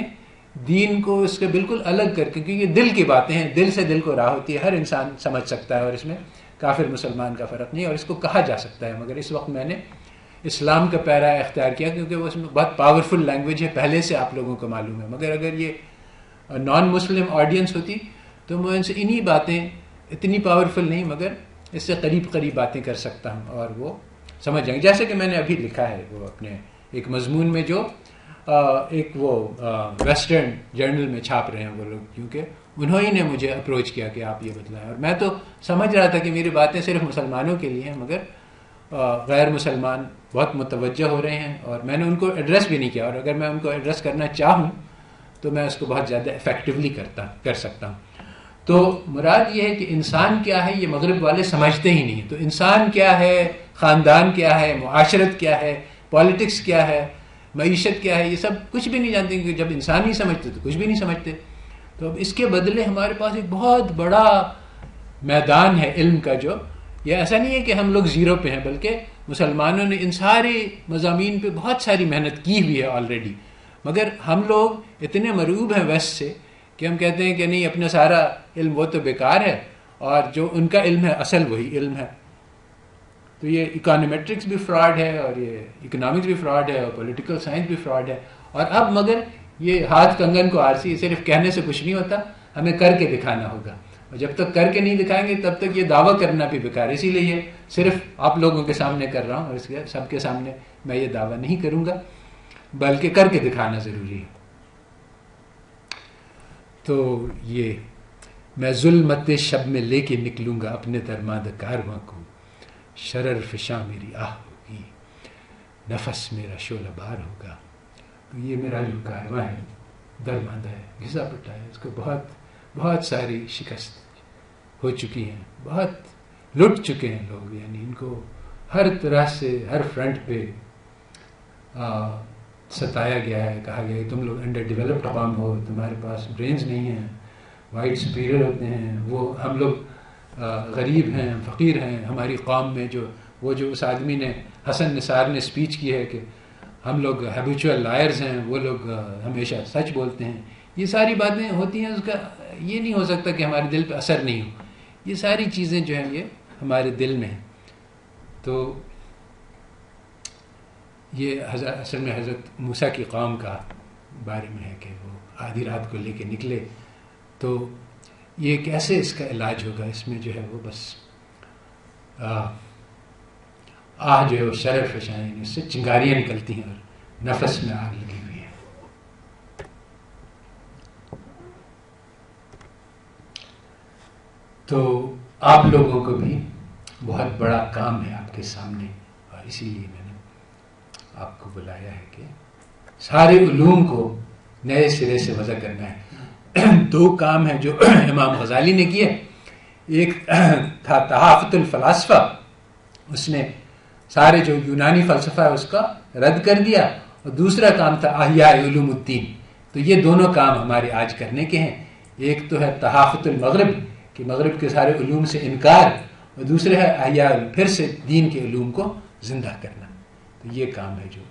دین کو اس کے بالکل الگ کر کے، کیونکہ یہ دل کی باتیں ہیں، دل سے دل کو راہ ہوتی ہے، ہر انسان سمجھ سکتا ہے اور اس میں کافر مسلمان کا فرق نہیں، اور اس کو کہا جا سکتا ہے. مگر اس وقت میں نے اسلام کا پیرا اختیار کیا کیونکہ وہ اس میں بہت پاورفل لینگویج ہے، پہلے سے آپ لوگوں کو معلوم ہے. مگر اگر یہ نان مسلم آڈینس ہوتی تو میں ان سے انہی باتیں، اتنی پاورفل نہیں مگر اس سے قریب باتیں کر سکتا ہوں اور وہ سمجھ جائیں گے. جیسے کہ میں نے ابھی لکھا ہے وہ اپنے ایک مضمون میں، جو ایک وہ ویسٹرن جرنل میں چھاپ رہے ہیں وہ لوگ، کیونکہ انہوں ہی نے مجھے اپروچ کیا کہ آپ یہ بتلائیں. اور میں تو سمجھ رہا تھا کہ میری باتیں صرف مسلمانوں کے لیے ہیں، مگر غیر مسلمان بہت متوجہ ہو رہے ہیں اور میں نے ان کو ایڈریس بھی نہیں کیا. اور اگر میں ان کو ایڈریس کرنا چاہوں تو میں اس کو بہت زیادہ افیکٹولی کر سکتا ہوں. تو مراد یہ ہے کہ انسان کیا ہے یہ مغرب والے سمجھتے ہی نہیں. تو انسان کیا ہے، خاندان کیا ہے، معاشرت کیا ہے، پالیٹکس کیا ہے، معیشت کیا ہے، یہ سب کچھ بھی نہیں جانتے، کیونکہ جب انسان نہیں سمجھتے تو کچھ بھی نہیں سمجھتے. تو اب اس کے بدلے ہمارے پاس ایک بہت بڑا میدان ہے علم کا. جو یہ ایسا نہیں ہے کہ ہم لوگ زیرو پہ ہیں، بلکہ مسلمانوں نے ان سارے مضامین پہ بہت ساری محنت کی ہوئی ہے آلریڈی. مگر ہم لوگ اتنے مرعوب ہیں ویسٹ سے کہ ہم کہتے ہیں کہ نہیں، اپنا سارا علم وہ تو بیکار ہے اور جو ان کا علم ہے اصل وہی علم ہے. تو یہ اکانومیٹرکس بھی فراڈ ہے اور یہ اکنامکس بھی فراڈ ہے اور پولیٹیکل سائنس بھی فراڈ ہے. اور اب مگر یہ ہاتھ کنگن کو آرسی، صرف کہنے سے کچھ نہیں ہوتا، ہمیں کر کے دکھانا ہوگا. اور جب تک کر کے نہیں دکھائیں گے تب تک یہ دعویٰ کرنا بھی بیکار. اسی لیے یہ صرف آپ لوگوں کے سامنے کر رہا ہوں اور اس کے سب کے سامنے میں یہ دعویٰ نہیں کروں گا، بلکہ کر کے دکھانا ضروری ہے. تو یہ میں ظلمت شب میں لے کے نکلوں گا اپنے درماند کارواں کو، شرر فشاں میری آہ ہوگی، نفس میرا شعلہ بار ہوگا. تو یہ میرا جو کارواں ہے درماندہ ہے، گھسا پٹا ہے، اس کو بہت ساری شکست ہو چکی ہیں، بہت لٹ چکے ہیں لوگ. یعنی ان کو ہر طرح سے ہر فرنٹ پہ ستایا گیا ہے، کہا گیا کہ تم لوگ انڈر ڈیولپڈ قوم ہو، تمہارے پاس برینز نہیں ہیں، وائٹ سپیریئر ہوتے ہیں، وہ ہم لوگ غریب ہیں، فقیر ہیں. ہماری قوم میں جو اس آدمی نے، حسن نثار نے اسپیچ کی ہے کہ ہم لوگ ہیبیچول لائرز ہیں، وہ لوگ ہمیشہ سچ بولتے ہیں. یہ ساری باتیں ہوتی ہیں، اس کا یہ نہیں ہو سکتا کہ ہمارے دل پہ اثر نہیں ہو. یہ ساری چیزیں جو ہیں یہ ہمارے دل میں ہیں. تو یہ اصل میں حضرت موسیٰ کی قوم کا بارے میں ہے کہ وہ آدھی رات کو لے کے نکلے. تو یہ کیسے اس کا علاج ہوگا؟ اس میں جو ہے وہ بس جو ہے وہ شرر فشائیں، اس سے چنگاریاں نکلتی ہیں اور نفس میں آگ لگی ہوئی ہے. تو آپ لوگوں کو بھی بہت بڑا کام ہے آپ کے سامنے، اور اسی لیے میں نے آپ کو بلایا ہے کہ سارے علوم کو نئے سرے سے وضع کرنا ہے. 2 کام ہیں جو امام غزالی نے کیے. ایک تھا تحافت الفلاسفہ، اس نے سارے جو یونانی فلسفہ ہے اس کا رد کر دیا اور دوسرا کام تھا احیاء علوم الدین. تو یہ دونوں کام ہمارے آج کرنے کے ہیں. ایک تو ہے تحافظ المغرب کہ مغرب کے سارے علوم سے انکار، اور دوسرے ہے احیاء پھر سے دین کے علوم کو زندہ کرنا. تو یہ کام ہے جو